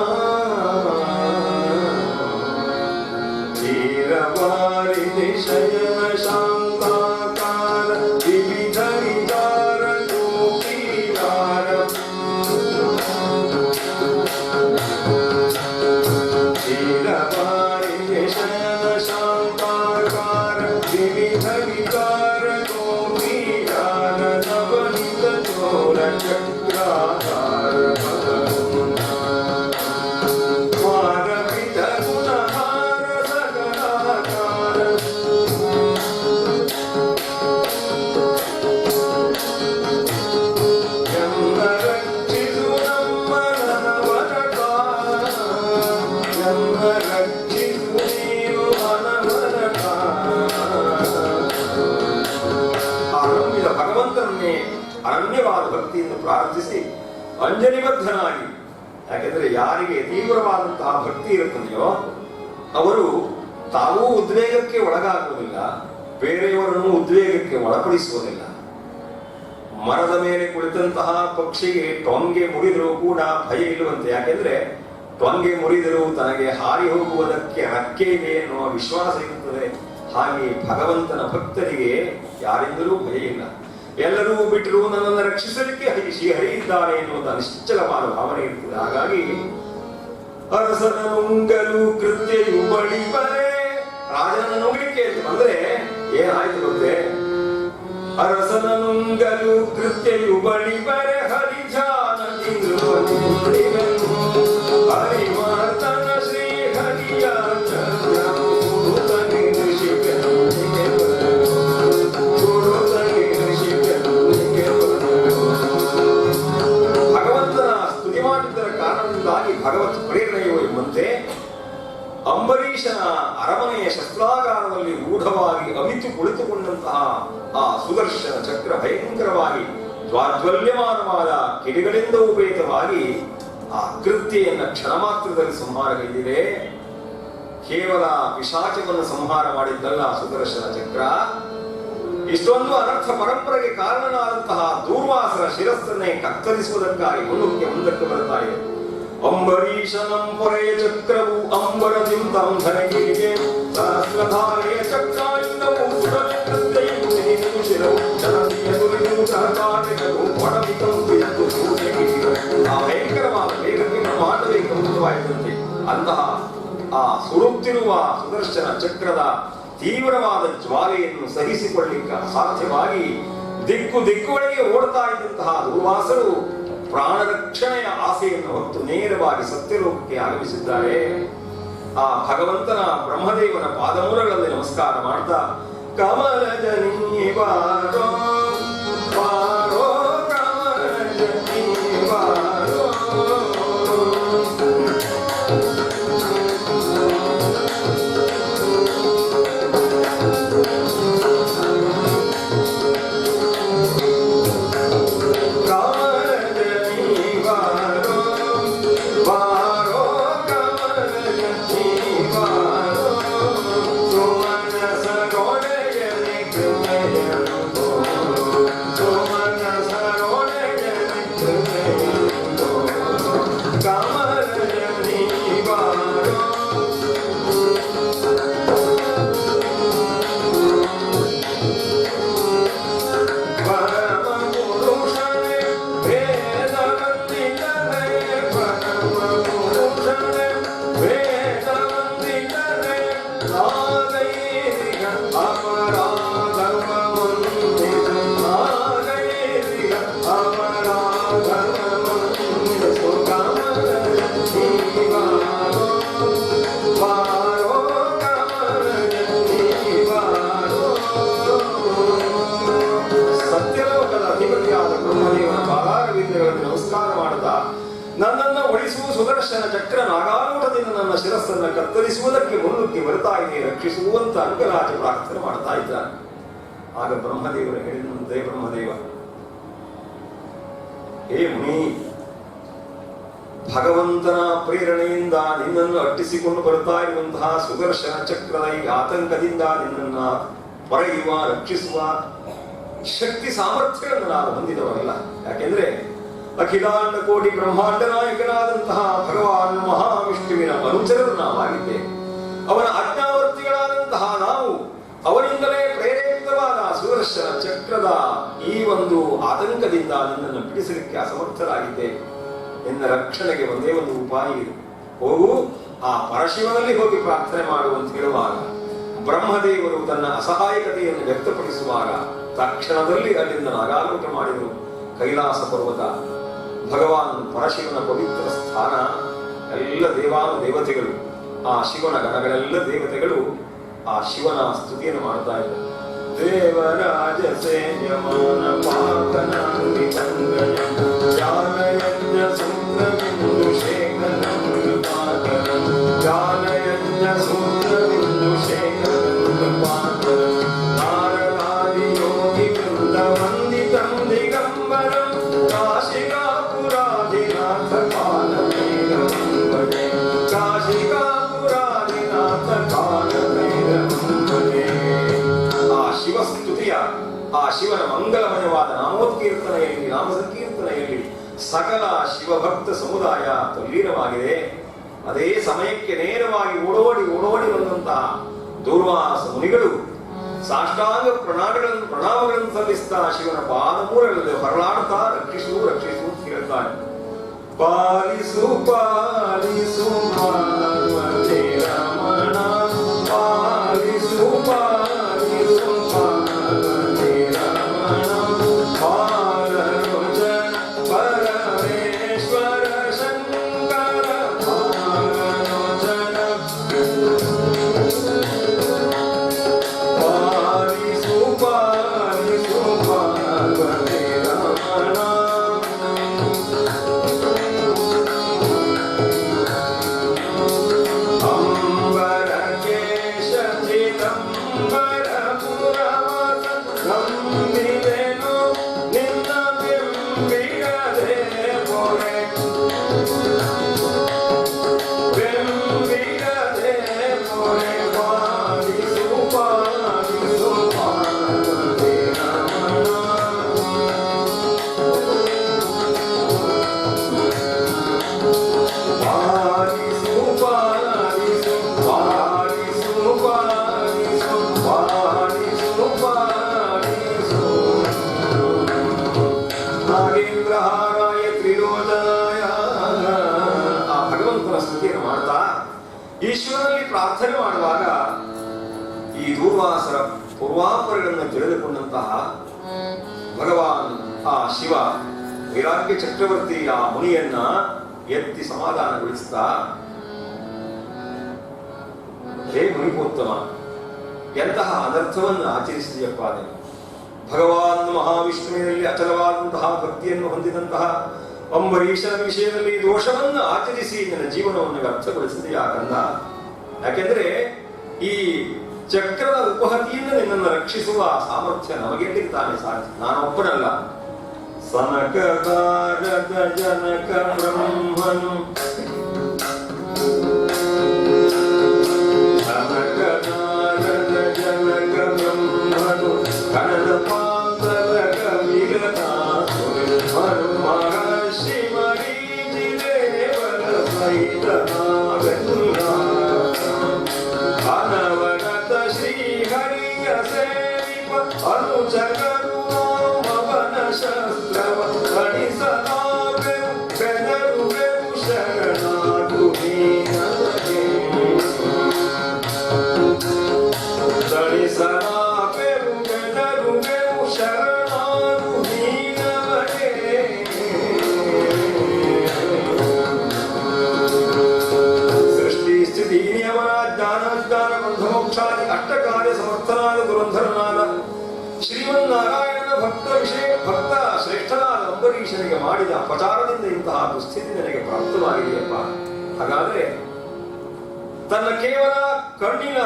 Speaker 1: ಕ್ಷೀರವಾರಿಧಿ ಶಯನ ಶಾಂತಾಕಾರ ವಿವಿಧ ವಿಚಾರ ಗೋಪೀಕಾರ ಕ್ಷೀರವಾರಿಧಿ ಶಯನ ಶಾಂತಾಕಾರ ವಿವಿಧ ವಿಚಾರ ಗೋಪೀಕಾರ ನವನಿತ ಚೋರ ಚಕ್ರಾಧಾರ ಅನನ್ಯವಾದ ಭಕ್ತಿಯನ್ನು ಪ್ರಾರ್ಥಿಸಿ ಅಂಜನಿಬದ್ಧನಾಗಿ, ಯಾಕೆಂದ್ರೆ ಯಾರಿಗೆ ತೀವ್ರವಾದಂತಹ ಭಕ್ತಿ ಇರುತ್ತದೆಯೋ ಅವರು ತಾವೂ ಉದ್ವೇಗಕ್ಕೆ ಒಳಗಾಗುವುದಿಲ್ಲ, ಬೇರೆಯವರನ್ನು ಉದ್ವೇಗಕ್ಕೆ ಒಳಪಡಿಸುವುದಿಲ್ಲ. ಮರದ ಮೇಲೆ ಕುಳಿತಂತಹ ಪಕ್ಷಿಗೆ ಟೊಂಗೆ ಮುರಿದರೂ ಕೂಡ ಭಯ ಇಲ್ಲವಂತೆ. ಯಾಕೆಂದ್ರೆ ಟೊಂಗೆ ಮುರಿದರೂ ತನಗೆ ಹಾರಿ ಹೋಗುವುದಕ್ಕೆ ರೆಕ್ಕೆ ಇದೆ ಎನ್ನುವ ವಿಶ್ವಾಸ ಇರುತ್ತದೆ. ಹಾಗೆ ಭಗವಂತನ ಭಕ್ತರಿಗೆ ಯಾರಿಂದಲೂ ಭಯ ಇಲ್ಲ. ಎಲ್ಲರೂ ಬಿಟ್ಟರು ನನ್ನನ್ನು ರಕ್ಷಿಸಲಿಕ್ಕೆ ಶ್ರೀಹರಿ ಎನ್ನುವಂತ ನಿಶ್ಚಲವಾದ ಭಾವನೆ ಇರ್ತದೆ. ಹಾಗಾಗಿ ಅರಸನ ನುಂಗಲು ಕೃತ್ಯೆಯು ಬಳಿಬರೆ, ರಾಜನ ನುಂಗಲಿಕ್ಕೆ ಅಂತ ಬಂದ್ರೆ ಏನಾಯ್ತು ಗೊತ್ತೇ? ಅರಸನ ನುಂಗಲು ಕೃತ್ಯೆಯು ಬಳಿಬರೆ ಹರಿಜಾನ ಹರಿವರ್ತನ ಶ್ರೀ ಹರಿಯ ಭಗವತ್ ಪ್ರೇರಣೆಯೋ ಎಂಬಂತೆ ಅಂಬರೀಷನ ಅರಮನೆಯ ಶಸ್ತ್ರಾಗಾರದಲ್ಲಿ ರೂಢವಾಗಿ ಅವಿತು ಕುಳಿತುಕೊಂಡಂತಹ ಆ ಸುದರ್ಶನ ಚಕ್ರ ಭಯಂಕರವಾಗಿ ಜ್ವಾಜ್ವಲ್ಯಮಾನವಾದ ಕಿಡಿಗಳಿಂದ ಉಪೇತವಾಗಿ ಆ ಕೃತ್ಯೆಯನ್ನ ಕ್ಷಣ ಮಾತ್ರದಲ್ಲಿ ಸಂಹಾರಗೈದಿದೆ. ಕೇವಲ ಪಿಶಾಚವನ್ನು ಸಂಹಾರ ಮಾಡಿದ್ದಲ್ಲ ಸುದರ್ಶನ ಚಕ್ರ, ಇಷ್ಟೊಂದು ಅನರ್ಥ ಪರಂಪರೆಗೆ ಕಾರಣನಾದಂತಹ ದೂರ್ವಾಸರ ಶಿರಸ್ಸನ್ನೇ ಕತ್ತರಿಸುವುದಕ್ಕಾಗಿ ಮುಂದಕ್ಕೆ ಬರ್ತಾ ಇದೆ. ಅಂಬರೀಷನಂ ಪೊರೆಯ ಚಕ್ರವು ಅಂಬರದಿಂದಂ ಧನಗಿರಿಗೆ ಸಹಸ್ರಧಾರೆಯ ಚಕ್ರಾಯುಧವು ಸುರಲಿಂಗತೆಯು ಶಿರವು ಜನತೆಯ ದುರಿದು ಸಹಕಾರಿಗಳು ಪಡವಿತಂಪಿದ್ದು ಆ ಭಯಂಕರವಾದ ವೇಗಕ್ಕೆ ಮಾಡಬೇಕೆಂಬುದಾಯಿತಂತೆ. ಅಂತಹ ಆ ಸುರುತ್ತಿರುವ ಸುದರ್ಶನ ಚಕ್ರದ ತೀವ್ರವಾದ ಜ್ವಾಲೆಯನ್ನು ಸಹಿಸಿಕೊಳ್ಳಲಿಕ್ಕೆ ಅಸಾಧ್ಯವಾಗಿ ದಿಕ್ಕುಗಳಿಗೆ ಓಡ್ತಾ ಇದ್ದಂತಹ ದೂರ್ವಾಸರು ಪ್ರಾಣ ರಕ್ಷಣೆಯ ಆಸೆಯನ್ನು ಹೊತ್ತು ನೇರವಾಗಿ ಸತ್ಯಲೋಕಕ್ಕೆ ಆಗಮಿಸಿದ್ದಾರೆ. ಆ ಭಗವಂತನ ಬ್ರಹ್ಮದೇವನ ಪಾದಮೂಲಗಳಲ್ಲಿ ನಮಸ್ಕಾರ ಮಾಡ್ತಾ ಕಮಲಜನಿ ಬಾರೋ ಬಾರೋ ಕಮಲಜನಿ ಬಾರೋ ಧರಿಸುವ ಸುದರ್ಶನ ಚಕ್ರ ನಾಗಾರೂಢದಿಂದ ನನ್ನ ಶಿರಸ್ಸನ್ನು ಕತ್ತರಿಸುವುದಕ್ಕೆ ಮುನ್ನುಗ್ಗಿ ಬರ್ತಾ ಇದೆ, ರಕ್ಷಿಸುವಂತ ಅಂಗರಾಜ ಪ್ರಾರ್ಥನೆ ಮಾಡ್ತಾ ಇದ್ದಾನೆ. ಆಗ ಬ್ರಹ್ಮದೇವರು ಹೇಳಿದಂತೆ, ಬ್ರಹ್ಮದೇವ, ಹೇ ಮುನಿ, ಭಗವಂತನ ಪ್ರೇರಣೆಯಿಂದ ನಿನ್ನನ್ನು ಅಟ್ಟಿಸಿಕೊಂಡು ಬರ್ತಾ ಇರುವಂತಹ ಸುದರ್ಶನ ಚಕ್ರದ ಈ ಆತಂಕದಿಂದ ನಿನ್ನನ್ನ ಪಡೆಯುವ, ರಕ್ಷಿಸುವ ಶಕ್ತಿ ಸಾಮರ್ಥ್ಯಗಳನ್ನು ನಾವು ಹೊಂದಿದವರಲ್ಲ. ಯಾಕೆಂದ್ರೆ ಅಖಿಲಾಂಡ ಕೋಟಿ ಬ್ರಹ್ಮಾಂಡ ನಾಯಕನಾದಂತಹ ಭಗವಾನ್ ಮಹಾವಿಷ್ಣುವಿನ ಅನುಚರರು ನಾವಾಗಿದ್ದೇವೆ. ಅವನ ಆಜ್ಞಾವರ್ತಿಗಳಾದಂತಹ ನಾವು ಅವನಿಂದಲೇ ಪ್ರೇರೇಪಿತವಾದ ಸುದರ್ಶನ ಚಕ್ರದ ಈ ಒಂದು ಆತಂಕದಿಂದ ನಿನ್ನನ್ನು ಬಿಡಿಸಲಿಕ್ಕೆ ಅಸಮರ್ಥರಾಗಿದ್ದೇವೆ. ನಿನ್ನ ರಕ್ಷಣೆಗೆ ಒಂದೇ ಒಂದು ಉಪಾಯ ಇದೆ. ಹೋಗು, ಆ ಪರಶಿವನಲ್ಲಿ ಹೋಗಿ ಪ್ರಾರ್ಥನೆ ಮಾಡುವಂತ ಹೇಳುವಾಗ ಬ್ರಹ್ಮದೇವರು ತನ್ನ ಅಸಹಾಯಕತೆಯನ್ನು ವ್ಯಕ್ತಪಡಿಸುವಾಗ ತಕ್ಷಣದಲ್ಲಿ ಅಲ್ಲಿಂದ ನಾಗಾಲೋಟ ಮಾಡಿದರು. ಕೈಲಾಸ ಪರ್ವತ ಭಗವಾನ್ ಪರಶಿವನ ಪವಿತ್ರ ಸ್ಥಾನ. ಎಲ್ಲ ದೇವತೆಗಳು, ಆ ಶಿವನ ಗಣಗಳೆಲ್ಲ ದೇವತೆಗಳು ಆ ಶಿವನ ಸ್ತುತಿಯನ್ನು ಮಾಡ್ತಾ ಇದ್ದಾರೆ. ದೇವರಾಜ ಸೇವ್ಯಮಾನ ಪಾಪನಾಂಗಿ ಸಂಗಯ ಜಾನಯಜ್ಞ ಸೂತ್ರಬಿಂದು ಶೇಖರಂ ಕೃಪಾಕರಂ ಜಾನಯಜ್ಞ ಸೂತ್ರಬಿಂದು ಶೇಖರಂ ಕೃಪಾಕರಂ ನಾರದಾದಿ ಯೋಗಿ ವೃಂದ ವಂದಿತಂ ದಿಗಂಬರಂ ಕಾಶಿಕಾಪುರಾಧಿನಾಥ ಕಾಲಭೈರವಂ ಭಜೆ ಕಾಶಿಕಾಪುರಾಧಿನಾಥ ಕಾಲಭೈರವಂ ಭಜೆ. ಆ ಶಿವಸ್ತುತಿಯ, ಆ ಶಿವನ ಮಂಗಲಮಯವಾದ ನಾಮೋತ್ಕೀರ್ತನೆಯಲ್ಲಿ, ನಾಮ ಸಂಕೀರ್ತನೆಯಲ್ಲಿ ಸಕಲ ಶಿವಭಕ್ತ ಸಮುದಾಯ ತಲ್ಲೀನವಾಗಿದೆ. ಅದೇ ಸಮಯಕ್ಕೆ ನೇರವಾಗಿ ಓಡೋಡಿ ಬಂದಂತಹ ದೂರ್ವಾಸ ಮುನಿಗಳು ಸಾಷ್ಟಾಂಗ ಪ್ರಣಾಮಗಳನ್ನು ಸಲ್ಲಿಸ್ತಾ ಶಿವನ ಪಾದಮೂಲಗಳಲ್ಲಿ ಹೊರಳಾಡ್ತಾ ರಕ್ಷಿಸು ರಕ್ಷಿಸು ಅಂತ ಹೇಳ್ತಾನೆ. ಪಾಲಿಸು ಪಾಲಿಸು ಪಾರ್ವತಿ ರಮಣ, ಪಾಲಿಸು ಪಾಲಿಸು ಪಾರ್ವತಿ ರಮಣ, ಪಾಲರುಜ ಪರಮೇಶ್ವರ ಶಂಕರ ಪಾಲರುಜನ. ಪಾಲಿಸು ಪಾಲಿಸು ಪಾರ್ವತಿ ರಮಣ. ಈಶ್ವರನಲ್ಲಿ ಪ್ರಾರ್ಥನೆ ಮಾಡುವಾಗ ಈ ದೂರ್ವಾಸರ ಪೂರ್ವಾಪರಗಳನ್ನು ತಿಳಿದುಕೊಂಡಂತಹ ಭಗವಾನ್ ಆ ಶಿವ ವೈರಾಗ್ಯ ಚಕ್ರವರ್ತಿ ಆ ಮುನಿಯನ್ನ ಎತ್ತಿ ಸಮಾಧಾನಗೊಳಿಸ್ತಾ, ಹೇ ಮುನಿಪೋತ್ತಮ, ಎಂತಹ ಅನರ್ಥವನ್ನು ಆಚರಿಸಿದೆಯಪ್ಪ ನೀನು. ಭಗವಾನ್ ಮಹಾವಿಷ್ಣುವಿನಲ್ಲಿ ಅಚಲವಾದಂತಹ ಭಕ್ತಿಯನ್ನು ಹೊಂದಿದಂತಹ ಅಂಬರೀಷನ ವಿಷಯದಲ್ಲಿ ದೋಷವನ್ನು ಆಚರಿಸಿ ನನ್ನ ಜೀವನವನ್ನು ವ್ಯರ್ಥಗೊಳಿಸಿದೆಯಾ ಕಂದ. ಯಾಕೆಂದ್ರೆ ಈ ಚಕ್ರದ ಉಪಹತಿಯಿಂದ ನಿನ್ನನ್ನು ರಕ್ಷಿಸುವ ಸಾಮರ್ಥ್ಯ ನಮಗೆಲ್ಲಿ ತಾನೇ ಸಾಧ್ಯ, ನಾನೊಬ್ಬನಲ್ಲ. ಸನಕದಾರದ ಜನಕ ಬ್ರಹ್ಮನು ಸನಕದಾರದ ಜನಕ ಬ್ರಹ್ಮನು ಕನದ ಪಾಂತದ ಕವಿರನಾಥು ಮಹರ್ಷಿ ಮರೀಚಿ ದೇವರ ಸಹಿತನಾವೆಲ್ಲ ಅನವನತ ಶ್ರೀಹರಿಯ ಸೇವಿಪ ಅನುಚರರು ಅವನ ಶಸ್ತ್ರವ ಕಣಿಸಲಾಗೆ ಬೆದರುವೆವು ಶರಣಾಗು ನೀನಗೆ ತಣಿಸಲಾಪೆವು ಬೆದರುವೆವು ಶರಣಾಗು ನೀನಗೆ. ಸೃಷ್ಟಿ ಸ್ಥಿತಿ ನಿಯಮನ ಜ್ಞಾನ ಬಂಧ ಮೋಕ್ಷಾದಿ ಅಷ್ಟಕಾರ್ಯ ಸಮರ್ಥನಾದ ದುರಂಧರನಾದ ಶ್ರೀಮನ್ನಾರಾಯಣನ ಭಕ್ತ ಶ್ರೇಷ್ಠನಾದ ಅಂಬರೀಷನಿಗೆ ಮಾಡಿದ ಅಪಚಾರದಿಂದ ಇಂತಹ ದುಸ್ಥಿತಿ ನನಗೆ ಪ್ರಾಪ್ತವಾಗಿದೆಯಪ್ಪ. ಹಾಗಾದ್ರೆ ತನ್ನ ಕೇವಲ ಕಣ್ಣಿನ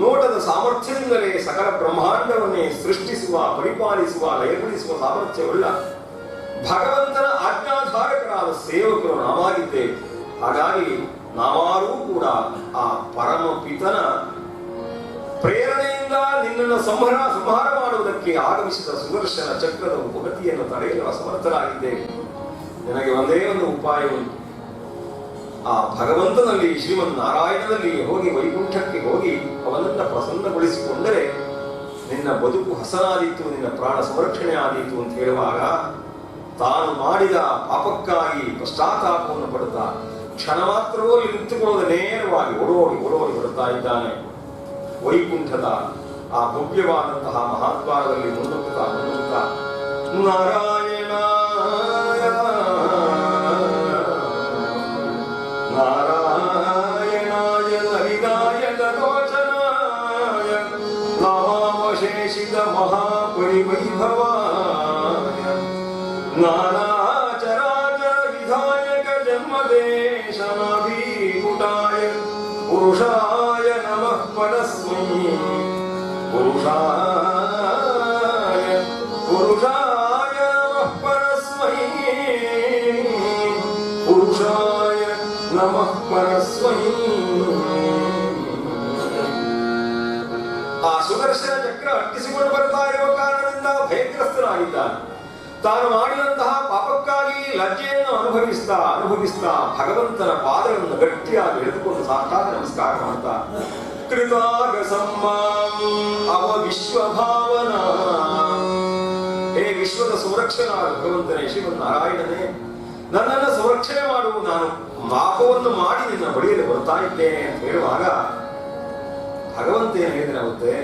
Speaker 1: ನೋಟದ ಸಾಮರ್ಥ್ಯದಿಂದಲೇ ಸಕಲ ಬ್ರಹ್ಮಾಂಡವನ್ನೇ ಸೃಷ್ಟಿಸುವ, ಪರಿಪಾಲಿಸುವ, ಲಯಗೊಳಿಸುವ ಸಾಮರ್ಥ್ಯವುಳ್ಳ ಭಗವಂತನ ಆಜ್ಞಾಧಾರಕರಾದ ಸೇವಕರು ನಾವಾಗಿದ್ದೇವೆ. ಹಾಗಾಗಿ ನಾವಾರೂ ಕೂಡ ಆ ಪರಮ ಪಿತನ ಪ್ರೇರಣೆಯಿಂದ ನಿನ್ನನ್ನು ಸಂಹಾರ ಮಾಡುವುದಕ್ಕೆ ಆಗಮಿಸಿದ ಸುದರ್ಶನ ಚಕ್ರದ ಉಪಗತಿಯನ್ನು ತಡೆಯಲು ಅಸಮರ್ಥರಾಗಿದ್ದೇವೆ. ನಿನಗೆ ಒಂದೇ ಒಂದು ಉಪಾಯ ಉಂಟು. ಆ ಭಗವಂತನಲ್ಲಿ, ಶ್ರೀಮನ್ ನಾರಾಯಣನಲ್ಲಿ ಹೋಗಿ ವೈಕುಂಠಕ್ಕೆ ಹೋಗಿ ಅವನನ್ನ ಪ್ರಸನ್ನಗೊಳಿಸಿಕೊಂಡರೆ ನಿನ್ನ ಬದುಕು ಹಸನಾದೀತು, ನಿನ್ನ ಪ್ರಾಣ ಸಂರಕ್ಷಣೆ ಆದೀತು ಅಂತ ಹೇಳುವಾಗ ತಾನು ಮಾಡಿದ ಪಾಪಕ್ಕಾಗಿ ಪಶ್ಚಾತ್ತಾಪವನ್ನು ಪಡುತ್ತಾ ಕ್ಷಣ ಮಾತ್ರವೂ ನಿಂತುಕೊಳ್ಳದೆ ನೇರವಾಗಿ ಓಡೋಡಿ ಬರುತ್ತಾ ಇದ್ದಾನೆ. ವೈಕುಂಠದ ಆ ಭವ್ಯವಾದಂತಹ ಮಹಾದ್ವಾರದಲ್ಲಿ ಮುನ್ನುಗ್ಗುತ್ತಾ ನಾರಾಯಣ ನಾರಾಯಣಾಯ ನಲಿದಾಯ ಲೋಚನಾಯ ನಾಮಾವಶೇಷಿತ ಮಹಾಪರಿವೈಭವಾಯ ನಾನಾಚರಾಚರ ವಿಧಾಯಕ ಜನ್ಮದೇಶನಾಭಿಕುಟಾಯ ಪುರುಷಾಯ ನಮಃ ಪರಸ್ಮೈ ಪುರುಷಾಯ ನಮಃ ಪರಸ್ಮೈ ಪುರುಷಾಯ ನಮಃ ಪರಸ್ಮೈ. ಆ ಸುದರ್ಶನ ಚಕ್ರ ಅಟ್ಟಿಸಿಕೊಂಡು ಬರ್ತಾ ಇರುವ ಕಾರಣದಿಂದ ಭಯಗ್ರಸ್ತನಾಗಿದ್ದಾನೆ. ತಾನು ಮಾಡಿದಂತಹ ಪಾಪಕ್ಕಾಗಿ ಲಜ್ಜೆಯನ್ನು ಅನುಭವಿಸ್ತಾ ಭಗವಂತನ ಪಾದಗಳನ್ನು ಗಟ್ಟಿಯಾಗಿ ಎಳೆದುಕೊಂಡು ಸಾಷ್ಟಾಂಗ ನಮಸ್ಕಾರ ಮಾಡ್ತಾ ಕೃತಾಗ ಸಮ್ಮಾಂ ಅವ ವಿಶ್ವಭಾವನಾ, ಹೇ ವಿಶ್ವದ ಸಂರಕ್ಷಣಾದ ಭಗವಂತನೇ, ಶ್ರೀಮನ್ನಾರಾಯಣನೇ, ನನ್ನನ್ನು ಸಂರಕ್ಷಣೆ ಮಾಡುವ, ನಾನು ಪಾಪವನ್ನು ಮಾಡಿ ನಿನ್ನ ಬಳಿಯಲ್ಲಿ ಬರ್ತಾ ಇದ್ದೇನೆ ಅಂತ ಹೇಳುವಾಗ ಭಗವಂತ ಏನು ಹೇಳಿದ್ರೆ,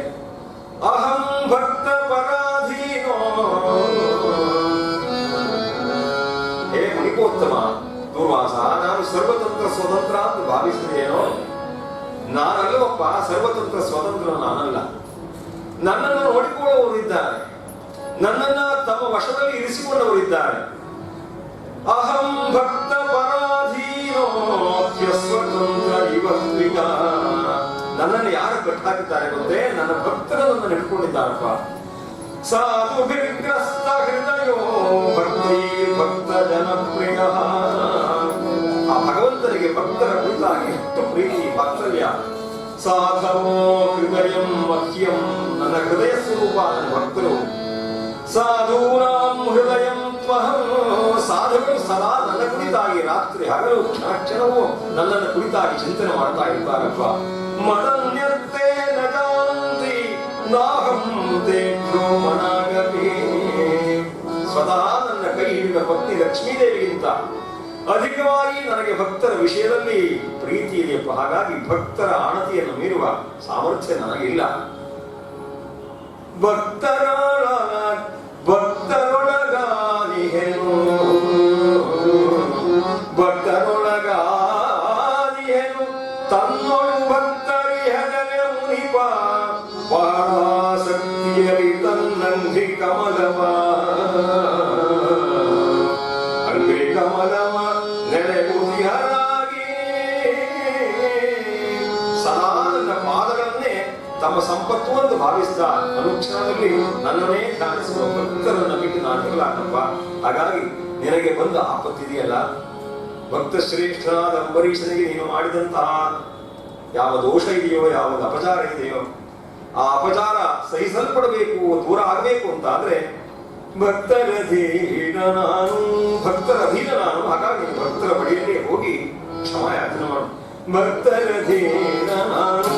Speaker 1: ಅಹಂ ಭಕ್ತ ಪರಾಧೀನೋ, ಹೇ ಮುನಿಕೋತ್ತಮ ದುರ್ವಾಸ, ನಾನು ಸರ್ವತಂತ್ರ ಸ್ವತಂತ್ರ ಅಂತ ಭಾವಿಸಿದೇನೋ? ನಾನಲ್ಲವಪ್ಪ, ಸರ್ವತಂತ್ರ ಸ್ವತಂತ್ರ ನಾನಲ್ಲ. ನನ್ನನ್ನು ನೋಡಿಕೊಳ್ಳುವವರು ಇದ್ದಾರೆ, ನನ್ನನ್ನ ತಮ್ಮ ವಶದಲ್ಲಿ ಇರಿಸಿಕೊಂಡವರಿದ್ದಾರೆ. ಅಹಂ ಭಕ್ತ ಪರಾಧೀನೋ ಸ್ವತಂತ್ರ ಇವತ್ವಿಕ, ನನ್ನನ್ನು ಯಾರು ಕಟ್ಟಾಕಿದ್ದಾರೆ ಗೊತ್ತೇ? ನನ್ನ ಭಕ್ತರನ್ನು ಹಿಡ್ಕೊಂಡಿದ್ದಾರಪ್ಪ. ಸಾಧು ವಿಗ್ರಸ್ತ ಹೃದಯೋ ಭಕ್ತಿ ಭಕ್ತ ಜನಪ್ರಿಯ, ಆ ಭಗವಂತನಿಗೆ ಭಕ್ತರ ಕುರಿತಾಗಿ ಎಷ್ಟು ಪ್ರೀತಿ ವಾತ್ಸಲ್ಯ. ಸಾಧವೋ ಹೃದಯಂ ಮಹ್ಯಂ, ನನ್ನ ಹೃದಯ ಸ್ವರೂಪ ನನ್ನ ಭಕ್ತರು. ಸಾಧೂನಾಂ ಹೃದಯಂ ತ್ವಹಂ, ಸಾಧುಗಳು ಸದಾ ನನ್ನ ಕುರಿತಾಗಿ ರಾತ್ರಿ ಹಗಲು ಕ್ಷಣ ಕ್ಷಣವೂ ನನ್ನನ್ನು ಕುರಿತಾಗಿ ಚಿಂತನೆ ಮಾಡ್ತಾ ಇರ್ತಾರಪ್ಪ. ಮದನ್ಯರ್ತೆ ನ ಜಾನಂತಿ ನಾಹಂ ತೇಭ್ಯೋ ಮನಾಗತಿ, ಸ್ವತಃ ನನ್ನ ಕೈ ಹಿಡಿದ ಪತ್ನಿ ಲಕ್ಷ್ಮೀದೇವಿಗಿಂತ ಅಧಿಕವಾಗಿ ನನಗೆ ಭಕ್ತರ ವಿಷಯದಲ್ಲಿ ಪ್ರೀತಿ ಇದೆಯಪ್ಪ. ಹಾಗಾಗಿ ಭಕ್ತರ ಆಣತಿಯನ್ನು ಮೀರುವ ಸಾಮರ್ಥ್ಯ ನನಗಿಲ್ಲ. ಭಕ್ತರೊಳಗಾದಿಹೆನು ತನ್ನೊಳು ಭಕ್ತರಿಹಗನೆ ಮುನಿಪ, ಪರಾಸಕ್ತಿಯಲ್ಲಿ ತನ್ನಂಘ್ರಿ ಕಮಲವ ಅಂಘ್ರಿ ಕಮಲವ ನೆಲೆಗುದಿಹರಾಗಿ, ಸದಾ ನನ್ನ ಪಾದಗಳನ್ನೇ ತಮ್ಮ ಸಂಪತ್ತು ಎಂದು ಭಾವಿಸಿದ ಅನುಕ್ಷಣದಲ್ಲಿ ನನ್ನನ್ನೇ ಧ್ಯಾನಿಸುವ ಭಕ್ತರನ್ನು ಬಿಟ್ಟು ನಾನು ಇರಲಾರಪ್ಪ. ಹಾಗಾಗಿ ನಿನಗೆ ಬಂದ ಆಪತ್ತಿದೆಯಲ್ಲ, ಭಕ್ತ ಶ್ರೇಷ್ಠನಾದ ಅಂಬರೀಷನಿಗೆ ನೀನು ಮಾಡಿದಂತಹ ಯಾವ ದೋಷ ಇದೆಯೋ, ಯಾವುದು ಅಪಚಾರ ಇದೆಯೋ, ಆ ಅಪಚಾರ ಸಹಿಸಲ್ಪಡಬೇಕು, ದೂರ ಆಗಬೇಕು ಅಂತ ಆದ್ರೆ ಭಕ್ತರ ಅಧೀನ ನಾನು. ಹಾಗಾಗಿ ಭಕ್ತರ ಬಳಿಯಲ್ಲಿ ಹೋಗಿ ಕ್ಷಮಾಯಾಚನೆ ಮಾಡು. ಭಕ್ತರ ಅಧೀನ ನಾನು,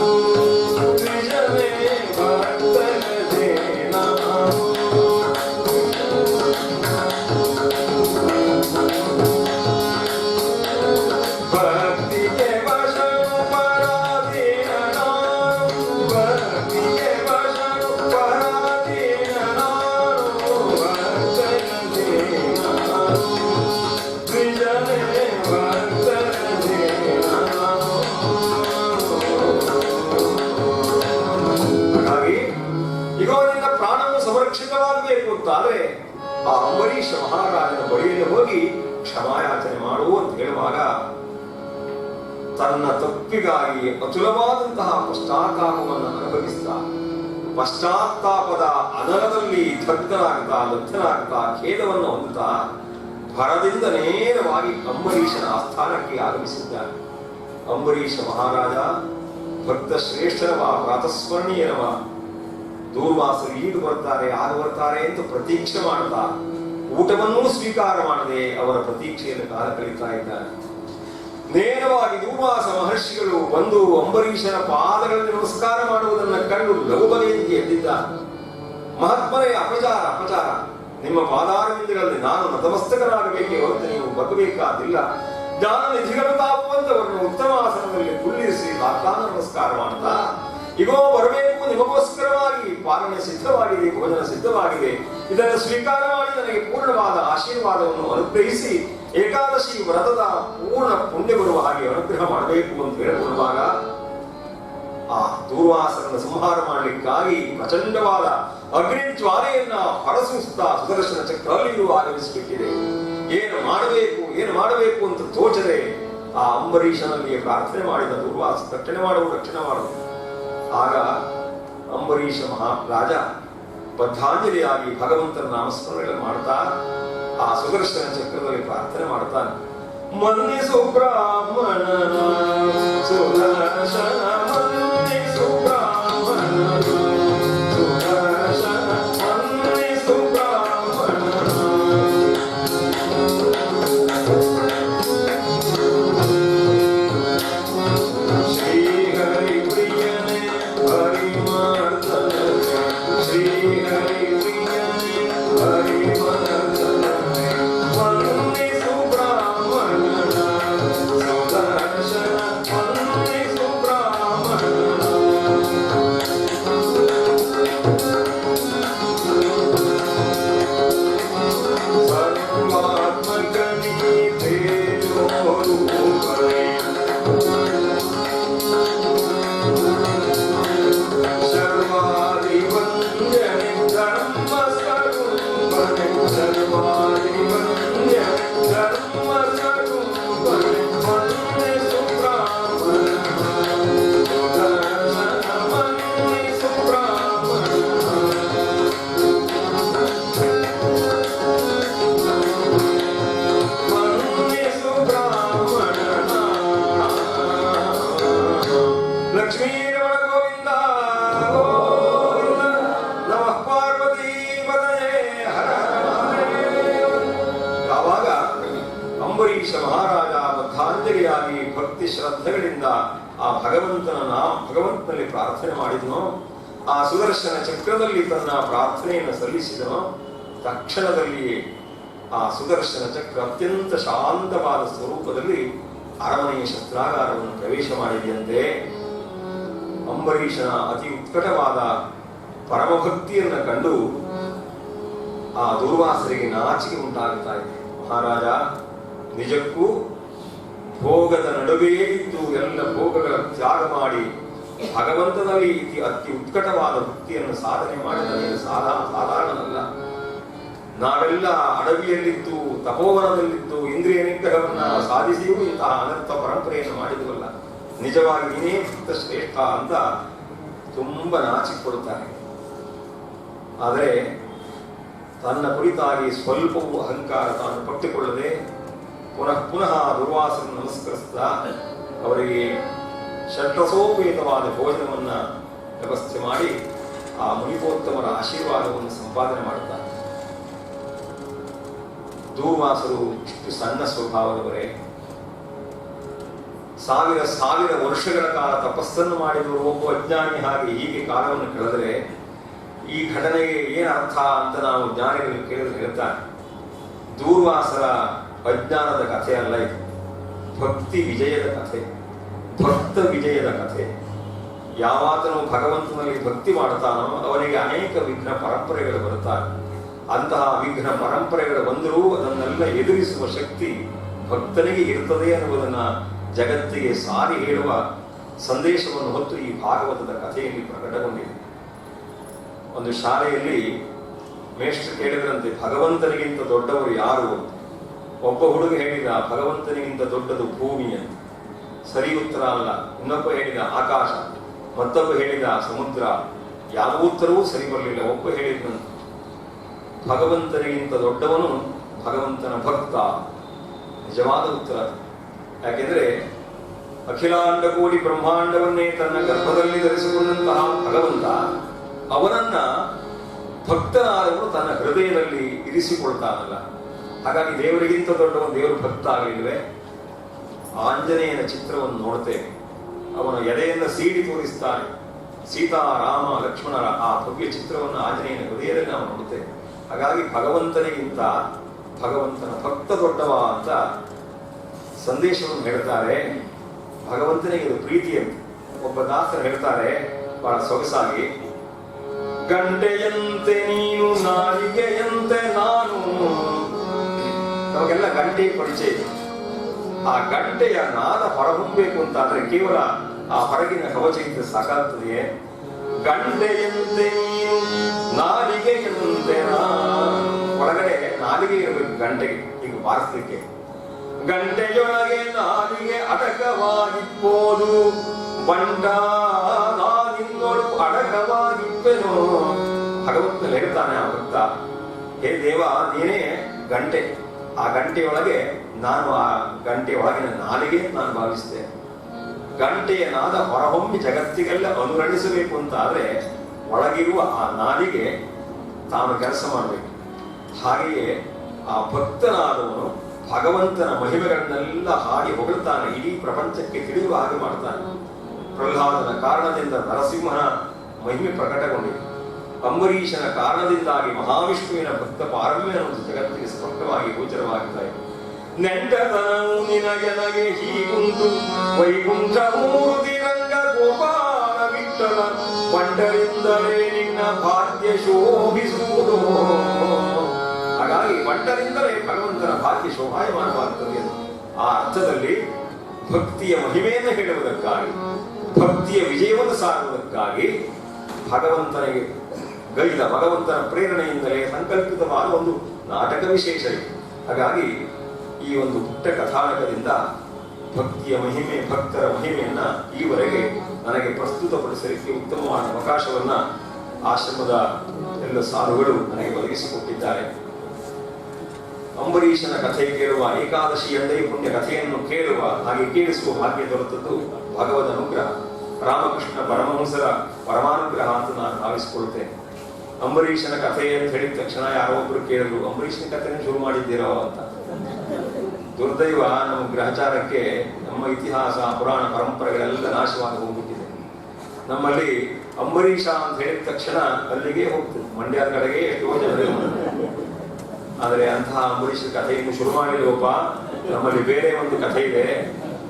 Speaker 1: ಪ್ರಾಣವು ಸಂರಕ್ಷಿತವಾಗಬೇಕು ಅಂತಾದ್ರೆ ಆ ಅಂಬರೀಷ ಮಹಾರಾಜನ ಬಳಿಯಲ್ಲಿ ಹೋಗಿ ಕ್ಷಮಾಯಾಚನೆ ಮಾಡು ಅಂತ ಹೇಳುವಾಗ ತನ್ನ ತಪ್ಪಿಗಾಗಿ ಅತುಲವಾದಂತಹ ಪಶ್ಚಾತ್ತಾಪವನ್ನು ಅನುಭವಿಸ್ತಾ ಪಶ್ಚಾತ್ತಾಪದ ಅನಲದಲ್ಲಿ ದಗ್ಧನಾಗ್ತಾ ಲಬ್ಧನಾಗ್ತಾ ಖೇದವನ್ನು ಹೊಂದುತ್ತಾ ಭರದಿಂದ ನೇರವಾಗಿ ಅಂಬರೀಷನ ಆಸ್ಥಾನಕ್ಕೆ ಆಗಮಿಸಿದ್ದಾನೆ. ಅಂಬರೀಷ ಮಹಾರಾಜ ಭಕ್ತ ಶ್ರೇಷ್ಠನವ, ಪ್ರಾತಸ್ಮರಣೀಯನವ. ದೂರ್ವಾಸರು ಈಗ ಬರ್ತಾರೆ ಆಗ ಬರ್ತಾರೆ ಅಂತ ಪ್ರತೀಕ್ಷೆ ಮಾಡ್ತಾ ಊಟವನ್ನೂ ಸ್ವೀಕಾರ ಮಾಡದೆ ಅವರ ಪ್ರತೀಕ್ಷೆಯನ್ನು ಕಾಲ ಕಳೀತಾ ಇದ್ದಾರೆ. ನೇರವಾಗಿ ದೂರ್ವಾಸ ಮಹರ್ಷಿಗಳು ಬಂದು ಅಂಬರೀಷನ ಪಾದಗಳಲ್ಲಿ ನಮಸ್ಕಾರ ಮಾಡುವುದನ್ನು ಕಂಡು ಲಘುಬಗೆಯಿಂದ ಎದ್ದಿದ್ದ. ಮಹಾತ್ಮರೇ, ಅಪಚಾರ, ನಿಮ್ಮ ಪಾದಾರವಿಂದಗಳಲ್ಲಿ ನಾನು ನತಮಸ್ತಕನಾಗಬೇಕೇ ಹೊರತು ನೀವು ಬಗ್ಗಬೇಕಾದಿಲ್ಲ. ಜ್ಞಾನ ನಿಧಿಗಳು ತಾಪುವಂತವರನ್ನು ಉತ್ತಮ ಆಸನದಲ್ಲಿ ಕುಳ್ಳಿರಿಸಿ ತಾತ್ಕಾಲ ನಮಸ್ಕಾರ ಮಾಡ್ತಾ, ಇಗೋ ಬರಬೇಕು, ನಿಮಗೋಸ್ಕರವಾಗಿ ಪಾಲನೆ ಸಿದ್ಧವಾಗಿದೆ, ಭೋಜನ ಸಿದ್ಧವಾಗಿದೆ, ಇದನ್ನು ಸ್ವೀಕಾರ ಮಾಡಿ ನನಗೆ ಪೂರ್ಣವಾದ ಆಶೀರ್ವಾದವನ್ನು ಅನುಗ್ರಹಿಸಿ ಏಕಾದಶಿ ವ್ರತದ ಪೂರ್ಣ ಪುಣ್ಯ ಬರುವ ಹಾಗೆ ಅನುಗ್ರಹ ಮಾಡಬೇಕು ಅಂತ ಹೇಳಿಕೊಳ್ಳುವಾಗ ಆ ದೂರ್ವಾಸರನ್ನು ಸಂಹಾರ ಮಾಡಲಿಕ್ಕಾಗಿ ಪ್ರಚಂಡವಾದ ಅಗ್ನಿ ಜ್ವಾಲೆಯನ್ನ ಹೊರಸೂಸುತ್ತಾ ಸುದರ್ಶನ ಚಕ್ರ ಅಲ್ಲಿಯೂ ಆಗಮಿಸಿಬಿಟ್ಟಿದೆ. ಏನು ಮಾಡಬೇಕು ಅಂತ ತೋಚದೆ ಆ ಅಂಬರೀಷನಲ್ಲಿ ಪ್ರಾರ್ಥನೆ ಮಾಡಿದ ದೂರ್ವಾಸ ರಕ್ಷಣೆ ಮಾಡು. ಆಗ ಅಂಬರೀಷ ಮಹಾರಾಜ ಬದ್ಧಾಂಜಲಿಯಾಗಿ ಭಗವಂತನ ನಾಮಸ್ಮರಣೆಗಳನ್ನು ಮಾಡ್ತಾ ಆ ಸುದರ್ಶನ ಚಕ್ರದಲ್ಲಿ ಪ್ರಾರ್ಥನೆ ಮಾಡ್ತಾನೆ. ಮನ್ನಿಸು ಬ್ರಾಹ್ಮಣನ ಸುದರ್ಶನ, ಮನ್ನಿಸು ಬ್ರಾಹ್ಮಣನ ಸುದರ್ಶನ, ಮನ್ನಿಸು ಬ್ರಾಹ್ಮಣನ. ಶ್ರೀಹರಿ ಪ್ರಿಯನೇ ಹರಿಮರ್ದನ, ಶ್ರೀಹರಿ ಪ್ರಿಯನೇ ಹರಿಮರ್ದನ. ಅಂಬರೀಷ ಮಹಾರಾಜ ಬದ್ಧಾಂಜಲಿಯಾಗಿ ಭಕ್ತಿ ಶ್ರದ್ಧೆಗಳಿಂದ ಆ ಭಗವಂತನಲ್ಲಿ ಪ್ರಾರ್ಥನೆ ಮಾಡಿದನೋ, ಆ ಸುದರ್ಶನ ಚಕ್ರದಲ್ಲಿ ತನ್ನ ಪ್ರಾರ್ಥನೆಯನ್ನು ಸಲ್ಲಿಸಿದನೋ, ತಕ್ಷಣದಲ್ಲಿ ಆ ಸುದರ್ಶನ ಚಕ್ರ ಅತ್ಯಂತ ಶಾಂತವಾದ ಸ್ವರೂಪದಲ್ಲಿ ಅರಮನೆಯ ಶಸ್ತ್ರಾಗಾರವನ್ನು ಪ್ರವೇಶ ಮಾಡಿದೆಯಂತೆ. ಅಂಬರೀಷನ ಅತಿ ಉತ್ಕಟವಾದ ಪರಮಭಕ್ತಿಯನ್ನು ಕಂಡು ಆ ದೂರ್ವಾಸರಿಗೆ ನಾಚಿಕೆ ಉಂಟಾಗುತ್ತಾ ಇದೆ. ಮಹಾರಾಜ, ನಿಜಕ್ಕೂ ಭೋಗದ ನಡುವೆಯೇ ಇದ್ದು ಎಲ್ಲ ಭೋಗಗಳ ತ್ಯಾಗ ಮಾಡಿ ಭಗವಂತನಲ್ಲಿ ಅತಿ ಉತ್ಕಟವಾದ ಭಕ್ತಿಯನ್ನು ಸಾಧನೆ ಮಾಡಿದ ನೀನು ಸಾಧಾರಣನಲ್ಲ. ನಾವೆಲ್ಲ ಅಡವಿಯಲ್ಲಿದ್ದು ತಪೋವನದಲ್ಲಿದ್ದು ಇಂದ್ರಿಯ ನಿಗ್ರಹವನ್ನ ಸಾಧಿಸಿಯೂ ಇಂತಹ ಅನರ್ಥ ಪರಂಪರೆಯನ್ನು ಮಾಡಿದವಲ್ಲ. ನಿಜವಾಗಿ ನೀನೇ ಭಕ್ತ ಶ್ರೇಷ್ಠ ಅಂತ ತುಂಬ ನಾಚಿಕೊಡುತ್ತಾರೆ. ಆದರೆ ತನ್ನ ಕುರಿತಾಗಿ ಸ್ವಲ್ಪವೂ ಅಹಂಕಾರ ತಾನು ಪಟ್ಟುಕೊಳ್ಳದೆ ಪುನಃ ದುರ್ವಾಸನ ನಮಸ್ಕರಿಸ್ತಾ ಅವರಿಗೆ ಷಟ್ರಸೋಪೇತವಾದ ಭೋಜನವನ್ನು ವ್ಯವಸ್ಥೆ ಮಾಡಿ ಆ ಮುನಿಪೋತ್ತಮರ ಆಶೀರ್ವಾದವನ್ನು ಸಂಪಾದನೆ ಮಾಡುತ್ತಾರೆ. ದೂರ್ವಾಸರು ಇಷ್ಟು ಸಣ್ಣ ಸ್ವಭಾವದವರೇ, ಸಾವಿರ ವರ್ಷಗಳ ಕಾಲ ತಪಸ್ಸನ್ನು ಮಾಡಿದವರು ಒಬ್ಬ ಅಜ್ಞಾನಿ ಹಾಗೆ ಹೀಗೆ ಕಾಲವನ್ನು ಕಳೆದರೆ ಈ ಘಟನೆಗೆ ಏನು ಅರ್ಥ ಅಂತ ನಾವು ಜ್ಞಾನಿಗಳು ಕೇಳಿದ್ರೆ ಹೇಳ್ತಾರೆ, ದೂರ್ವಾಸರ ಅಜ್ಞಾನದ ಕಥೆ ಅಲ್ಲ ಇದು, ಭಕ್ತಿ ವಿಜಯದ ಕಥೆ, ಭಕ್ತ ವಿಜಯದ ಕಥೆ. ಯಾವಾತನು ಭಗವಂತನಲ್ಲಿ ಭಕ್ತಿ ಮಾಡ್ತಾನೋ ಅವನಿಗೆ ಅನೇಕ ವಿಘ್ನ ಪರಂಪರೆಗಳು ಬರುತ್ತಾರೆ. ಅಂತಹ ವಿಘ್ನ ಪರಂಪರೆಗಳು ಬಂದರೂ ಅದನ್ನೆಲ್ಲ ಎದುರಿಸುವ ಶಕ್ತಿ ಭಕ್ತನಿಗೆ ಇರುತ್ತದೆ ಅನ್ನುವುದನ್ನು ಜಗತ್ತಿಗೆ ಸಾರಿ ಹೇಳುವ ಸಂದೇಶವನ್ನು ಹೊತ್ತು ಈ ಭಾಗವತದ ಕಥೆಯಲ್ಲಿ ಪ್ರಕಟಗೊಂಡಿದೆ. ಒಂದು ಶಾಲೆಯಲ್ಲಿ ಮೇಷ್ಟ್ರು ಕೇಳಿದ್ರಂತೆ, ಭಗವಂತನಿಗಿಂತ ದೊಡ್ಡವರು ಯಾರು? ಒಬ್ಬ ಹುಡುಗ ಹೇಳಿದ, ಭಗವಂತನಿಗಿಂತ ದೊಡ್ಡದು ಭೂಮಿ ಅಂತ. ಸರಿ ಉತ್ತರ ಅಲ್ಲ. ಇನ್ನೊಬ್ಬ ಹೇಳಿದ ಆಕಾಶ, ಮತ್ತೊಬ್ಬ ಹೇಳಿದ ಸಮುದ್ರ. ಯಾವ ಉತ್ತರವೂ ಸರಿ ಬರಲಿಲ್ಲ. ಒಬ್ಬ ಹೇಳಿದಂತೆ, ಭಗವಂತನಿಗಿಂತ ದೊಡ್ಡವನು ಭಗವಂತನ ಭಕ್ತ. ನಿಜವಾದ ಉತ್ತರ. ಯಾಕೆಂದ್ರೆ ಅಖಿಲಾಂಡ ಕೋಟಿ ಬ್ರಹ್ಮಾಂಡವನ್ನೇ ತನ್ನ ಗರ್ಭದಲ್ಲಿ ಧರಿಸಿಕೊಂಡಂತಹ ಭಗವಂತ, ಅವನನ್ನ ಭಕ್ತನಾದವನು ತನ್ನ ಹೃದಯದಲ್ಲಿ ಇರಿಸಿಕೊಳ್ತಾನಲ್ಲ. ಹಾಗಾಗಿ ದೇವರಿಗಿಂತ ದೊಡ್ಡವನು ದೇವರು ಭಕ್ತ ಆಗಲಿಲ್ವೇ? ಆಂಜನೇಯನ ಚಿತ್ರವನ್ನು ನೋಡ್ತೇವೆ. ಅವನ ಎದೆಯನ್ನು ಸೀಡಿ ತೋರಿಸ್ತಾನೆ. ಸೀತಾ, ರಾಮ, ಲಕ್ಷ್ಮಣರ ಆ ಭವ್ಯ ಚಿತ್ರವನ್ನು ಆಂಜನೇಯನ ಹೃದಯದಲ್ಲಿ ನಾವು ನೋಡುತ್ತೇವೆ. ಹಾಗಾಗಿ ಭಗವಂತನಿಗಿಂತ ಭಗವಂತನ ಭಕ್ತ ದೊಡ್ಡವ ಅಂತ ಸಂದೇಶವನ್ನು ಹೇಳ್ತಾರೆ. ಭಗವಂತನಿಗೆ ಇದು ಪ್ರೀತಿ ಅಂತ. ಒಬ್ಬ ದಾಸರು ಹೇಳ್ತಾರೆ ಬಹಳ ಸೊಗಸಾಗಿ, ಗಂಟೆಯಂತೆ ನೀನು ನಾಲಿಗೆಯಂತೆ ನಾನು. ನಮಗೆಲ್ಲ ಗಂಟೆ ಪರಿಚಯ. ಆ ಗಂಟೆಯ ನಾದ ಹೊರಹೊಮ್ಮಬೇಕು ಅಂತ ಅಂದ್ರೆ ಕೇವಲ ಆ ಹೊರಗಿನ ಕವಚ ಇದ್ರೆ ಸಾಕಾಗ್ತದೆಯೇ? ಗಂಟೆಯಂತೆ ನೀನು ನಾಲಿಗೆಯಂತೆ ನಾನು. ಒಳಗಡೆ ನಾಲಿಗೆ ಇರಬೇಕು ಗಂಟೆಗೆ, ಈಗ ಬಾರಿಸ್ಲಿಕ್ಕೆ. ಗಂಟೆಯೊಳಗೆ ನಾಲಿಗೆ ಅಡಕವಾಗಿಪ್ಪೋದು ಬಂಡ ನಾನಿನ್ನೊಳು ಅಡಕವಾಗಿಪ್ಪೆನು. ಭಗವಂತ ಹೇಳ್ತಾನೆ ಆ ಭಕ್ತ, ಹೇ ದೇವ, ನೀನೇ ಗಂಟೆ. ಆ ಗಂಟೆಯೊಳಗೆ ನಾನು, ಆ ಗಂಟೆಯೊಳಗಿನ ನಾಲಿಗೆ ನಾನು ಭಾವಿಸ್ತೇನೆ. ಗಂಟೆಯ ನಾದ ಹೊರಹೊಮ್ಮಿ ಜಗತ್ತಿಗೆಲ್ಲ ಅನುರಣಿಸಬೇಕು ಅಂತ ಆದ್ರೆ ಒಳಗಿರುವ ಆ ನಾಲಿಗೆ ತಾನು ಕೆಲಸ ಮಾಡಬೇಕು. ಹಾಗೆಯೇ ಆ ಭಕ್ತನಾದವನು ಭಗವಂತನ ಮಹಿಮೆಗಳನ್ನೆಲ್ಲ ಹಾಡಿ ಹೊಗಳ್ತಾನೆ. ಇಡೀ ಪ್ರಪಂಚಕ್ಕೆ ತಿಳಿಯುವ ಹಾಗೆ ಮಾಡ್ತಾನೆ. ಪ್ರಹ್ಲಾದನ ಕಾರಣದಿಂದ ನರಸಿಂಹನ ಮಹಿಮೆ ಪ್ರಕಟಗೊಂಡಿದೆ. ಅಂಬರೀಷನ ಕಾರಣದಿಂದಾಗಿ ಮಹಾವಿಷ್ಣುವಿನ ಭಕ್ತ ಪಾರಮ್ಯ ಅನ್ನೋದು ಜಗತ್ತಿಗೆ ಸ್ಪಷ್ಟವಾಗಿ ಗೋಚರವಾಗ್ತಾ ಇದೆ. ನೆಂಟತನವು ನಿನಗೆನಗೆ ಹೀಗುಂಟು ವೈಕುಂಠ ಮೂರ್ತಿ ರಂಗ ಗೋಪಾಲ ವಿಠಲ ಬಂಡರಿಂದಲೇ ನಿನ್ನ ಭಾಗ್ಯ ಶೋಭಿಸುವುದು. ಹಾಗಾಗಿ ಬಂಡರಿಂದಲೇ ಭಗವಂತನ ಭಾಗ್ಯ ಶೋಭಾಯಮಾನವಾಗುತ್ತದೆ. ಆ ಅರ್ಥದಲ್ಲಿ ಭಕ್ತಿಯ ಮಹಿಮೆಯನ್ನು ಹೇಳುವುದಕ್ಕಾಗಿ, ಭಕ್ತಿಯ ವಿಜಯವನ್ನು ಸಾರುವುದಕ್ಕಾಗಿ ಭಗವಂತನಿಗೆ ಗೈದ ಭಗವಂತನ ಪ್ರೇರಣೆಯಿಂದಲೇ ಸಂಕಲ್ಪಿತವಾದ ಒಂದು ನಾಟಕ ವಿಶೇಷ ಇದೆ. ಹಾಗಾಗಿ ಈ ಒಂದು ಪುಟ್ಟ ಕಥಾನಕದಿಂದ ಭಕ್ತಿಯ ಮಹಿಮೆ, ಭಕ್ತರ ಮಹಿಮೆಯನ್ನ ಈವರೆಗೆ ನನಗೆ ಪ್ರಸ್ತುತಪಡಿಸಲಿಕ್ಕೆ ಉತ್ತಮವಾದ ಅವಕಾಶವನ್ನ ಆಶ್ರಮದ ಎಲ್ಲ ಸಾಧುಗಳು ನನಗೆ ಒದಗಿಸಿಕೊಟ್ಟಿದ್ದಾರೆ. ಅಂಬರೀಷನ ಕಥೆ ಕೇಳುವ, ಏಕಾದಶಿ ಎಂದೇ ಪುಣ್ಯ ಕಥೆಯನ್ನು ಕೇಳುವ ಹಾಗೆ ಕೇಳಿಸುವ ಭಾಗ್ಯ ದೊರೆತದ್ದು ಭಗವದ್ ಅನುಗ್ರಹ, ರಾಮಕೃಷ್ಣ ಪರಮಹಂಸರ ಪರಮಾನುಗ್ರಹ ಅಂತ ನಾನು ಭಾವಿಸಿಕೊಳ್ತೇನೆ. ಅಂಬರೀಷನ ಕಥೆ ಅಂತ ಹೇಳಿದ ತಕ್ಷಣ ಯಾರೋ ಒಬ್ರು ಕೇಳಿದ್ರು, ಅಂಬರೀಷನ ಕಥೆನ ಶುರು ಮಾಡಿದ್ದೀರೋ ಅಂತ. ದುರ್ದೈವ, ನಮ್ಮ ಗ್ರಹಚಾರಕ್ಕೆ ನಮ್ಮ ಇತಿಹಾಸ, ಪುರಾಣ ಪರಂಪರೆಗಳೆಲ್ಲ ನಾಶವಾಗಿ ಹೋಗ್ಬಿಟ್ಟಿದೆ. ನಮ್ಮಲ್ಲಿ ಅಂಬರೀಷ ಅಂತ ಹೇಳಿದ ತಕ್ಷಣ ಅಲ್ಲಿಗೆ ಹೋಗ್ತದೆ, ಮಂಡ್ಯದ ಕಡೆಗೆ ಎಷ್ಟೋ ಜನ. ಆದರೆ ಅಂತಹ ಅಂಬರೀಷನ ಕಥೆಯನ್ನು ಶುರು ಮಾಡಿಲ್ವಪ್ಪ. ನಮ್ಮಲ್ಲಿ ಬೇರೆ ಒಂದು ಕಥೆ ಇದೆ.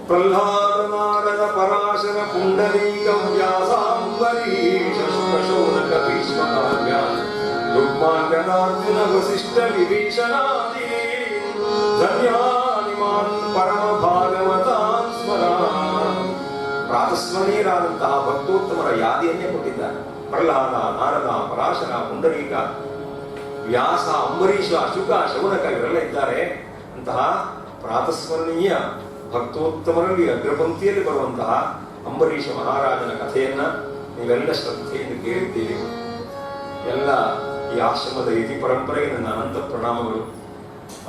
Speaker 1: ಪ್ರಹ್ಲಾದ, ನಾರದ, ಪರಾಶರ, ಪುಂಡರೀಕ, ವ್ಯಾಸ, ಅಂಬರೀಷ, ಶುಕಶೌನಕ, ಭೀಷ್ಮ, ಕಾವ್ಯ, ರುಕ್ಮಾಂಗದಾರ್ಜುನ, ವಸಿಷ್ಠ, ವಿಭೀಷಣಾದಿ ಧನ್ಯಾನಿಮಾನ್ ಪರಮ ಭಾಗವತಾನ್ ಸ್ಮರ. ಪ್ರಾತಸ್ಮರಣೀಯರಾದಂತಹ ಭಕ್ತೋತ್ತಮರ ಯಾದಿಯನ್ನೇ ಕೊಟ್ಟಿದ್ದಾರೆ. ಪ್ರಹ್ಲಾದ, ನಾರದ, ಪರಾಶರ, ಪುಂಡರೀಕ, ವ್ಯಾಸ, ಅಂಬರೀಷ, ಶುಕ, ಶೌನಕ ಇವರೆಲ್ಲ ಇದ್ದಾರೆ. ಅಂತಹ ಪ್ರಾತಸ್ಮರಣೀಯ ಭಕ್ತೋತ್ತಮರಲ್ಲಿ ಅಗ್ರಪಂಕ್ತಿಯಲ್ಲಿ ಬರುವಂತಹ ಅಂಬರೀಷ ಮಹಾರಾಜನ ಕಥೆಯನ್ನ ನೀವೆಲ್ಲ ಶ್ರದ್ಧೆಯಿಂದ ಕೇಳಿದ್ದೀರಿ. ಎಲ್ಲ ಈ ಆಶ್ರಮದ ಇತಿ ಪರಂಪರೆಗೆ ನನ್ನ ಅನಂತ ಪ್ರಣಾಮಗಳು.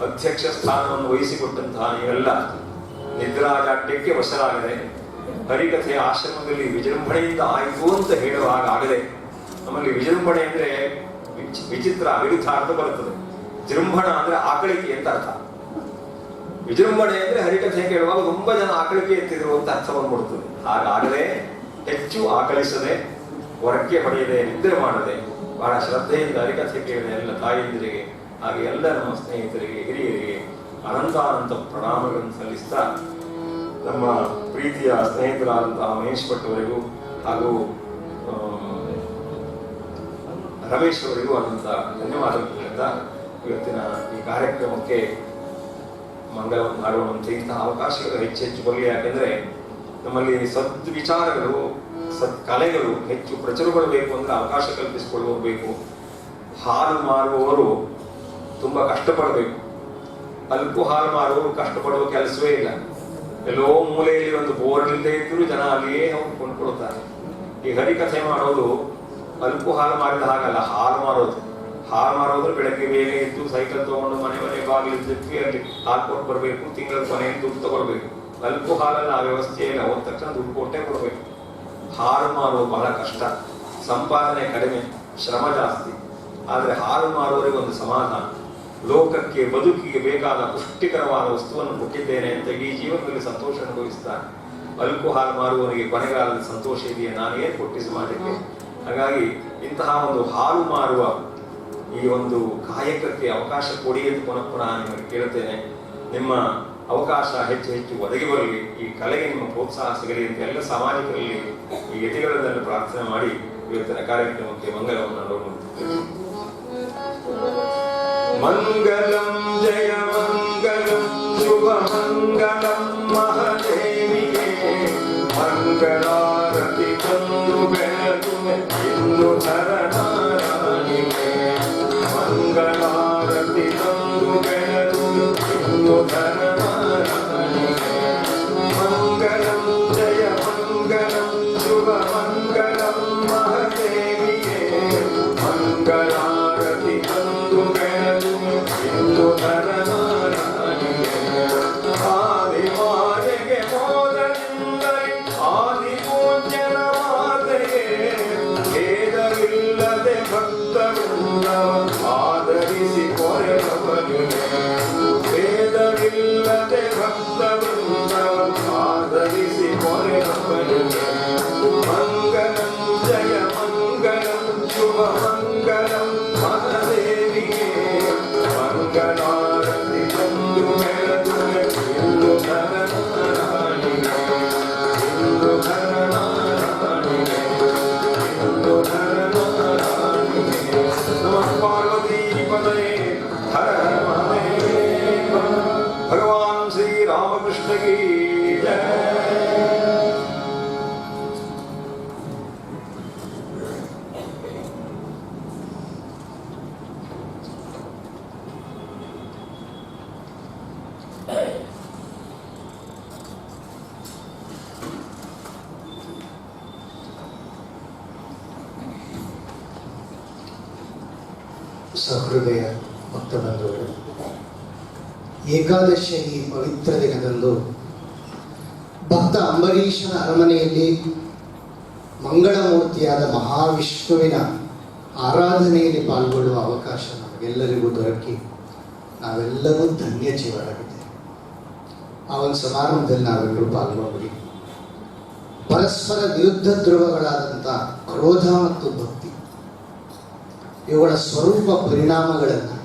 Speaker 1: ಅಧ್ಯಕ್ಷ ಸ್ಥಾನವನ್ನು ವಹಿಸಿಕೊಟ್ಟಂತಹ ನೀವೆಲ್ಲ ನಿದ್ರಾಜಾಟ್ಯಕ್ಕೆ ವಶರಾಗದೆ, ಹರಿಕಥೆಯ ಆಶ್ರಮದಲ್ಲಿ ವಿಜೃಂಭಣೆಯಿಂದ ಆಯಿತು ಅಂತ ಹೇಳುವ ಹಾಗಾಗದೆ. ನಮ್ಮಲ್ಲಿ ವಿಜೃಂಭಣೆ ಅಂದ್ರೆ ವಿಚಿತ್ರ ವಿರುದ್ಧ ಅರ್ಥ ಬರುತ್ತದೆ. ಜೃಂಭಣ ಅಂದ್ರೆ ಆಕಳಿಕೆ ಅಂತ ಅರ್ಥ. ವಿಜೃಂಭಣೆ ಅಂದ್ರೆ ಹರಿಕಥೆ ಕೇಳುವಾಗ ತುಂಬಾ ಜನ ಆಕಳಿಕೆ ಎತ್ತಿದ್ರು ಅಂತ ಅರ್ಥ ಬಂದ್ಬಿಡ್ತದೆ. ಹಾಗಾಗದೆ, ಹೆಚ್ಚು ಆಕಳಿಸದೆ, ಹೊರಕ್ಕೆ ಹೊಡೆಯದೆ, ನಿದ್ರೆ ಮಾಡದೆ, ಬಹಳ ಶ್ರದ್ಧೆಯಿಂದ ಹರಿಕಥೆ ಕೇಳಿದ ಎಲ್ಲ ತಾಯಂದಿರಿಗೆ, ಹಾಗೆ ಎಲ್ಲ ನಮ್ಮ ಸ್ನೇಹಿತರಿಗೆ, ಹಿರಿಯರಿಗೆ ಅನಂತಾನಂತ ಪ್ರಣಾಮಗಳನ್ನು ಸಲ್ಲಿಸ್ತಾ, ನಮ್ಮ ಪ್ರೀತಿಯ ಸ್ನೇಹಿತರಾದಂತಹ ಮಹೇಶ್ ಭಟ್ ಅವರಿಗೂ ಹಾಗೂ ರಮೇಶ್ ಅವರಿಗೂ ಅನಂತ ಧನ್ಯವಾದಗಳಿಂದ ಇವತ್ತಿನ ಈ ಕಾರ್ಯಕ್ರಮಕ್ಕೆ ಮಂಗಳವನ್ನು ಮಾಡುವಂತೆ ಇಂತಹ ಅವಕಾಶಗಳು ಹೆಚ್ಚು ಬರಲಿ. ಯಾಕೆಂದ್ರೆ ನಮ್ಮಲ್ಲಿ ಸದ್ವಿಚಾರಗಳು, ಕಲೆಗಳು ಹೆಚ್ಚು ಪ್ರಚುರಗೊಳ್ಳಬೇಕು ಅಂದರೆ ಅವಕಾಶ ಕಲ್ಪಿಸಿಕೊಳ್ಳಬೇಕು. ಹಾಲು ಮಾರುವವರು ತುಂಬ ಕಷ್ಟಪಡಬೇಕು. ಅಲ್ಪ ಹಾಲು ಮಾರುವವರು ಕಷ್ಟಪಡುವ ಕೆಲಸವೇ ಇಲ್ಲ. ಎಲ್ಲೋ ಮೂಲೆಯಲ್ಲಿ ಒಂದು ಬೋರ್ ಇಲ್ಲದೆ ಇದ್ದರೂ ಜನ ಅಲ್ಲಿಯೇ ಹೋಗಿ ಕೊಂಡ್ಕೊಳ್ತಾರೆ. ಈ ಹರಿಕಥೆ ಮಾಡೋದು ಅಲ್ಪ ಹಾಲು ಮಾರಿದ ಹಾಗಲ್ಲ, ಹಾಲು ಮಾರೋದು. ಹಾಲು ಮಾರೋದ್ರೆ ಬೆಳಗ್ಗೆ ಬೇಗ ಎದ್ದು ಸೈಕಲ್ ತಗೊಂಡು ಮನೆ ಬಾಗಿಲು ತಿಪ್ಪಿ ಅಲ್ಲಿ ಹಾಲು ಕೊಟ್ಟು ಬರಬೇಕು. ತಿಂಗಳ ಕೊನೆಯಲ್ಲಿ ದುಡ್ಡು ತಗೊಳ್ಬೇಕು. ಅಲ್ಪ ಹಾಲಲ್ಲಿ ಆ ವ್ಯವಸ್ಥೆ ಇಲ್ಲ, ಹೋದ ತಕ್ಷಣ ದುಡ್ಡು ಕೊಟ್ಟೇ ಕೊಡಬೇಕು. ಹಾಲು ಮಾರುವುದು ಬಹಳ ಕಷ್ಟ, ಸಂಪಾದನೆ ಕಡಿಮೆ, ಶ್ರಮ ಜಾಸ್ತಿ. ಆದರೆ ಹಾಲು ಮಾರುವವರಿಗೆ ಒಂದು ಸಮಾಧಾನ, ಲೋಕಕ್ಕೆ ಬದುಕಿಗೆ ಬೇಕಾದ ಪುಷ್ಟಿಕರವಾದ ವಸ್ತುವನ್ನು ಕೊಟ್ಟಿದ್ದೇನೆ ಅಂತ ಈ ಜೀವನದಲ್ಲಿ ಸಂತೋಷ ಅನುಭವಿಸ್ತಾರೆ. ಅಲ್ಪ ಹಾಲು ಮಾರುವವರಿಗೆ ಕೊನೆಗಾಲದ ಸಂತೋಷ ಇದೆಯೇ, ನಾನೇನು ಕೊಟ್ಟಿ ಸಮಾಜಕ್ಕೆ. ಹಾಗಾಗಿ ಇಂತಹ ಒಂದು ಹಾಲು ಮಾರುವ ಈ ಒಂದು ಕಾಯಕಕ್ಕೆ ಅವಕಾಶ ಕೊಡಿ ಎಂದು ಪುನಃ ನಿಮಗೆ ಕೇಳುತ್ತೇನೆ. ನಿಮ್ಮ ಅವಕಾಶ ಹೆಚ್ಚು ಹೆಚ್ಚು ಒದಗಿ ಬರಲಿ, ಈ ಕಲೆಗೆ ನಿಮ್ಮ ಪ್ರೋತ್ಸಾಹ ಸಿಗಲಿ ಅಂತ ಎಲ್ಲ ಸಾಮಾಜಿಕರಲ್ಲಿ ಈ ಯತಿಗಳನ್ನೆಲ್ಲ ಪ್ರಾರ್ಥನೆ ಮಾಡಿ ಇವತ್ತಿನ ಕಾರ್ಯಕ್ರಮಕ್ಕೆ ಮಂಗಲವನ್ನು ನೋಡುತ್ತೇವೆ. ಮಂಗಲಂ ಜಯ ಮಂಗಲಂ ಶುಭ ಮಂಗಲಂ ಮಹಾದೇವಿಗೆ ಮಂಗಳಾರತಿ ತಂದು ಬೆಳಗುವೆ ಇಂದು ನರನಾರಾಯಣಿಗೆ. ಮಂಗಳಾರತಿ ತಂದು ಬೆಳಗುವೆ ಇಂದು ನರನಾರಾಯಣಿಗೆ. ಮಂಗಲಂ ಜಯ ಮಂಗಲಂ ಶುಭ ಮಂಗಲಂ ಮಹಾದೇವಿಗೆ ಮಂಗಳಾರತಿ ತಂದು ಬೆಳಗುವೆ ಇಂದು ನರನಾರಾಯಣಿಗೆ. ಆದಿಮಾಯೆಗೆ ಮೋದದಿಂದಲೇ ಆದಿಪೂಜ್ಯನ ಮಾತೆಗೆ ಭೇದವಿಲ್ಲದೆ ಭಕ್ತವೃಂದವ ಆದರಿಸಿ ಕೊರೆದವನಿಗೆ. ಭೇದವಿಲ್ಲದೆ ಭಕ್ತವೃಂದವ ಆದರಿಸಿ ಕೊರೆದವನಿಗೆ. ಮಂಗಲಂ ಜಯ ಮಂಗಲಂ ಶುಭ ಮಂಗಲಂ ಮಹಾದೇವಿಗೆ ಮಂಗಳಾರತಿ ತಂದು ಬೆಳಗುವೆ ಇಂದು ನರನಾರಾಯಣಿಗೆ. ಇಂದು ನರನಾರಾಯಣಿಗೆ. ಇಂದು ನರನಾರಾಯಣಿಗೆ. ನಮಃ ಪಾರ್ವತೀ ಪತಯೇ ಹರ ಹರ ಮಹಾದೇವ. ಭಗವಾನ್ ಶ್ರೀ ರಾಮಕೃಷ್ಣ ಕೀ ಜಯ.
Speaker 2: ಸಹೃದಯ ಭಕ್ತ ಬಂಧುಗಳು, ಏಕಾದಶಿಯ ಈ ಪವಿತ್ರ ದಿನದಂದು ಭಕ್ತ ಅಂಬರೀಷನ ಅರಮನೆಯಲ್ಲಿ ಮಂಗಳಮೂರ್ತಿಯಾದ ಮಹಾವಿಷ್ಣುವಿನ ಆರಾಧನೆಯಲ್ಲಿ ಪಾಲ್ಗೊಳ್ಳುವ ಅವಕಾಶ ನಮಗೆಲ್ಲರಿಗೂ ದೊರಕಿ ನಾವೆಲ್ಲರೂ ಧನ್ಯ ಜೀವರಾಗಿದ್ದೇವೆ. ಆ ಒಂದು ಸಮಾರಂಭದಲ್ಲಿ ನಾವೆಲ್ಲರೂ ಪಾಲ್ಗೊಂಡ್ವಿ. ಪರಸ್ಪರ ವಿರುದ್ಧ ಧ್ರುವಗಳಾದಂಥ ಕ್ರೋಧ ಮತ್ತು ಭಕ್ತಿ ಇವುಗಳ ಸ್ವರೂಪ ಪರಿಣಾಮಗಳನ್ನು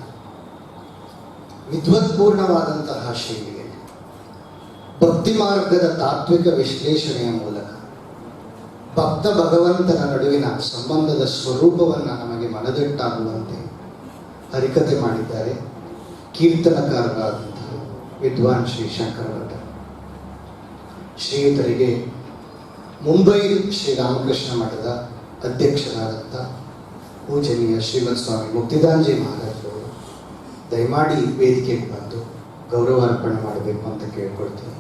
Speaker 2: ವಿದ್ವತ್ಪೂರ್ಣವಾದಂತಹ ಶೈಲಿಯಲ್ಲಿ ಭಕ್ತಿ ಮಾರ್ಗದ ತಾತ್ವಿಕ ವಿಶ್ಲೇಷಣೆಯ ಮೂಲಕ ಭಕ್ತ ಭಗವಂತನ ನಡುವಿನ ಸಂಬಂಧದ ಸ್ವರೂಪವನ್ನು ನಮಗೆ ಮನದಟ್ಟಾಗುವಂತೆ ಹರಿಕಥೆ ಮಾಡಿದ್ದಾರೆ ಕೀರ್ತನಕಾರರಾದಂತಹ ವಿದ್ವಾನ್ ಶ್ರೀ ಶಂಕರ ಭಟ್ಟರು. ಶ್ರೀಯುತರಿಗೆ ಮುಂಬೈ ಶ್ರೀರಾಮಕೃಷ್ಣ ಮಠದ ಅಧ್ಯಕ್ಷರಾದಂಥ ಪೂಜನೀಯ ಶ್ರೀಮತ್ ಸ್ವಾಮಿ ಮುಕ್ತಿದಾಂಜಿ ಮಹಾರಾಜರು ದಯಮಾಡಿ ವೇದಿಕೆಗೆ ಬಂದು ಗೌರವಾರ್ಪಣೆ ಮಾಡಬೇಕು ಅಂತ ಕೇಳ್ಕೊಳ್ತೀನಿ.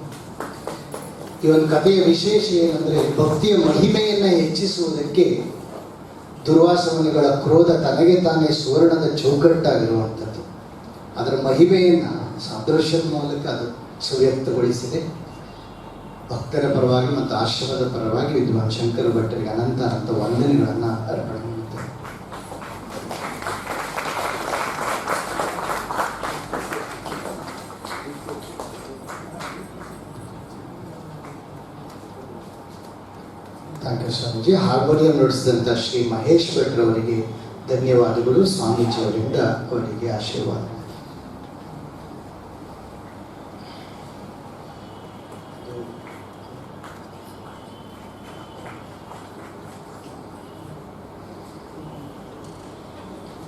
Speaker 2: ಈ ಒಂದು ಕಥೆಯ ವಿಶೇಷ ಏನಂದರೆ, ಭಕ್ತಿಯ ಮಹಿಮೆಯನ್ನು ಹೆಚ್ಚಿಸುವುದಕ್ಕೆ ದುರ್ವಾಸವನಿಗಳ ಕ್ರೋಧ ತನಗೆ ತಾನೇ ಸುವರ್ಣದ ಚೌಕಟ್ಟಾಗಿರುವಂಥದ್ದು. ಅದರ ಮಹಿಮೆಯನ್ನು ಸಾದೃಶ್ಯದ ಮೂಲಕ ಅದು ಸುವ್ಯಕ್ತಗೊಳಿಸಿದೆ. ಭಕ್ತರ ಪರವಾಗಿ ಮತ್ತು ಆಶ್ರಮದ ಪರವಾಗಿ ವಿದ್ವಾನ್ ಶಂಕರ ಭಟ್ಟರಿಗೆ ಅನಂತ ಅನಂತ ವಂದನೆಗಳನ್ನು ಅರ್ಪಣೆ ಮಾಡುತ್ತೇವೆ. Thank you Swamiji. ಹಾರ್ಮೋನಿಯಂ ನುಡಿಸಿದಂಥ ಶ್ರೀ ಮಹೇಶ್ ಭಟ್ರವರಿಗೆ ಧನ್ಯವಾದಗಳು. ಸ್ವಾಮೀಜಿಯವರಿಂದ ಅವರಿಗೆ ಆಶೀರ್ವಾದ.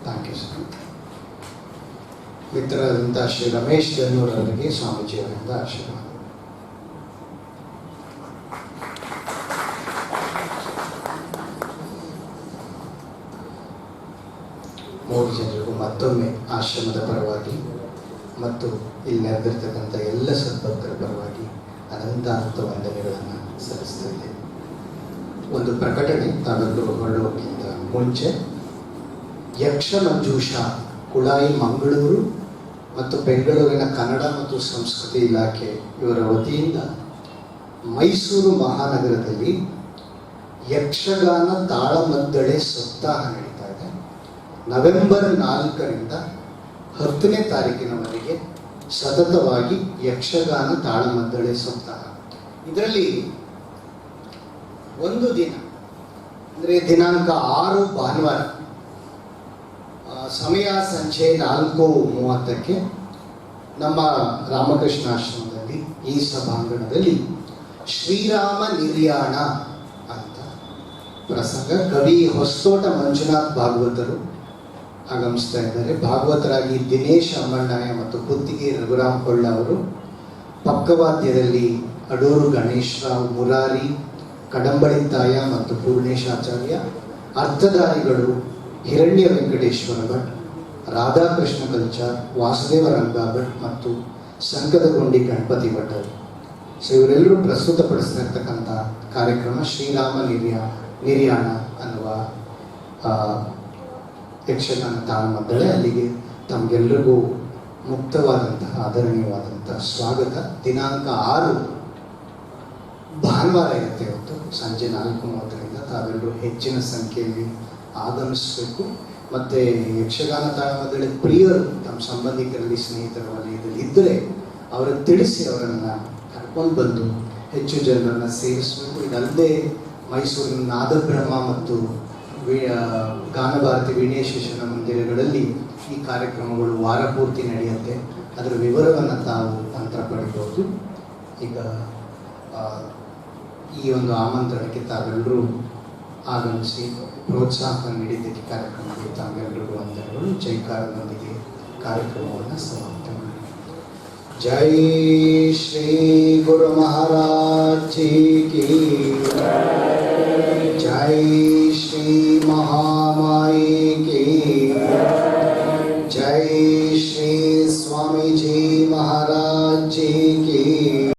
Speaker 2: Thank you sir. ಮಿತ್ರರಾದಂಥ ಶ್ರೀ ರಮೇಶ್ ಜನ್ನೂರ್ ಅವರಿಗೆ ಸ್ವಾಮೀಜಿಯವರಿಂದ ಆಶೀರ್ವಾದ. ಮೂರು ಜನರಿಗೂ ಮತ್ತೊಮ್ಮೆ ಆಶ್ರಮದ ಪರವಾಗಿ ಮತ್ತು ಇಲ್ಲಿ ನೆರೆದಿರ್ತಕ್ಕಂಥ ಎಲ್ಲ ಸದ್ಭಕ್ತರ ಪರವಾಗಿ ಅನಂತ ವಂದನೆಗಳನ್ನು ಸಲ್ಲಿಸ್ತಾ ಇದ್ದೇನೆ. ಒಂದು ಪ್ರಕಟಣೆ ತಾವೆಲ್ಲರೂ ಹೊರಡೋಕ್ಕಿಂತ ಮುಂಚೆ ಯಕ್ಷ ಮಂಜೂಷ ಕುಳಾಯಿ ಮಂಗಳೂರು ಮತ್ತು ಬೆಂಗಳೂರಿನ ಕನ್ನಡ ಮತ್ತು ಸಂಸ್ಕೃತಿ ಇಲಾಖೆ ಇವರ ವತಿಯಿಂದ ಮೈಸೂರು ಮಹಾನಗರದಲ್ಲಿ ಯಕ್ಷಗಾನ ತಾಳಮದ್ದಳೆ ಸಪ್ತಾಹ ನಡೀತಾ ಇದೆ. ನವೆಂಬರ್ 4ರಿಂದ 10ನೇ ತಾರೀಕಿನವರೆಗೆ ಸತತವಾಗಿ ಯಕ್ಷಗಾನ ತಾಳಮದ್ದಳೆ ಸಪ್ತಾಹ. ಇದರಲ್ಲಿ ಒಂದು ದಿನ ಅಂದರೆ ದಿನಾಂಕ 6 ಭಾನುವಾರ ಸಮಯ ಸಂಜೆ 4:30ಕ್ಕೆ ನಮ್ಮ ರಾಮಕೃಷ್ಣಾಶ್ರಮದಲ್ಲಿ ಈ ಸಭಾಂಗಣದಲ್ಲಿ ಶ್ರೀರಾಮ ನಿರ್ಯಾಣ ಅಂತ ಪ್ರಸಂಗ. ಕವಿ ಹೊಸತೋಟ ಮಂಜುನಾಥ್ ಭಾಗವತರು ಆಗಮಿಸ್ತಾ ಇದ್ದಾರೆ. ಭಾಗವತರಾಗಿ ದಿನೇಶ್ ಅಮ್ಮಣ್ಣಯ್ಯ ಮತ್ತು ಪುತ್ತಿಗೆ ರಘುರಾಮ್ ಕೊಳ್ಳ ಅವರು, ಪಕ್ಕವಾದ್ಯದಲ್ಲಿ ಅಡೂರು ಗಣೇಶ್ ರಾವ್, ಮುರಾರಿ, ಕಡಂಬಳಿತಾಯ ಮತ್ತು ಪೂರ್ಣೇಶಾಚಾರ್ಯ, ಅರ್ಥಧಾರಿಗಳು ಹಿರಣ್ಯ ವೆಂಕಟೇಶ್ವರ ಭಟ್, ರಾಧಾಕೃಷ್ಣ ಕಲ್ಚಾರ್, ವಾಸುದೇವ ರಂಗ ಭಟ್ ಮತ್ತು ಸಂಕದಗೊಂಡಿ ಗಣಪತಿ ಭಟ್ ಅವರು. ಸೊ ಇವರೆಲ್ಲರೂ ಪ್ರಸ್ತುತಪಡಿಸಿರ್ತಕ್ಕಂಥ ಕಾರ್ಯಕ್ರಮ ಶ್ರೀರಾಮ ನಿರ್ಯಾಣ ಅನ್ನುವ ಯಕ್ಷಗಾನ ತಾಳಮದ್ದಳೆ. ಅಲ್ಲಿಗೆ ತಮಗೆಲ್ಲರಿಗೂ ಮುಕ್ತವಾದಂತಹ ಆದರಣೀಯವಾದಂತಹ ಸ್ವಾಗತ. ದಿನಾಂಕ 6 ಭಾನುವಾರ ಇರುತ್ತೆ. ಇವತ್ತು ಸಂಜೆ 4:30ರಿಂದ ತಾವೆಲ್ಲರೂ ಹೆಚ್ಚಿನ ಸಂಖ್ಯೆಯಲ್ಲಿ ಆಗಮಿಸಬೇಕು. ಮತ್ತು ಯಕ್ಷಗಾನ ತಾಳಮದ್ದಳೆ ಪ್ರಿಯರು ತಮ್ಮ ಸಂಬಂಧಿಕರಲ್ಲಿ ಸ್ನೇಹಿತರ ವಲಯದಲ್ಲಿ ಇದ್ದರೆ ಅವರಿಗೆ ತಿಳಿಸಿ ಅವರನ್ನು ಕರ್ಕೊಂಡು ಬಂದು ಹೆಚ್ಚು ಜನರನ್ನು ಸೇರಿಸಬೇಕು. ಇದಲ್ಲದೆ ಮೈಸೂರಿನ ನಾದಬ್ರಹ್ಮ ಮತ್ತು ಗಾನಭಾರತಿ ವೀಣೆ ಶಿಕ್ಷಣ ಮಂದಿರಗಳಲ್ಲಿ ಈ ಕಾರ್ಯಕ್ರಮಗಳು ವಾರ ಪೂರ್ತಿ ನಡೆಯುತ್ತೆ. ಅದರ ವಿವರವನ್ನು ತಾವು ನಂತರ ಪಡಿಬಹುದು. ಈಗ ಈ ಒಂದು ಆಮಂತ್ರಣಕ್ಕೆ ತಾವೆಲ್ಲರೂ ಆಗಮಿಸಿ ಪ್ರೋತ್ಸಾಹ ನೀಡಿದ್ದಕ್ಕೆ ಕಾರ್ಯಕ್ರಮಕ್ಕೆ ತಾವೆಲ್ಲರಿಗೂ ವಂದನೆಗಳು. ಜೈಕಾರದೊಂದಿಗೆ ಕಾರ್ಯಕ್ರಮವನ್ನು ಸಮಾಪ್ತ ಮಾಡಿ. ಜೈ ಶ್ರೀ ಗುರು ಮಹಾರಾಜ್ ಜಿ ಕಿ ಜೈ, ಶ್ರೀ ಮಹಾಮಾಯಿ की जय, श्री स्वामी जी महाराज जी की